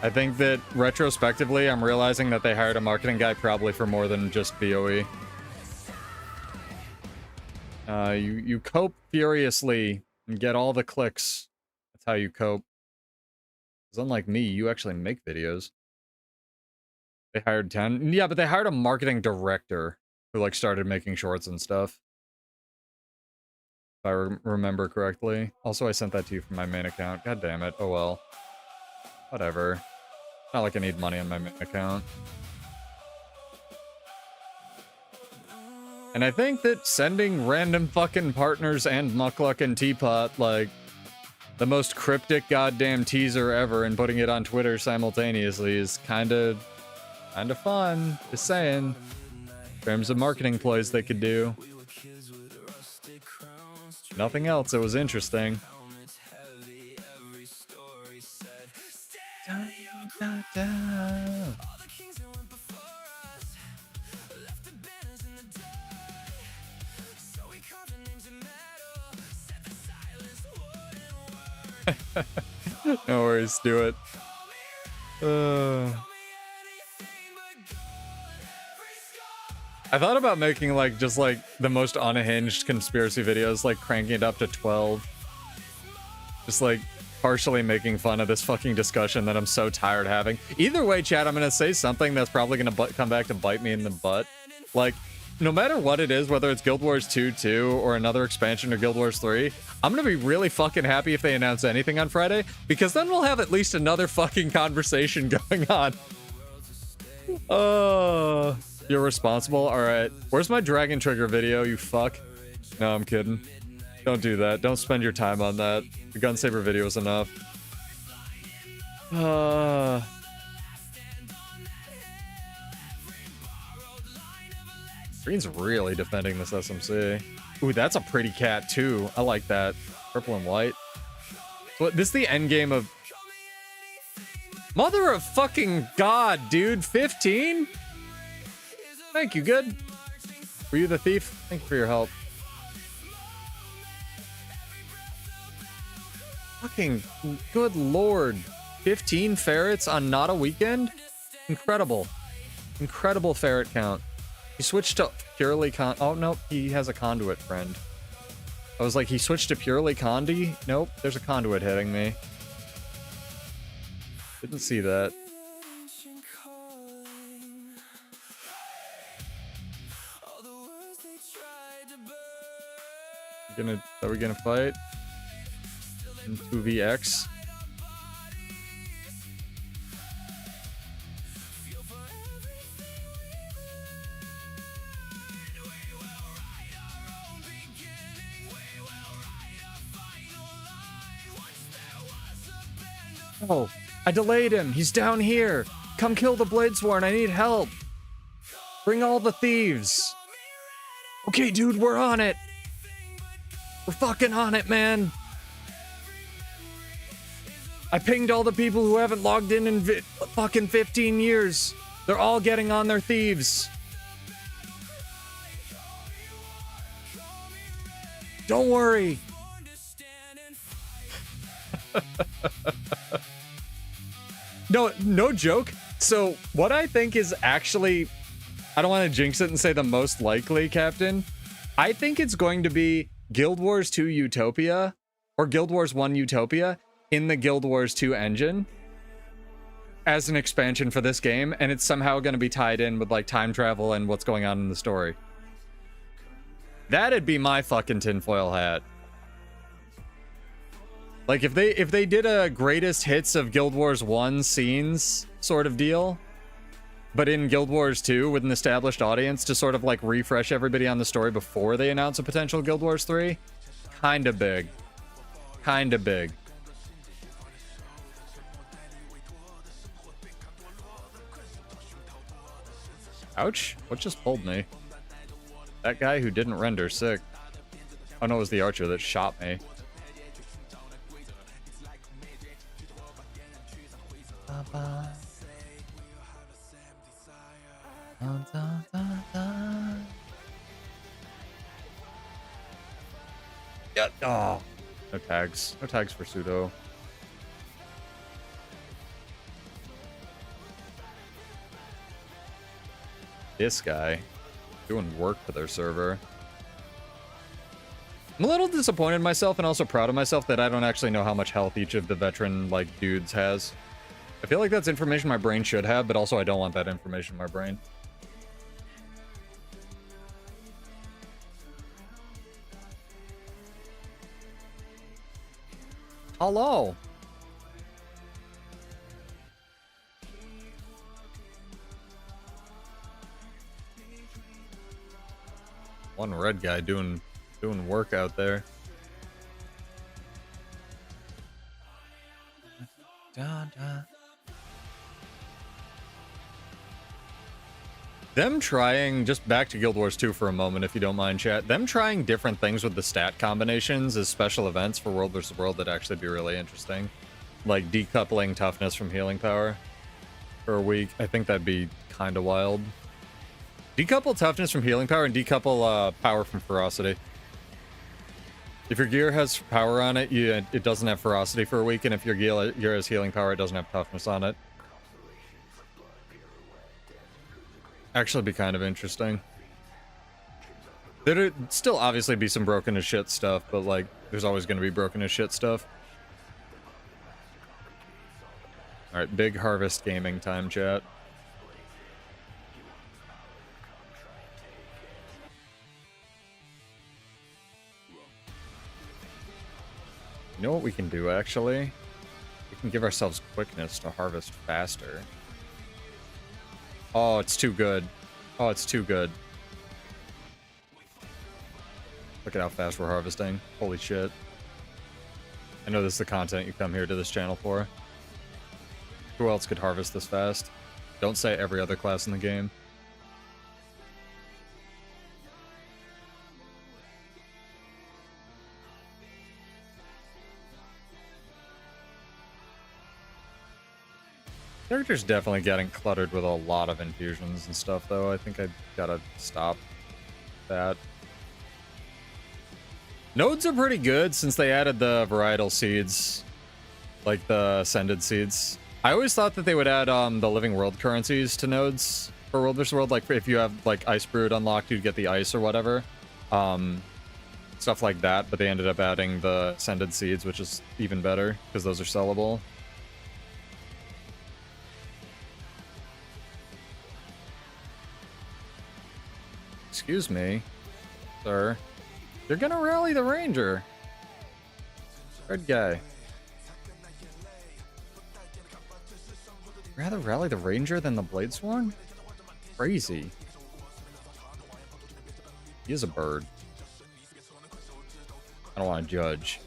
I think that, retrospectively, I'm realizing that they hired a marketing guy probably for more than just VOE. You cope furiously and get all the clicks. That's how you cope. Because unlike me, you actually make videos. They hired 10. Yeah, but they hired a marketing director who like started making shorts and stuff. If I remember correctly. Also, I sent that to you from my main account. God damn it. Oh well. Whatever. Not like I need money on my main account. And I think that sending random fucking partners and Muckluck and Teapot, like, the most cryptic goddamn teaser ever and putting it on Twitter simultaneously is kinda fun. Just saying. In terms of marketing plays they could do. Nothing else, it was interesting. No worries, do it. I thought about making like just like the most unhinged conspiracy videos, like cranking it up to 12. Just like partially making fun of this fucking discussion that I'm so tired having. Either way, chat, I'm gonna say something that's probably gonna come back to bite me in the butt. Like, no matter what it is, whether it's Guild Wars 2 or another expansion or Guild Wars 3, I'm gonna be really fucking happy if they announce anything on Friday, because then we'll have at least another fucking conversation going on. You're responsible? Alright. Where's my Dragon Trigger video, you fuck? No, I'm kidding. Don't do that. Don't spend your time on that. The Gun Saber video is enough. Green's really defending this SMC. Ooh, that's a pretty cat too. I like that. Purple and white. So this is the end game of... Mother of fucking God, dude. 15? Thank you, good. Were you the thief? Thank you for your help. Fucking good lord. 15 ferrets on not a weekend? Incredible. Incredible ferret count. He switched to purely oh, nope. He has a conduit friend. I was like, he switched to purely condi? Nope. There's a conduit hitting me. Didn't see that. Are we gonna fight? In 2vx? Oh, I delayed him. He's down here. Come kill the Bladesworn. I need help. Bring all the thieves. Okay, dude, we're on it. We're fucking on it, man. I pinged all the people who haven't logged in fucking 15 years. They're all getting on their thieves. Don't worry. No joke. So what I think is actually, I don't want to jinx it and say the most likely, Captain. I think it's going to be Guild Wars 2 Utopia or Guild Wars 1 Utopia in the Guild Wars 2 engine as an expansion for this game, and it's somehow going to be tied in with like time travel and what's going on in the story. That'd be my fucking tinfoil hat. Like if they did a greatest hits of Guild Wars 1 scenes sort of deal, but in Guild Wars 2 with an established audience to sort of like refresh everybody on the story before they announce a potential Guild Wars 3, kinda big. Kinda big. Ouch, what just pulled me? That guy who didn't render sick. Oh no, it was the archer that shot me. Yeah, oh. No tags. No tags for pseudo. This guy doing work for their server. I'm a little disappointed in myself and also proud of myself that I don't actually know how much health each of the veteran like dudes has. I feel like that's information my brain should have, but also I don't want that information in my brain. Hello. One red guy doing work out there. Them trying, just back to Guild Wars 2 for a moment, if you don't mind, chat. Them trying different things with the stat combinations as special events for World vs. World would actually be really interesting. Like decoupling toughness from healing power for a week. I think that'd be kind of wild. Decouple toughness from healing power and decouple power from ferocity. If your gear has power on it, it doesn't have ferocity for a week, and if your gear has healing power, it doesn't have toughness on it. Actually be kind of interesting. There'd still obviously be some broken as shit stuff, but like, there's always going to be broken as shit stuff. Alright, big harvest gaming time, chat. You know what we can do, actually? We can give ourselves quickness to harvest faster. Oh, it's too good. Oh, it's too good. Look at how fast we're harvesting. Holy shit. I know this is the content you come here to this channel for. Who else could harvest this fast? Don't say every other class in the game. Character's definitely getting cluttered with a lot of infusions and stuff, though. I think I gotta stop that. Nodes are pretty good since they added the varietal seeds, like the ascended seeds. I always thought that they would add the living world currencies to nodes for World vs. World. Like if you have like Ice Brood unlocked, you'd get the ice or whatever. Stuff like that, but they ended up adding the ascended seeds, which is even better because those are sellable. Excuse me, sir. You're gonna rally the ranger. Red guy. Rather rally the ranger than the Bladesworn? Crazy. He is a bird. I don't want to judge.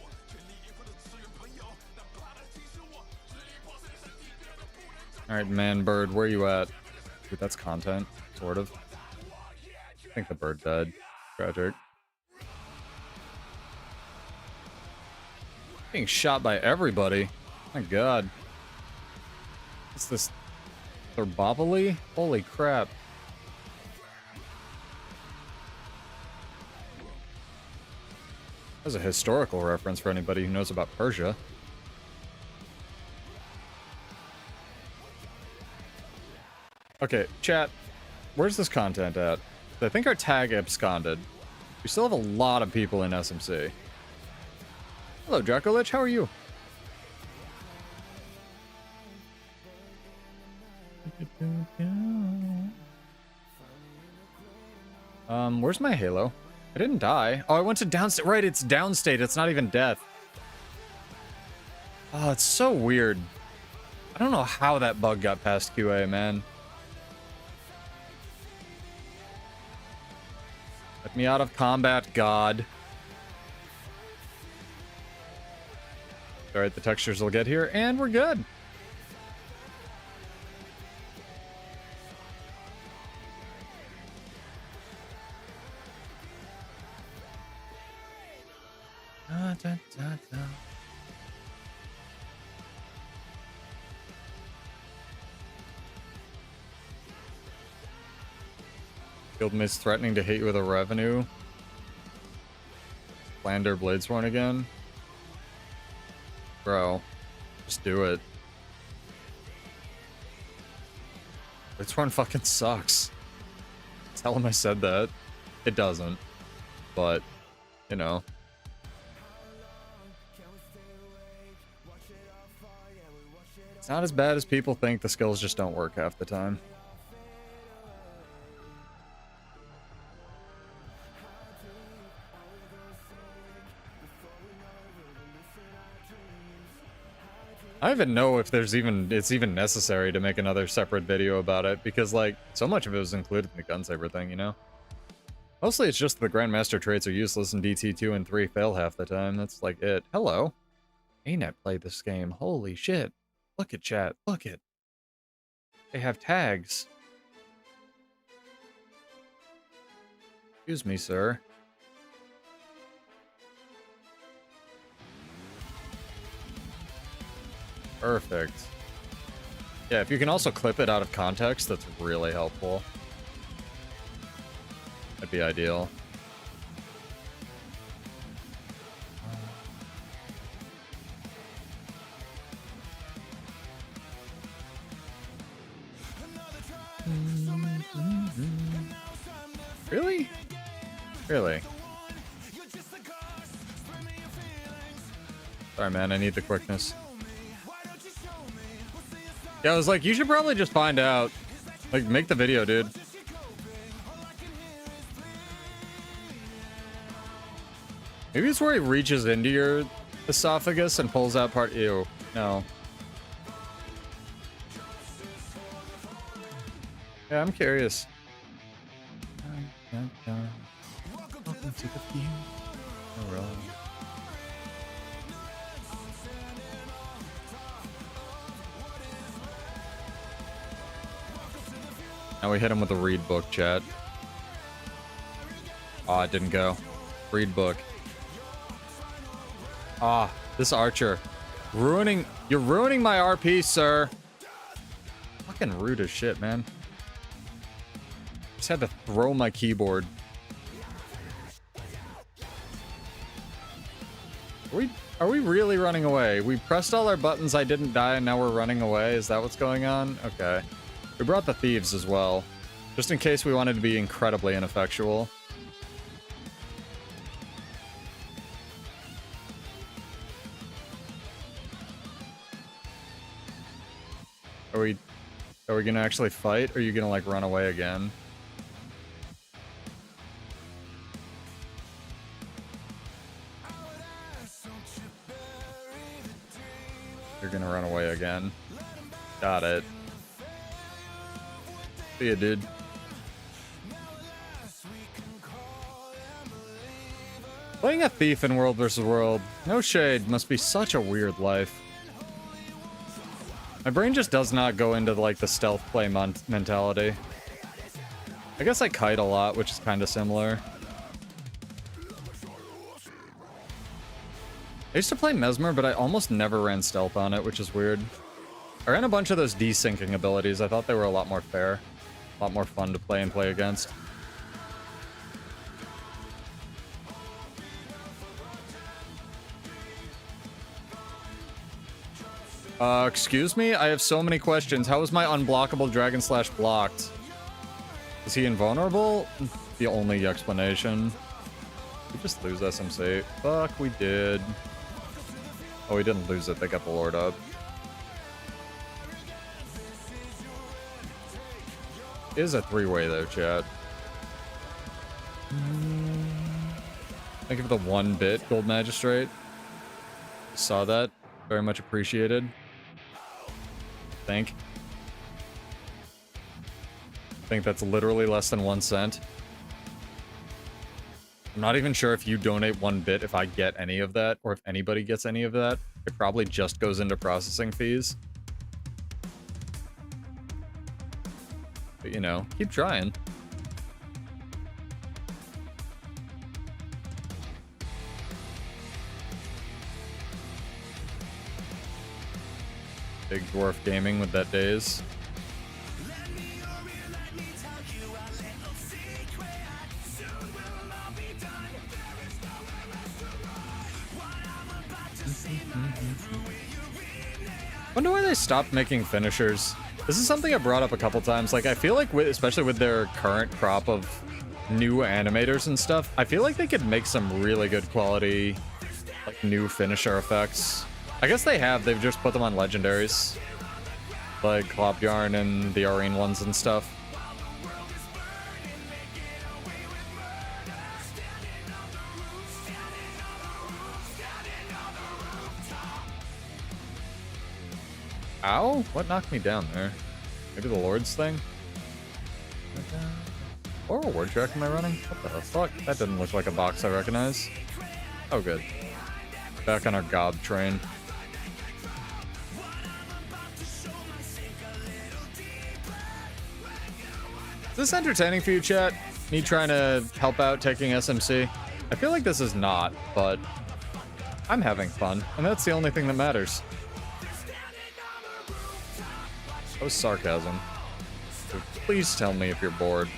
Alright, man bird, where you at? Dude, that's content, sort of. I think the bird died. Tragic. Being shot by everybody. My god. What's this? Thermopylae? Holy crap. That's a historical reference for anybody who knows about Persia. Okay, chat. Where's this content at? I think our tag absconded. We still have a lot of people in SMC. Hello, Dracolich. How are you? Where's my Halo? I didn't die. Oh, I went to downstate. Right, it's downstate. It's not even death. Oh, it's so weird. I don't know how that bug got past QA, man. Let me out of combat, God. Alright, the textures will get here, and we're good. Guildmate's threatening to hit you with a revenue. Lander Bladesworn again. Bro, just do it. Bladesworn fucking sucks. Tell him I said that. It doesn't. But, you know. It's not as bad as people think. The skills just don't work half the time. I don't even know if it's even necessary to make another separate video about it, because like so much of it was included in the gunsaber thing, you know? Mostly it's just the Grandmaster traits are useless and DT2 and 3 fail half the time. That's like it. Hello. ANET played this game. Holy shit. Look at chat. Look it. They have tags. Excuse me, sir. Perfect. Yeah, if you can also clip it out of context, that's really helpful. That'd be ideal. Really? Really? Sorry, man. I need the quickness. Yeah, I was like, you should probably just find out. Like, make the video, dude. Maybe it's where he reaches into your esophagus and pulls out part. Ew. No. Yeah, I'm curious. Welcome to the view. Now we hit him with a read book, chat. Oh, it didn't go. Read book. Ah, this archer. You're ruining my RP, sir. Fucking rude as shit, man. Just had to throw my keyboard. Are we really running away? We pressed all our buttons, I didn't die, and now we're running away? Is that what's going on? Okay. We brought the thieves as well, just in case we wanted to be incredibly ineffectual. Are we gonna actually fight, or are you gonna like run away again? You're gonna run away again. Got it. See ya, dude. Playing a thief in World vs. World, no shade, must be such a weird life. My brain just does not go into like the stealth play mentality. I guess I kite a lot, which is kind of similar. I used to play Mesmer, but I almost never ran stealth on it, which is weird. I ran a bunch of those desyncing abilities. I thought they were a lot more fair. A lot more fun to play and play against. Excuse me? I have so many questions. How is my unblockable dragon slash blocked? Is he invulnerable? The only explanation. We just lose SMC. Fuck, we did. Oh, we didn't lose it. They got the Lord up. It is a three-way though, chat. Thank you for the 1 bit, Gold Magistrate. Saw that. Very much appreciated. I think that's literally less than 1 cent. I'm not even sure if you donate 1 bit if I get any of that, or if anybody gets any of that. It probably just goes into processing fees. But you know, keep trying. Big Dwarf Gaming with that days. Wonder why they stopped making finishers. This is something I brought up a couple times. Like, I feel like, especially with their current crop of new animators and stuff, I feel like they could make some really good quality, like, new finisher effects. I guess they have. They've just put them on legendaries, like Klopjarn and the Arene ones and stuff. Ow? What knocked me down there? Maybe the Lord's thing? What reward track am I running? What the fuck? That didn't look like a box I recognize. Oh, good. Back on our gob train. Is this entertaining for you, chat? Me trying to help out taking SMC? I feel like this is not, but I'm having fun, and that's the only thing that matters. That was sarcasm. So please tell me if you're bored.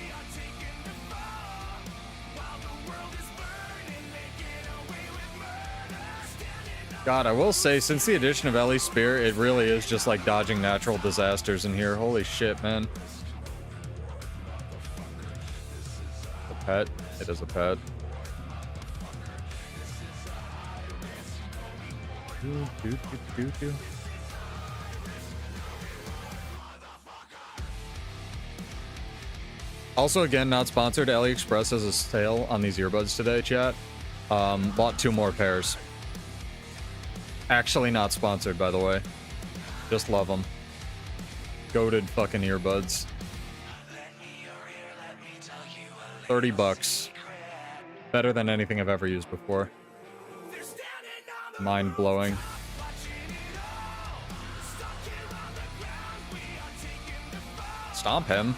God, I will say, since the addition of Ellie's Spear, it really is just like dodging natural disasters in here. Holy shit, man. pet. It is a pet. Also, again, not sponsored. AliExpress has a sale on these earbuds today, chat. Bought 2 more pairs. Actually not sponsored, by the way. Just love them. Goated fucking earbuds. $30. Better than anything I've ever used before. Mind blowing. Stomp him.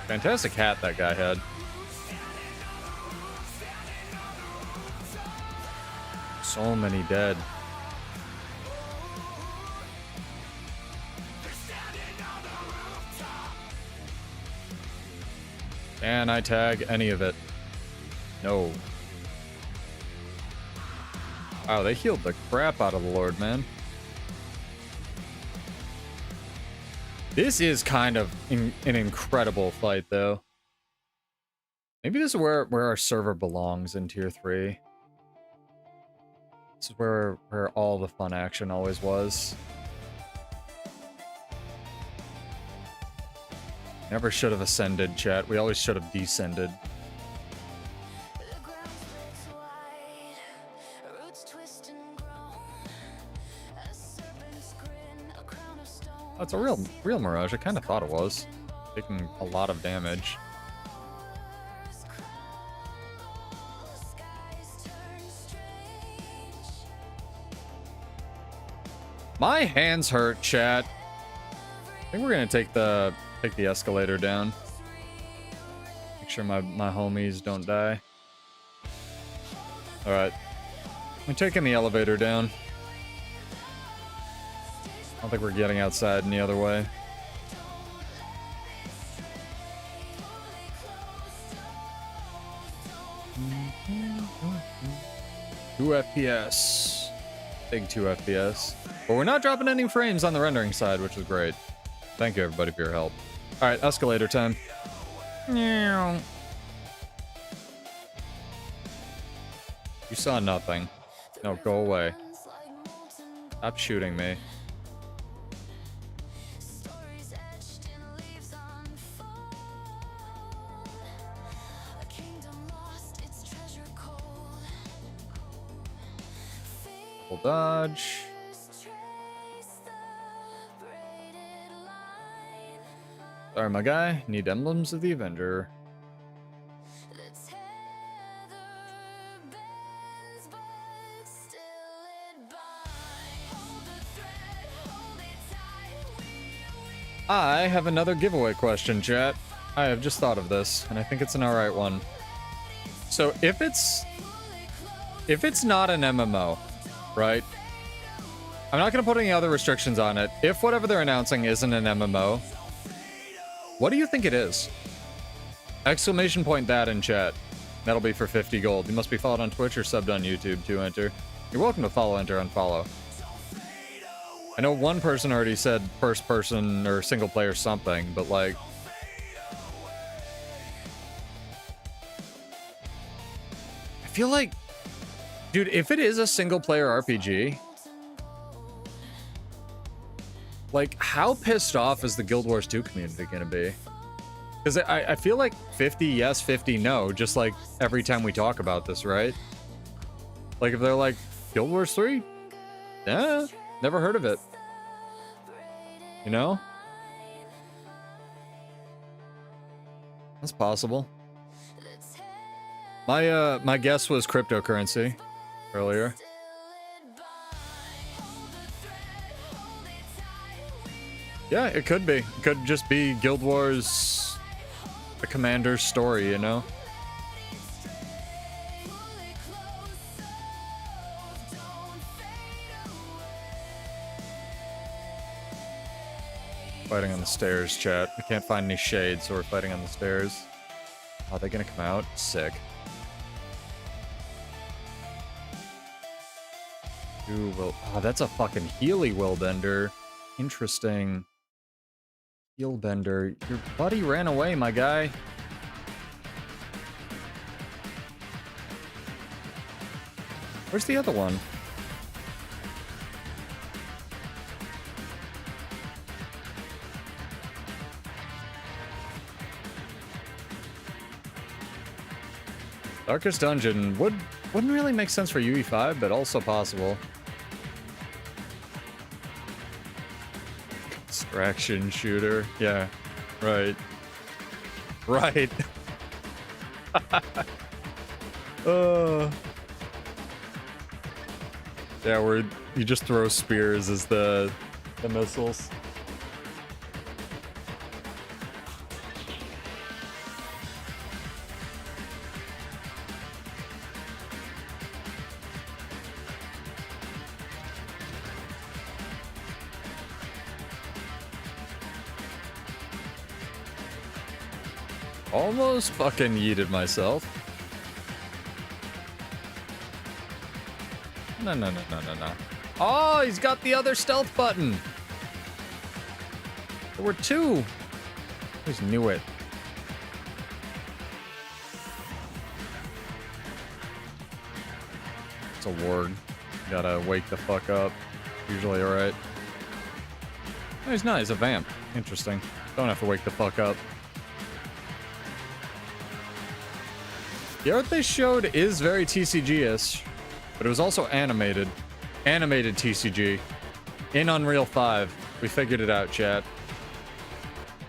Fantastic hat that guy had. So many dead. Can I tag any of it? No. Wow, they healed the crap out of the Lord, man. This is kind of an incredible fight, though. Maybe this is where our server belongs in Tier 3. This is where all the fun action always was. Never should have ascended, chat. We always should have descended. Oh, it's a real Mirage. I kind of thought it was. Taking a lot of damage. My hands hurt, chat. I think we're gonna take the escalator down. Make sure my homies don't die. Alright. I'm taking the elevator down. I don't think we're getting outside any other way. Two FPS. Big 2 FPS. But we're not dropping any frames on the rendering side, which is great. Thank you, everybody, for your help. Alright, escalator time. You saw nothing. No, go away. Stop shooting me. Full dodge. Sorry, my guy. Need emblems of the Avenger. I have another giveaway question, chat. I have just thought of this, and I think it's an alright one. So if it's not an MMO, right? I'm not going to put any other restrictions on it. If whatever they're announcing isn't an MMO, what do you think it is? Exclamation point that in chat. That'll be for 50 gold. You must be followed on Twitch or subbed on YouTube to enter. You're welcome to follow, enter, unfollow. I know one person already said first person or single player something, but like... I feel like... Dude, if it is a single player RPG... Like, how pissed off is the Guild Wars 2 community gonna be? Because I feel like 50 yes, 50 no, just like every time we talk about this, right? Like, if they're like, Guild Wars 3? Yeah, never heard of it. You know? That's possible. My guess was cryptocurrency earlier. Yeah, it could be. It could just be Guild Wars, the commander's story, you know? Fighting on the stairs, chat. We can't find any shades, so we're fighting on the stairs. Are they gonna come out? Sick. Ooh, well, oh, that's a fucking Healy Willbender. Interesting. Bender, your buddy ran away, my guy. Where's the other one? Darkest Dungeon wouldn't really make sense for UE5, but also possible. Distraction shooter. Yeah. Right. Right. Yeah, where you just throw spears as the missiles. Almost fucking yeeted myself. No. Oh, he's got the other stealth button. There were two. I just knew it. It's a ward. Gotta wake the fuck up. Usually alright. Oh, he's not. He's a vamp. Interesting. Don't have to wake the fuck up. The art they showed is very TCG-ish, but it was also animated. Animated TCG. In Unreal 5. We figured it out, chat.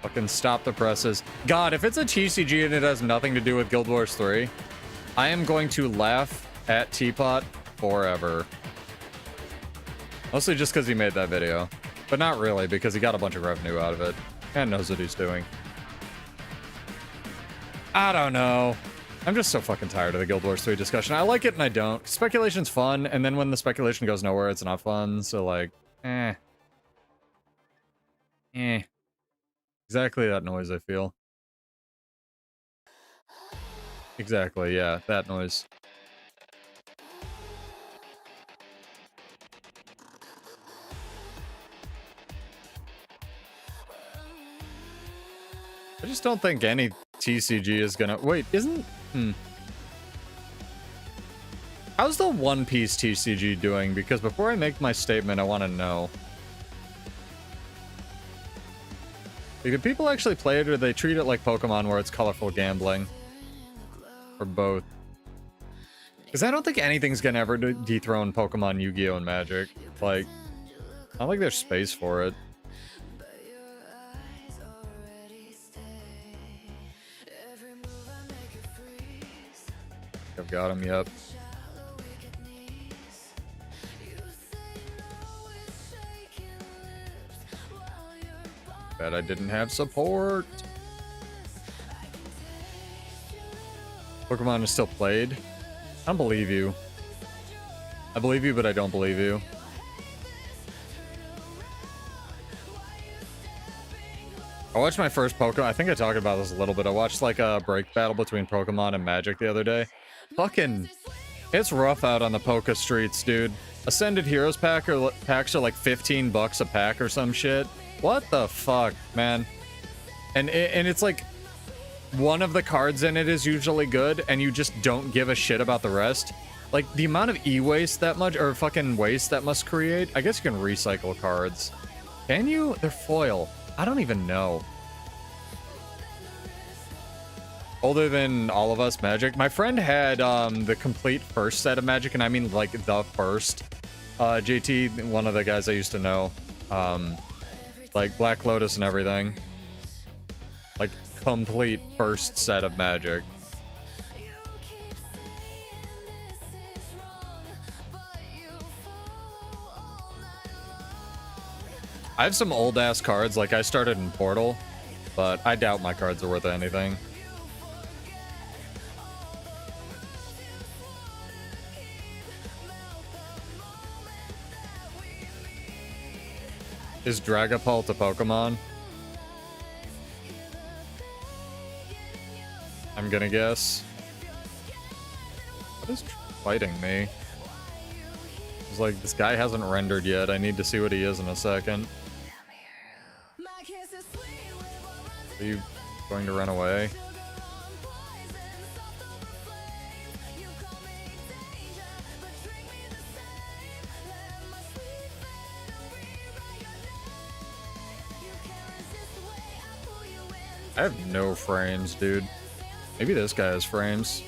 Fucking stop the presses. God, if it's a TCG and it has nothing to do with Guild Wars 3, I am going to laugh at Teapot forever. Mostly just because he made that video. But not really, because he got a bunch of revenue out of it. And knows what he's doing. I don't know. I'm just so fucking tired of the Guild Wars 3 discussion. I like it and I don't. Speculation's fun, and then when the speculation goes nowhere, it's not fun, so like, Exactly that noise I feel. Exactly, yeah, that noise. I just don't think any TCG is gonna... Wait, isn't... How's the One Piece TCG doing? Because before I make my statement, I want to know. Do people actually play it, or do they treat it like Pokemon where it's colorful gambling? Or both? Because I don't think anything's gonna ever dethrone Pokemon, Yu-Gi-Oh! And Magic. Like, I don't think there's space for it. I've got him, yep. Bet I didn't have support. Pokemon is still played. I don't believe you. I believe you, but I don't believe you. I watched my first Pokemon. I think I talked about this a little bit. I watched like a break battle between Pokemon and Magic the other day. Fucking, it's rough out on the Poke streets, dude. Ascended Heroes packs are like 15 bucks a pack or some shit. What the fuck, man? And it's like, one of the cards in it is usually good, and you just don't give a shit about the rest. Like, the amount of e-waste that much, or fucking waste that must create. I guess you can recycle cards. Can you? They're foil. I don't even know. Older than all of us, Magic. My friend had the complete first set of Magic, and I mean like the first. JT, one of the guys I used to know. Like Black Lotus and everything. Like complete first set of Magic. I have some old ass cards, like I started in Portal, but I doubt my cards are worth anything. Is Dragapult a Pokemon? I'm gonna guess. What is fighting me? It's like, this guy hasn't rendered yet. I need to see what he is in a second. Are you going to run away? I have no frames, dude. Maybe this guy has frames.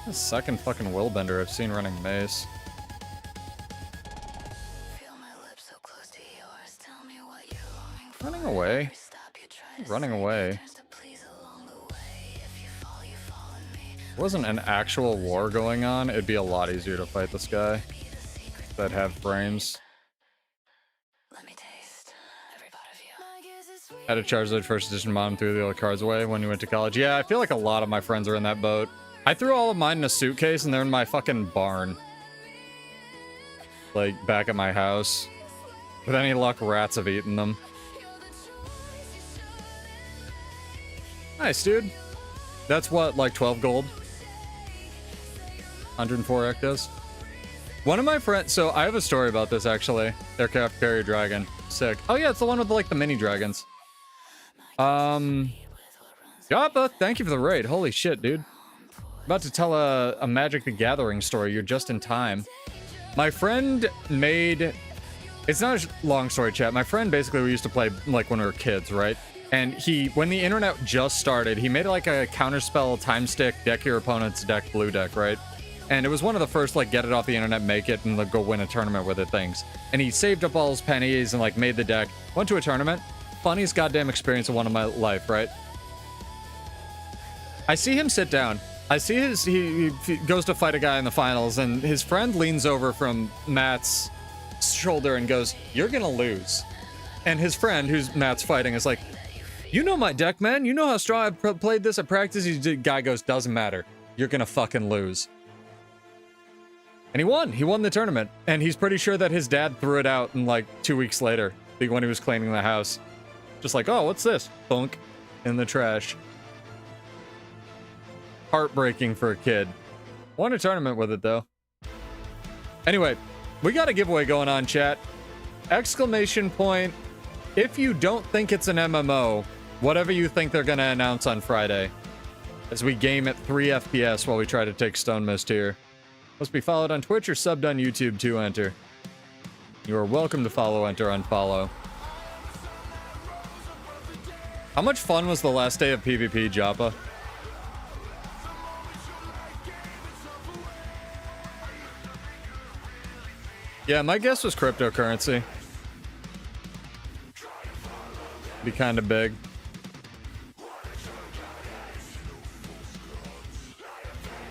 The second fucking willbender I've seen running mace. Running away. Running away. If it wasn't an actual war going on, it'd be a lot easier to fight this guy that have frames. Had a Charizard first edition mom threw the other cards away when we went to college. Yeah, I feel like a lot of my friends are in that boat. I threw all of mine in a suitcase and they're in my fucking barn. Like, back at my house. With any luck, rats have eaten them. Nice, dude. That's what, like 12 gold? 104 ectos? One of my friends... So, I have a story about this, actually. Aircraft carrier dragon. Sick. Oh, yeah, it's the one with, like, the mini dragons. Jabba, thank you for the raid. Holy shit, dude. About to tell a Magic the Gathering story. You're just in time. My friend made... It's not a long story, chat. My friend, basically, we used to play, like, when we were kids, right? And when the internet just started, he made, like, a counterspell time stick, deck your opponent's deck, blue deck, right? And it was one of the first, like, get it off the internet, make it, and like, go win a tournament with it things. And he saved up all his pennies and, like, made the deck. Went to a tournament. Funniest goddamn experience of one of my life, right? I see him sit down. I see he goes to fight a guy in the finals, and his friend leans over from Matt's shoulder and goes, "You're gonna lose." And his friend, who's Matt's fighting, is like, "You know my deck, man. You know how strong I've played this at practice." The guy goes, "Doesn't matter. You're gonna fucking lose." And he won. He won the tournament. And he's pretty sure that his dad threw it out in like 2 weeks later, when he was cleaning the house. Just like, "Oh, what's this?" Bunk. In the trash. Heartbreaking for a kid. Won a tournament with it, though. Anyway, we got a giveaway going on, chat. Exclamation point. If you don't think it's an MMO, whatever you think they're going to announce on Friday. As we game at 3 FPS while we try to take Stone Mist here. Must be followed on Twitch or subbed on YouTube to enter. You are welcome to follow, enter, unfollow. How much fun was the last day of PvP, Joppa? Yeah, my guess was cryptocurrency. Be kind of big.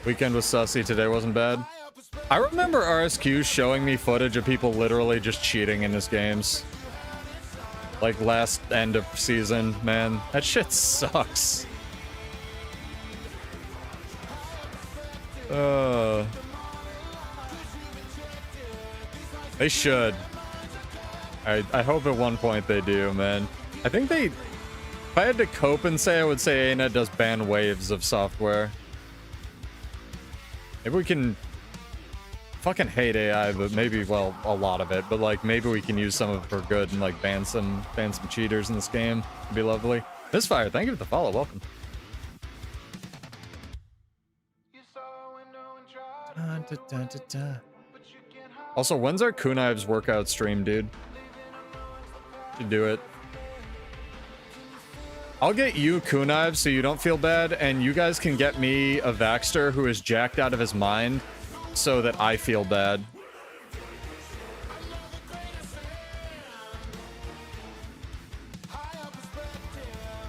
Weekend was sussy, today wasn't bad. I remember RSQ showing me footage of people literally just cheating in his games. Like last end of season, man. That shit sucks. They should. I hope at one point they do, man. I think they... If I had to cope and say, I would say ANET does ban waves of software. Maybe we can... Fucking hate AI, but maybe, well, a lot of it. But, like, maybe we can use some of it for good and, like, ban some cheaters in this game. It'd be lovely. Misfire, thank you for the follow. Welcome. Also, when's our Kunai's workout stream, dude? Should do it. I'll get you Kunai's so you don't feel bad, and you guys can get me a Vaxter who is jacked out of his mind so that I feel bad.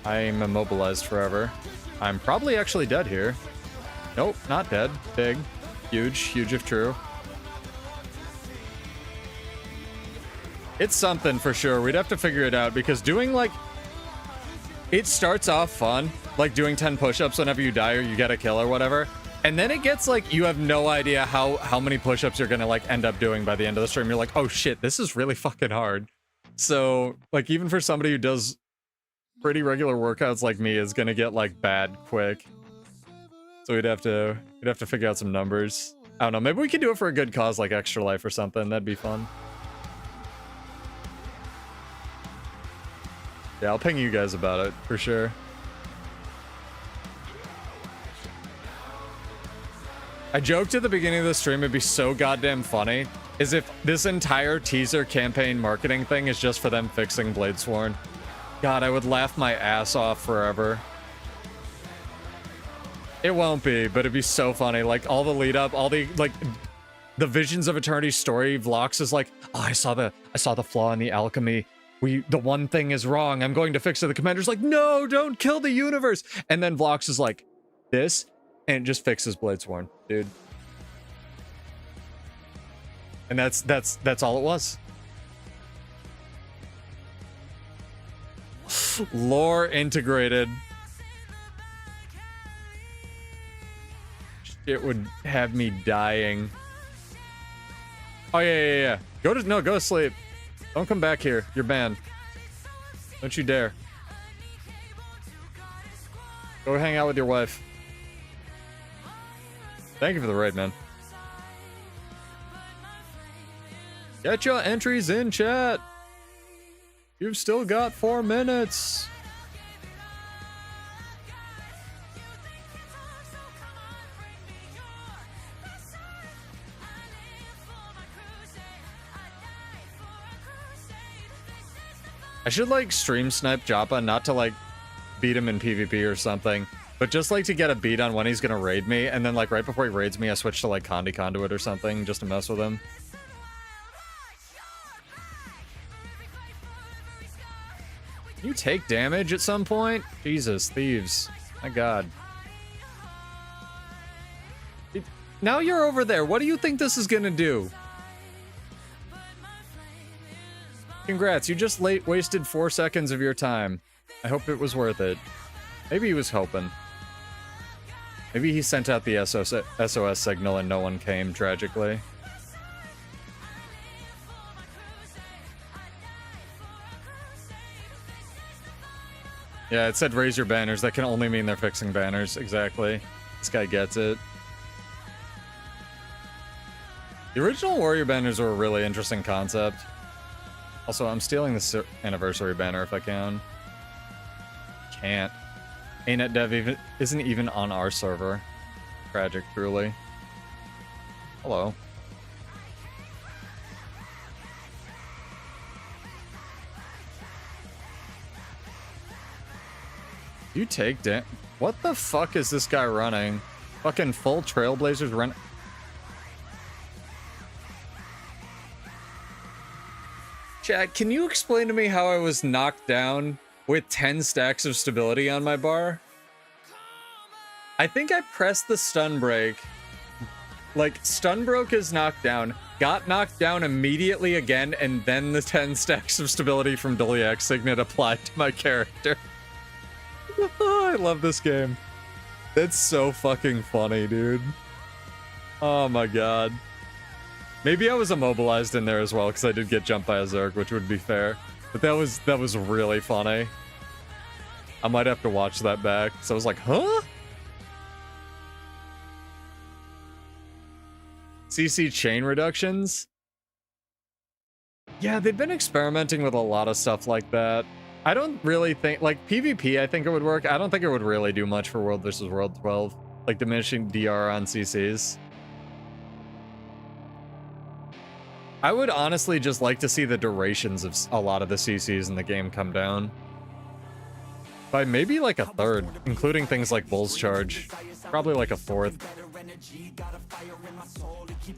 I'm immobilized forever. I'm probably actually dead here. Nope, not dead. Big. Huge. Huge if true. It's something for sure. We'd have to figure it out because doing like... It starts off fun, like doing 10 push-ups whenever you die or you get a kill or whatever. And then it gets like, you have no idea how many push-ups you're gonna like end up doing by the end of the stream. You're like, oh shit, this is really fucking hard. So like even for somebody who does pretty regular workouts like me is gonna get like bad quick. So we'd have to figure out some numbers. I don't know, maybe we could do it for a good cause like Extra Life or something. That'd be fun. Yeah, I'll ping you guys about it for sure. I joked at the beginning of the stream it'd be so goddamn funny is if this entire teaser campaign marketing thing is just for them fixing Bladesworn. God, I would laugh my ass off forever. It won't be, but it'd be so funny. Like all the lead up, all the like the Visions of Eternity story, Vlox is like, oh, I saw the flaw in the alchemy. The one thing is wrong. I'm going to fix it. The commander's like, no, don't kill the universe. And then Vlox is like, this, and it just fixes Bladesworn, dude. And that's all it was. Lore integrated. It would have me dying. Oh yeah. Go to sleep. Don't come back here. You're banned. Don't you dare. Go hang out with your wife. Thank you for the raid, man. Get your entries in, chat. You've still got 4 minutes. I should like stream snipe Joppa, not to like beat him in PvP or something, but just like to get a beat on when he's gonna raid me, and then like right before he raids me I switch to like Condi Conduit or something just to mess with him. Can you take damage at some point? Jesus, thieves. My god. Now you're over there. What do you think this is gonna do? Congrats, you just wasted 4 seconds of your time. I hope it was worth it. Maybe he was hoping. Maybe he sent out the SOS signal and no one came, tragically. Yeah, it said raise your banners. That can only mean they're fixing banners. Exactly. This guy gets it. The original warrior banners were a really interesting concept. Also, I'm stealing this anniversary banner if I can. Can't. ANET Dev isn't even on our server. Tragic, truly. Hello. You take damn. What the fuck is this guy running? Fucking full Trailblazers run. Chat, can you explain to me how I was knocked down with 10 stacks of stability on my bar? I think I pressed the stun break. Like, stun broke his knockdown, got knocked down immediately again, and then the 10 stacks of stability from Doliac Signet applied to my character. I love this game. That's so fucking funny, dude. Oh my god. Maybe I was immobilized in there as well, because I did get jumped by a Zerg, which would be fair. But that was really funny. I might have to watch that back. So I was like, huh? CC chain reductions? Yeah, they've been experimenting with a lot of stuff like that. I don't really think, like, PvP, I think it would work. I don't think it would really do much for World versus World 12. Like, diminishing DR on CCs. I would honestly just like to see the durations of a lot of the CCs in the game come down. By maybe like a third, including things like Bull's Charge. Probably like a fourth.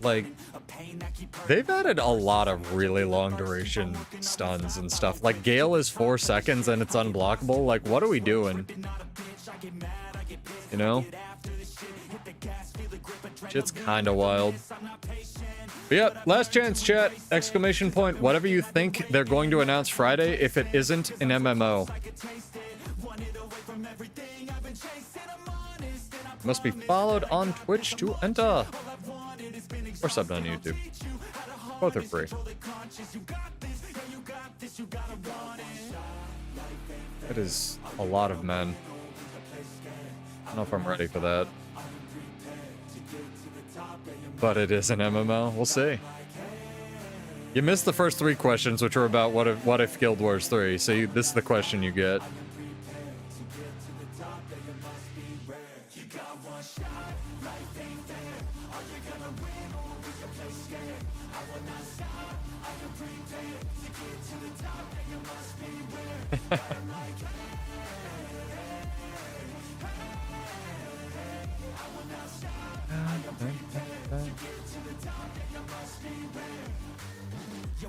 Like, they've added a lot of really long duration stuns and stuff. Like, Gale is 4 seconds and it's unblockable. Like, what are we doing? You know? Shit's kinda wild. But yeah, last chance, chat. Exclamation point. Whatever you think they're going to announce Friday if it isn't an MMO. Must be followed on Twitch to enter. Or subbed on YouTube. Both are free. That is a lot of men. I don't know if I'm ready for that. But it is an MMO. We'll see. You missed the first 3 questions, which were about what if Guild Wars 3. So this is the question you get.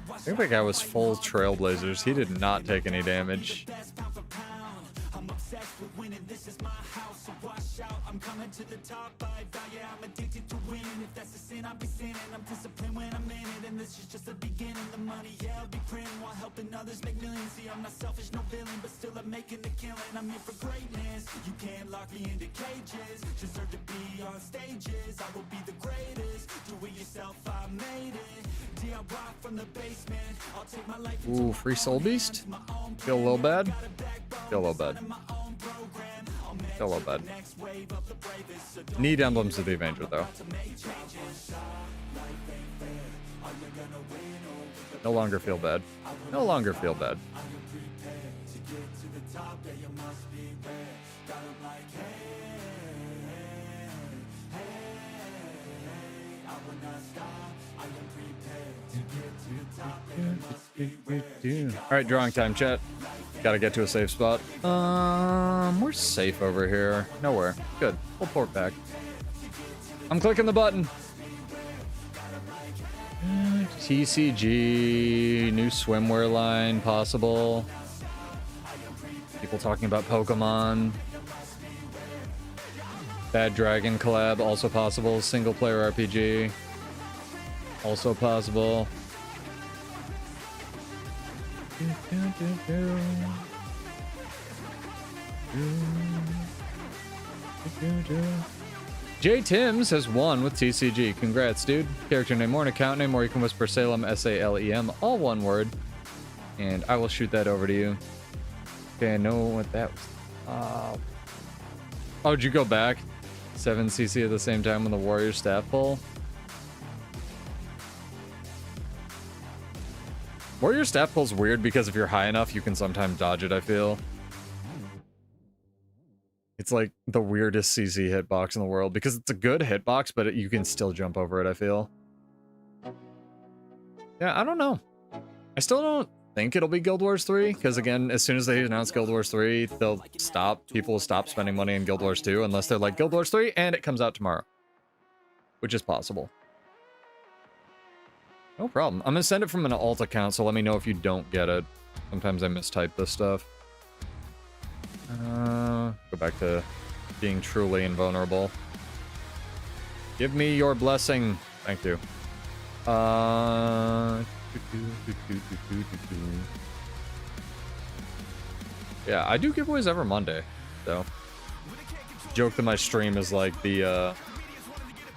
I think that guy was full Trailblazers. He did not take any damage. Ooh, free Soul Beast? Feel a little bad? Feel a little bad. Feel a little bad. Need Emblems of the Avenger, though. No longer feel bad. No longer feel bad. All right, drawing time, chat. Gotta get to a safe spot. We're safe over here. Nowhere. Good. We'll port back. I'm clicking the button. TCG, new swimwear line possible. People talking about Pokemon. Bad Dragon collab also possible. Single player RPG also possible. J Timms has won with TCG. Congrats, dude. Character name or an account name, or you can whisper Salem, S-A-L-E-M, all one word, and I will shoot that over to you. Okay, I know what that was. Oh, did you go back? 7 CC at the same time when the Warrior staff pull? Warrior staff pull's weird because if you're high enough, you can sometimes dodge it, I feel. It's like the weirdest CC hitbox in the world because it's a good hitbox, but you can still jump over it, I feel. Yeah, I don't know. I still don't think it'll be Guild Wars 3 because, again, as soon as they announce Guild Wars 3, they'll stop. People will stop spending money in Guild Wars 2 unless they're like Guild Wars 3 and it comes out tomorrow, which is possible. No problem. I'm gonna send it from an alt account, so let me know if you don't get it. Sometimes I mistype this stuff. Go back to being truly invulnerable. Give me your blessing. Thank you. Yeah, I do giveaways every Monday, so. Joke that my stream is like the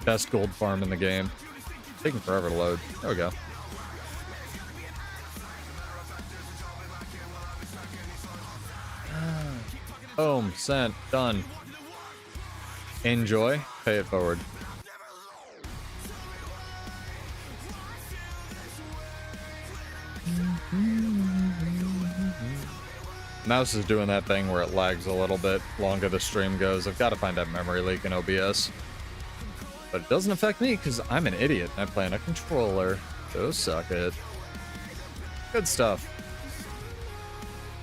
best gold farm in the game. Taking forever to load. There we go. Boom. Sent. Done. Enjoy. Pay it forward. Mouse is doing that thing where it lags a little bit longer the stream goes. I've got to find that memory leak in OBS. But it doesn't affect me because I'm an idiot and I play on a controller. So suck it. Good stuff.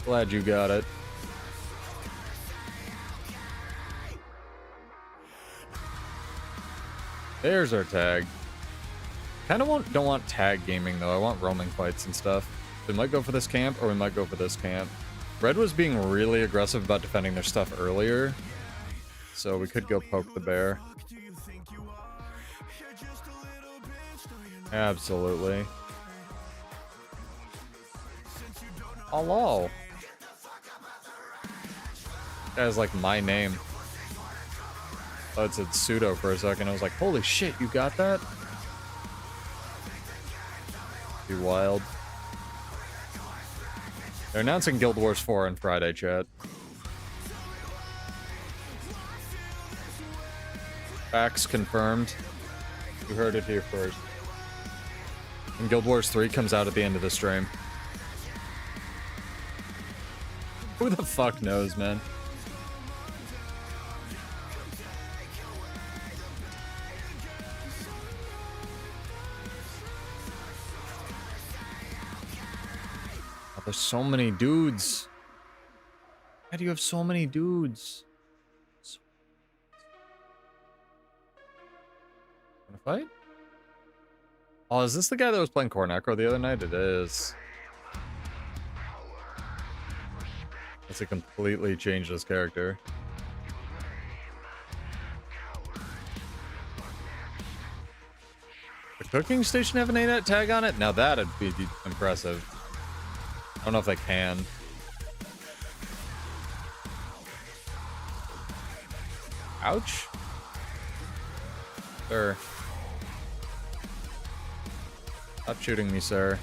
Glad you got it. There's our tag. Kind of don't want tag gaming though. I want roaming fights and stuff. We might go for this camp or we might go for this camp. Red was being really aggressive about defending their stuff earlier. So we could go poke the bear. Absolutely. Hello. Guy's like my name. Oh, it said pseudo for a second. I was like, holy shit, you got that? Be wild. They're announcing Guild Wars 4 on Friday, chat. Facts confirmed. You heard it here first. And Guild Wars 3 comes out at the end of the stream. Who the fuck knows, man? Oh, there's so many dudes. Why do you have so many dudes? Wanna fight? Oh, is this the guy that was playing Cornacro the other night? It is. It's a completely changed his character. The cooking station have an ANET tag on it? Now that'd be impressive. I don't know if they can. Ouch. Sir. Stop shooting me, sir.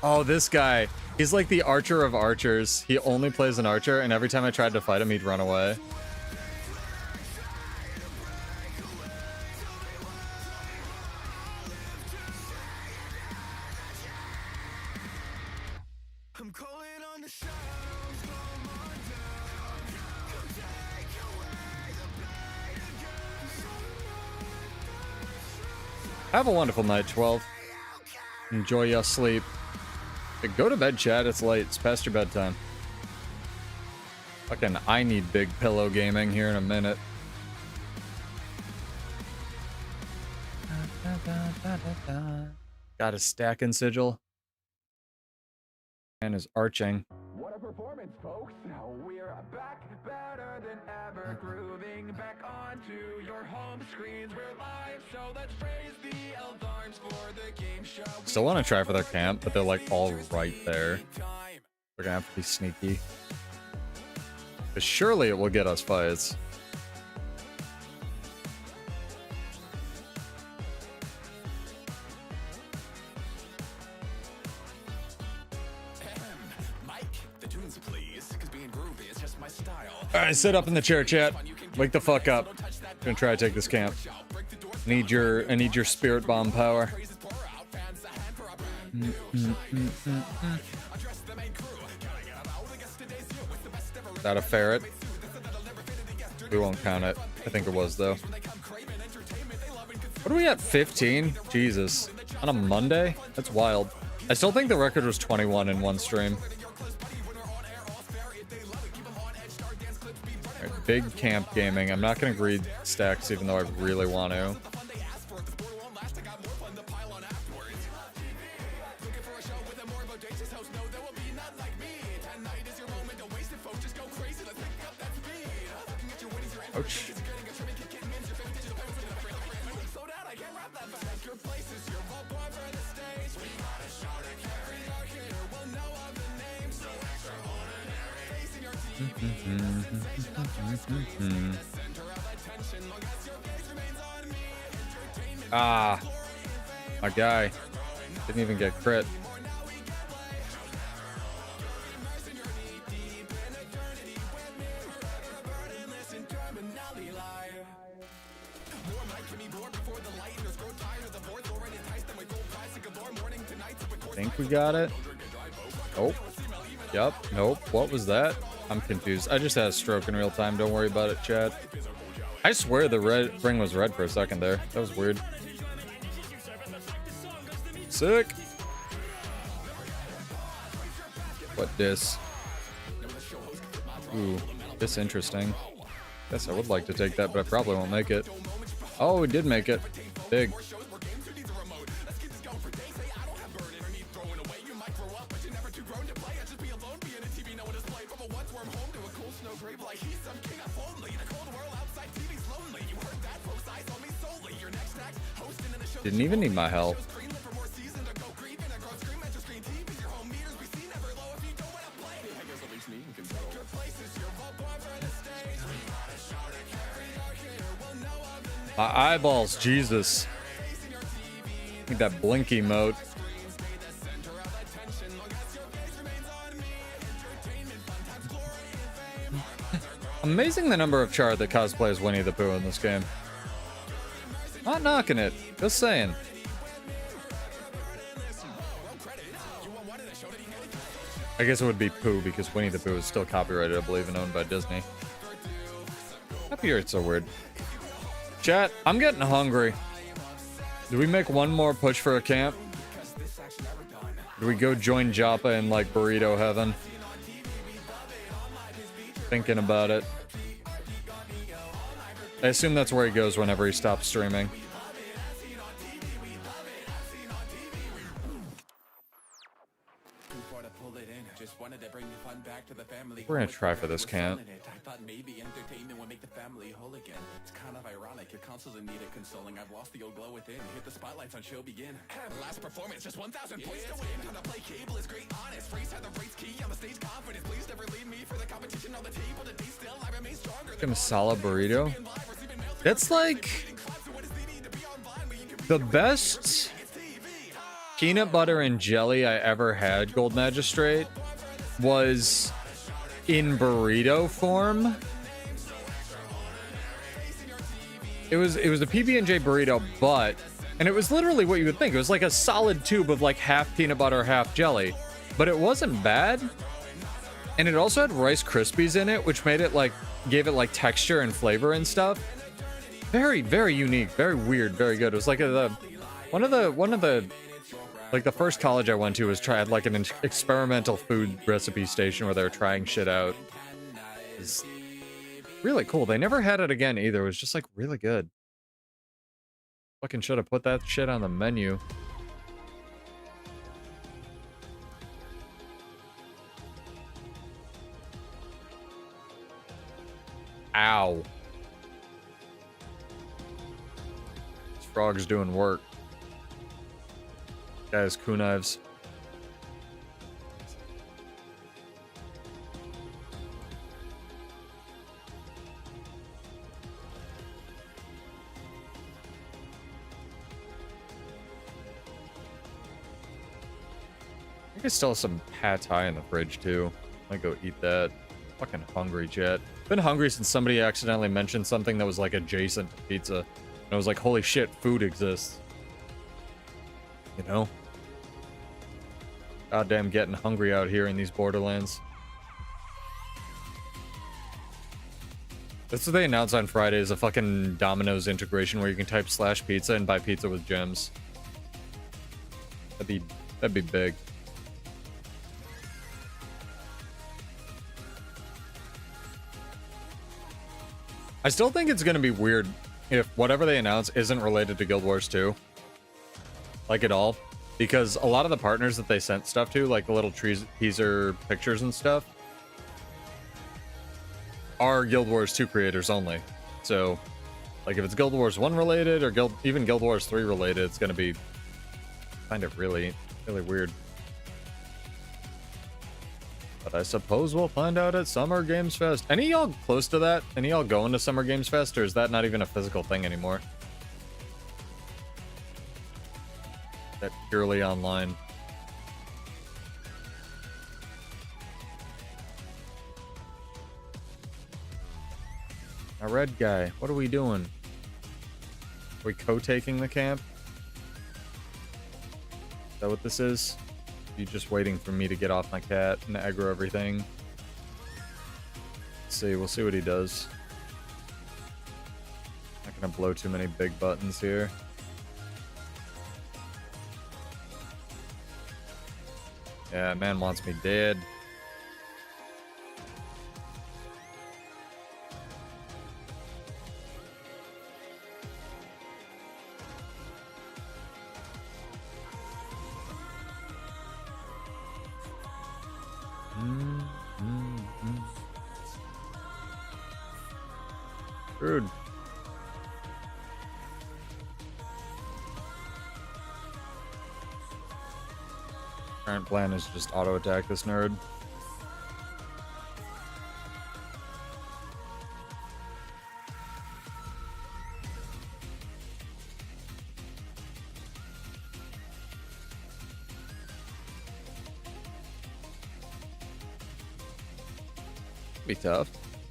Oh, this guy. He's like the archer of archers. He only plays an archer, and every time I tried to fight him, he'd run away. Have a wonderful night, 12. Enjoy your sleep. Go to bed, chat. It's late. It's past your bedtime. Fucking I need big pillow gaming here in a minute. Got a stack and sigil. And is arching. What a performance, folks. We're back better than ever, grooving back onto your home screens. We're live, so let's raise the alarms for the game show. Still want to try for their camp, but they're like all right there. We're gonna have to be sneaky. But surely it will get us fights. Alright, sit up in the chair, chat. Wake the fuck up. Gonna try to take this camp. I need your spirit bomb power. Is that a ferret? We won't count it. I think it was, though. What are we at? 15? Jesus. On a Monday? That's wild. I still think the record was 21 in one stream. Right, big camp gaming. I'm not going to greed stacks even though I really want to. Ouch. Ah, my guy didn't even get crit. I think we got it. Nope. Yep. Nope. What was that? I'm confused. I just had a stroke in real time. Don't worry about it, Chad. I swear the red ring was red for a second there. That was weird. Sick. What dis? Ooh, this interesting. Guess I would like to take that, but I probably won't make it. Oh, we did make it. Big. Didn't even need my help. My eyeballs, Jesus. Need that blinky mode. Amazing the number of char that cosplays Winnie the Pooh in this game. Not knocking it, just saying. I guess it would be Pooh because Winnie the Pooh is still copyrighted, I believe, and owned by Disney. Copyright's so weird. Chat, I'm getting hungry. Do we make one more push for a camp? Do we go join Joppa in like burrito heaven? Thinking about it. I assume that's where he goes whenever he stops streaming. We're gonna try for this camp. It's kind of ironic. Your consoles in need of consoling. I've lost the old glow within. Hit the spotlights on show begin. Last performance, just 1,000 points to win. How to play cable is great, honest. Freeze had the race key on the stage confidence. Please never leave me for the competition on the table. The day still, I remain stronger. Give him a solid burrito. That's like the best peanut butter and jelly I ever had, Gold Magistrate, was in burrito form. It was a PB&J burrito, and it was literally what you would think. It was like a solid tube of like half peanut butter, half jelly, but it wasn't bad. And it also had Rice Krispies in it, which made it like, gave it like texture and flavor and stuff. Very, very unique, very weird, very good. It was like one of the like the first college I went to was tried like an experimental food recipe station where they were trying shit out. It's really cool. They never had it again either. It was just like really good. Fucking should have put that shit on the menu. Ow. This frog's doing work. Guys, kunaives. I think I still have some pad thai in the fridge too. Might go eat that. Fucking hungry, chat. Been hungry since somebody accidentally mentioned something that was like adjacent to pizza. And I was like, holy shit, food exists. You know? Goddamn getting hungry out here in these borderlands. That's what they announced on Friday, is a fucking Domino's integration where you can type /pizza and buy pizza with gems. That'd be big. I still think it's gonna be weird if whatever they announce isn't related to Guild Wars 2. Like at all. Because a lot of the partners that they sent stuff to, like the little teaser pictures and stuff, are Guild Wars 2 creators only. So, like if it's Guild Wars 1 related or even Guild Wars 3 related, it's gonna be kind of really weird. But I suppose we'll find out at Summer Games Fest. Any of y'all close to that? Any of y'all going to Summer Games Fest, or is that not even a physical thing anymore? That purely online. A red guy, what are we doing? Are we co-taking the camp? Is that what this is? You just waiting for me to get off my cat and aggro everything. Let's see, we'll see what he does. Not gonna blow too many big buttons here. Yeah, man wants me dead. Rude. Current plan is just auto attack this nerd. Be tough.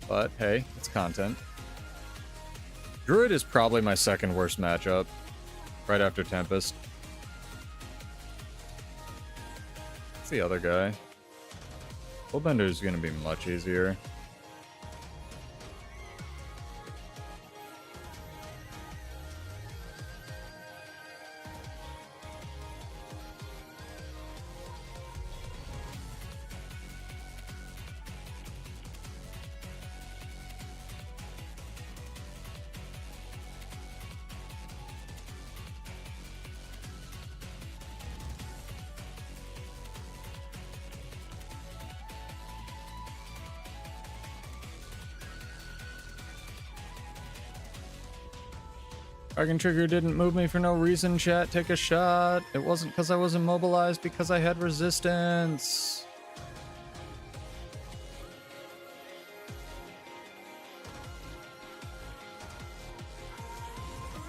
but hey, it's content. Druid is probably my second worst matchup, right after Tempest. What's the other guy? Soulbender is going to be much easier. Dragon Trigger didn't move me for no reason, chat. Take a shot. It wasn't because I was immobilized, because I had resistance.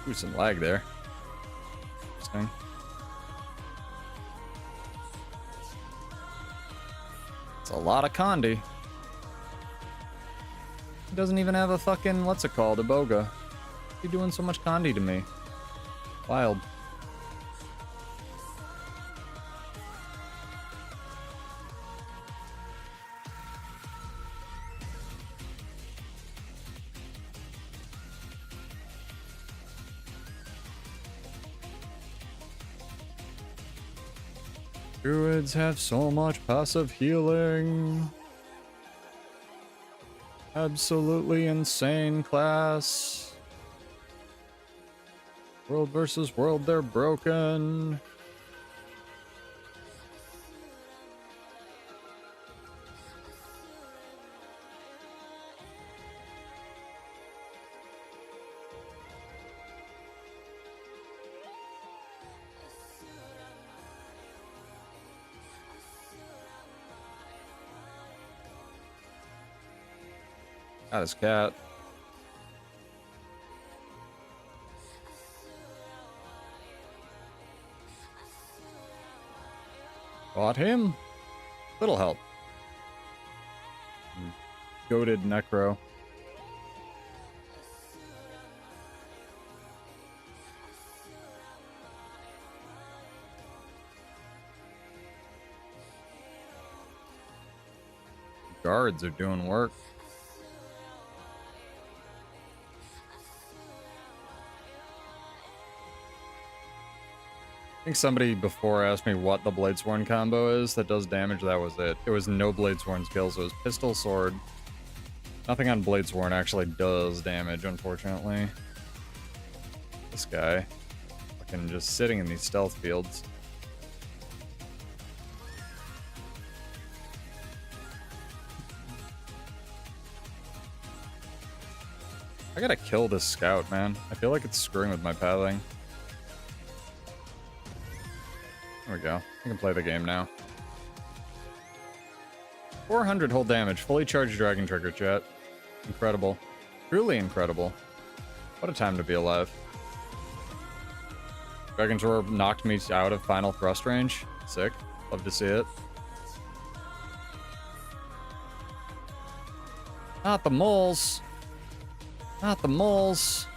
Ooh, some lag there. Interesting. It's a lot of Condi. He doesn't even have a fucking, what's it called, a Boga. You doing so much Condi to me? Wild. Druids have so much passive healing. Absolutely insane class. World versus world, they're broken. Got his cat. Bought him. Little help. Goated Necro. Guards are doing work. I think somebody before asked me what the Bladesworn combo is that does damage. That was it. It was no Bladesworn skills. It was pistol, sword. Nothing on Bladesworn actually does damage, unfortunately. This guy. Fucking just sitting in these stealth fields. I gotta kill this scout, man. I feel like it's screwing with my pathing. There we go. I can play the game now. 400 whole damage. Fully charged Dragon Trigger, chat. Incredible. Truly incredible. What a time to be alive. Dragon's Roar knocked me out of final thrust range. Sick. Love to see it. Not the moles. Not the moles.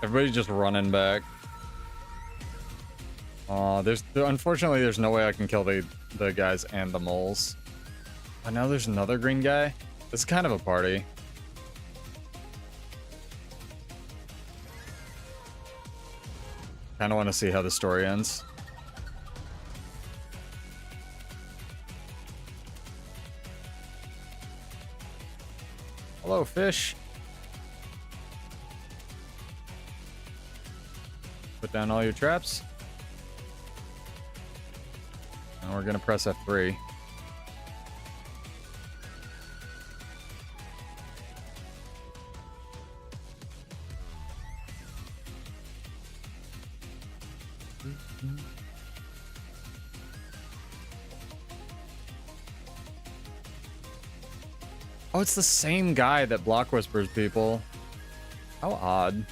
Everybody's just running back. Unfortunately there's no way I can kill the guys and the moles. Oh, now there's another green guy. This is kind of a party. Kind of want to see how the story ends. Hello, fish. Put down all your traps. And we're gonna press F3. Oh, it's the same guy that block whispers people. How odd.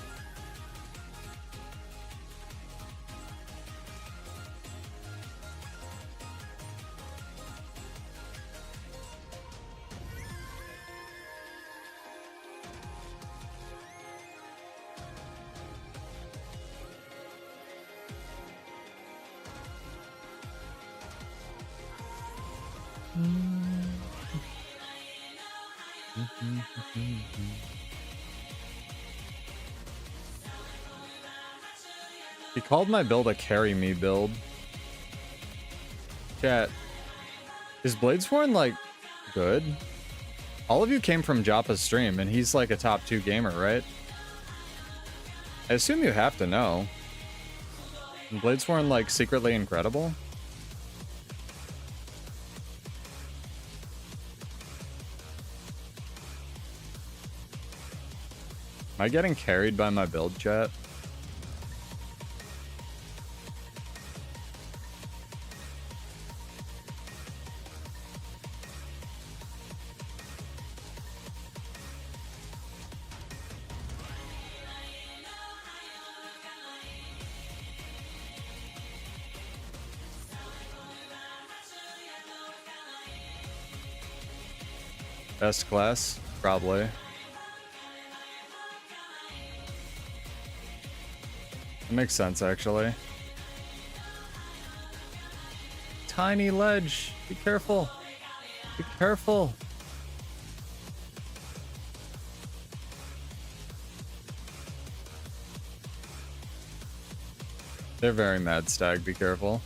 He called my build a carry me build. Chat. Is Bladesworn like good? All of you came from Joppa's stream and he's like a top 2 gamer, right? I assume you have to know. Is Bladesworn like secretly incredible? Am I getting carried by my build, chat? Best class? Probably. It makes sense, actually. Tiny ledge. Be careful. Be careful. They're very mad, Stag. Be careful.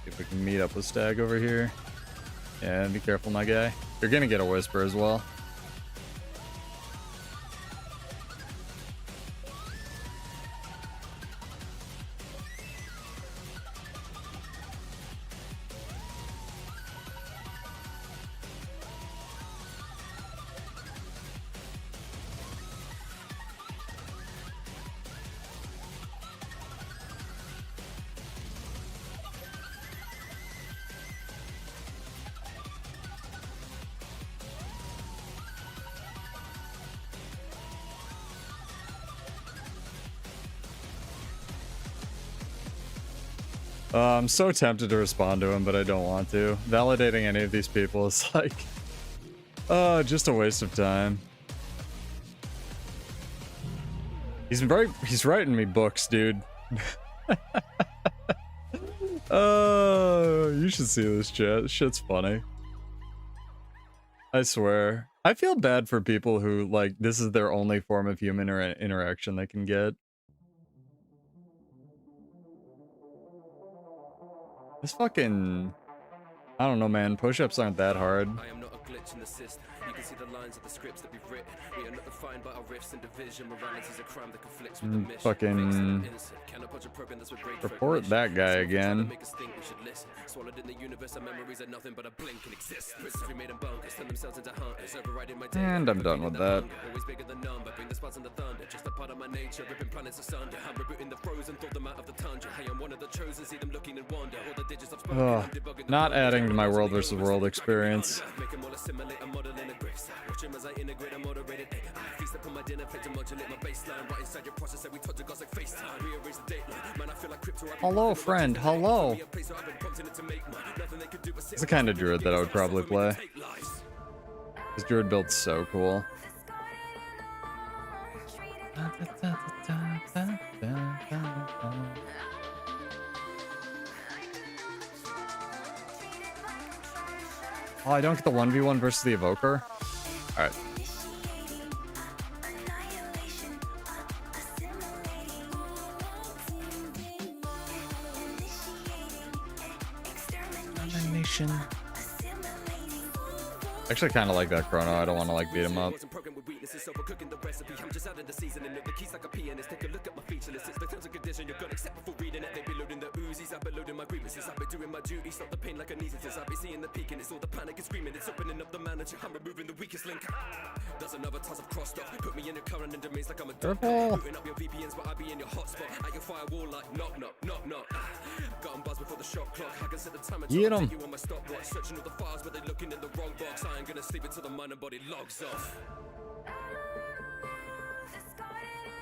If we can meet up with Stag over here. Yeah, be careful, my guy. You're gonna get a whisper as well. I'm so tempted to respond to him, but I don't want to. Validating any of these people is like, just a waste of time. He's writing me books, dude. You should see this chat. This shit's funny. I swear. I feel bad for people who, like, this is their only form of human interaction they can get. This fucking... I don't know, man. Push-ups aren't that hard. I am not a glitch in the system. You can see the lines of the scripts that we've written. We are not defined by our rifts and division. Morality is a crime that conflicts with the mission. Fucking... report that guy again. And I'm done with that. Ugh, not adding to my world versus world experience. Hello, friend. Hello. It's the kind of druid that I would probably play. This druid build's so cool. Oh, I don't get the 1v1 versus the evoker? Alright. Actually kind of like that chrono. I don't want to like beat him up. Careful. Get him. mind, gonna sleep until the mind and body logs off.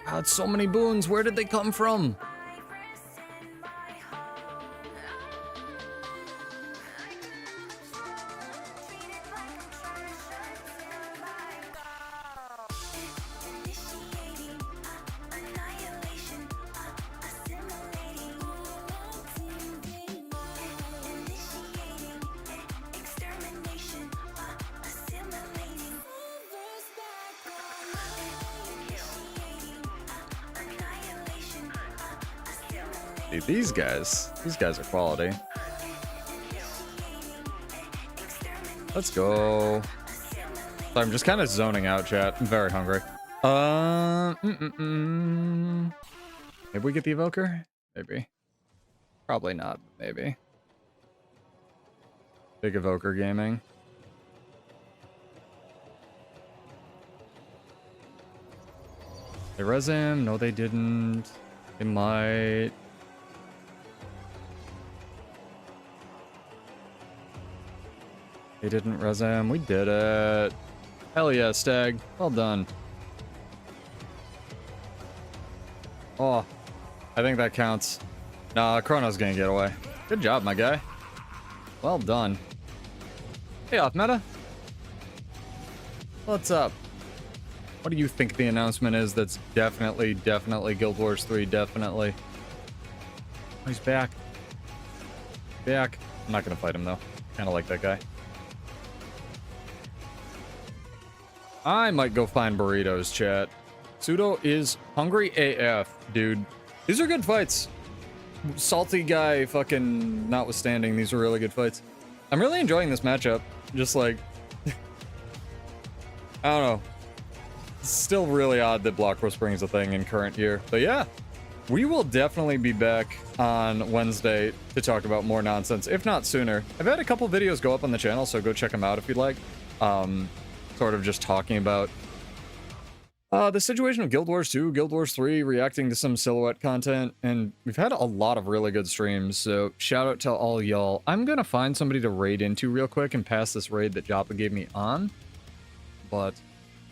God, so many boons. Where did they come from? Dude, these guys are quality. Let's go. So I'm just kind of zoning out, chat. I'm very hungry. Maybe we get the evoker? Maybe. Probably not, but maybe. Big evoker gaming. They res him? No, they didn't. They might. They didn't res him. We did it. Hell yeah, Stag. Well done. Oh, I think that counts. Nah, Chrono's gonna get away. Good job, my guy. Well done. Hey, off meta. What's up? What do you think the announcement is that's definitely Guild Wars 3, definitely? Oh, he's back. Back. I'm not gonna fight him, though. Kinda like that guy. I might go find burritos, chat. Pseudo is hungry AF, dude. These are good fights. Salty guy fucking notwithstanding, these are really good fights. I'm really enjoying this matchup. Just like... I don't know. It's still really odd that block whispering is a thing in current year. But yeah, we will definitely be back on Wednesday to talk about more nonsense, if not sooner. I've had a couple videos go up on the channel, so go check them out if you'd like. Sort of just talking about the situation of Guild Wars 2, Guild Wars 3, reacting to some silhouette content, and we've had a lot of really good streams, so shout out to all y'all. I'm gonna find somebody to raid into real quick and pass this raid that Joppa gave me on, but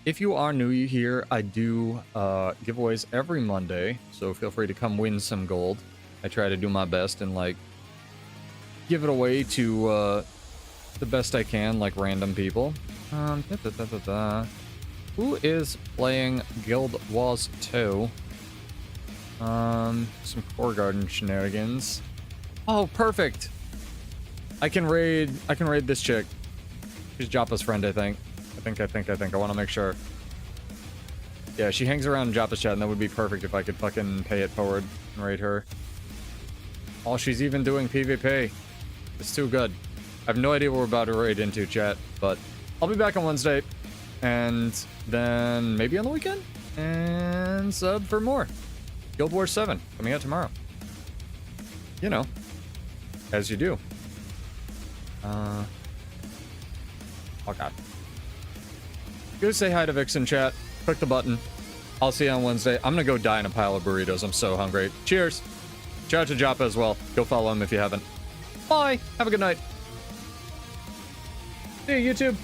if you are new here, I do giveaways every Monday, so feel free to come win some gold. I try to do my best and, like, give it away to the best I can, like random people. Who is playing Guild Wars 2? Some Core Garden shenanigans. Oh, perfect! I can raid this chick. She's Joppa's friend, I think. I want to make sure. Yeah, she hangs around Joppa's chat, and that would be perfect if I could fucking pay it forward and raid her. Oh, she's even doing PvP. It's too good. I have no idea what we're about to raid into, chat, but I'll be back on Wednesday, and then maybe on the weekend, and sub for more. Guild Wars 7 coming out tomorrow. You know, as you do. Oh god. Go say hi to Vixen, chat. Click the button. I'll see you on Wednesday. I'm gonna go die in a pile of burritos. I'm so hungry. Cheers. Shout out to Joppa as well. Go follow him if you haven't. Bye. Have a good night. See you, YouTube.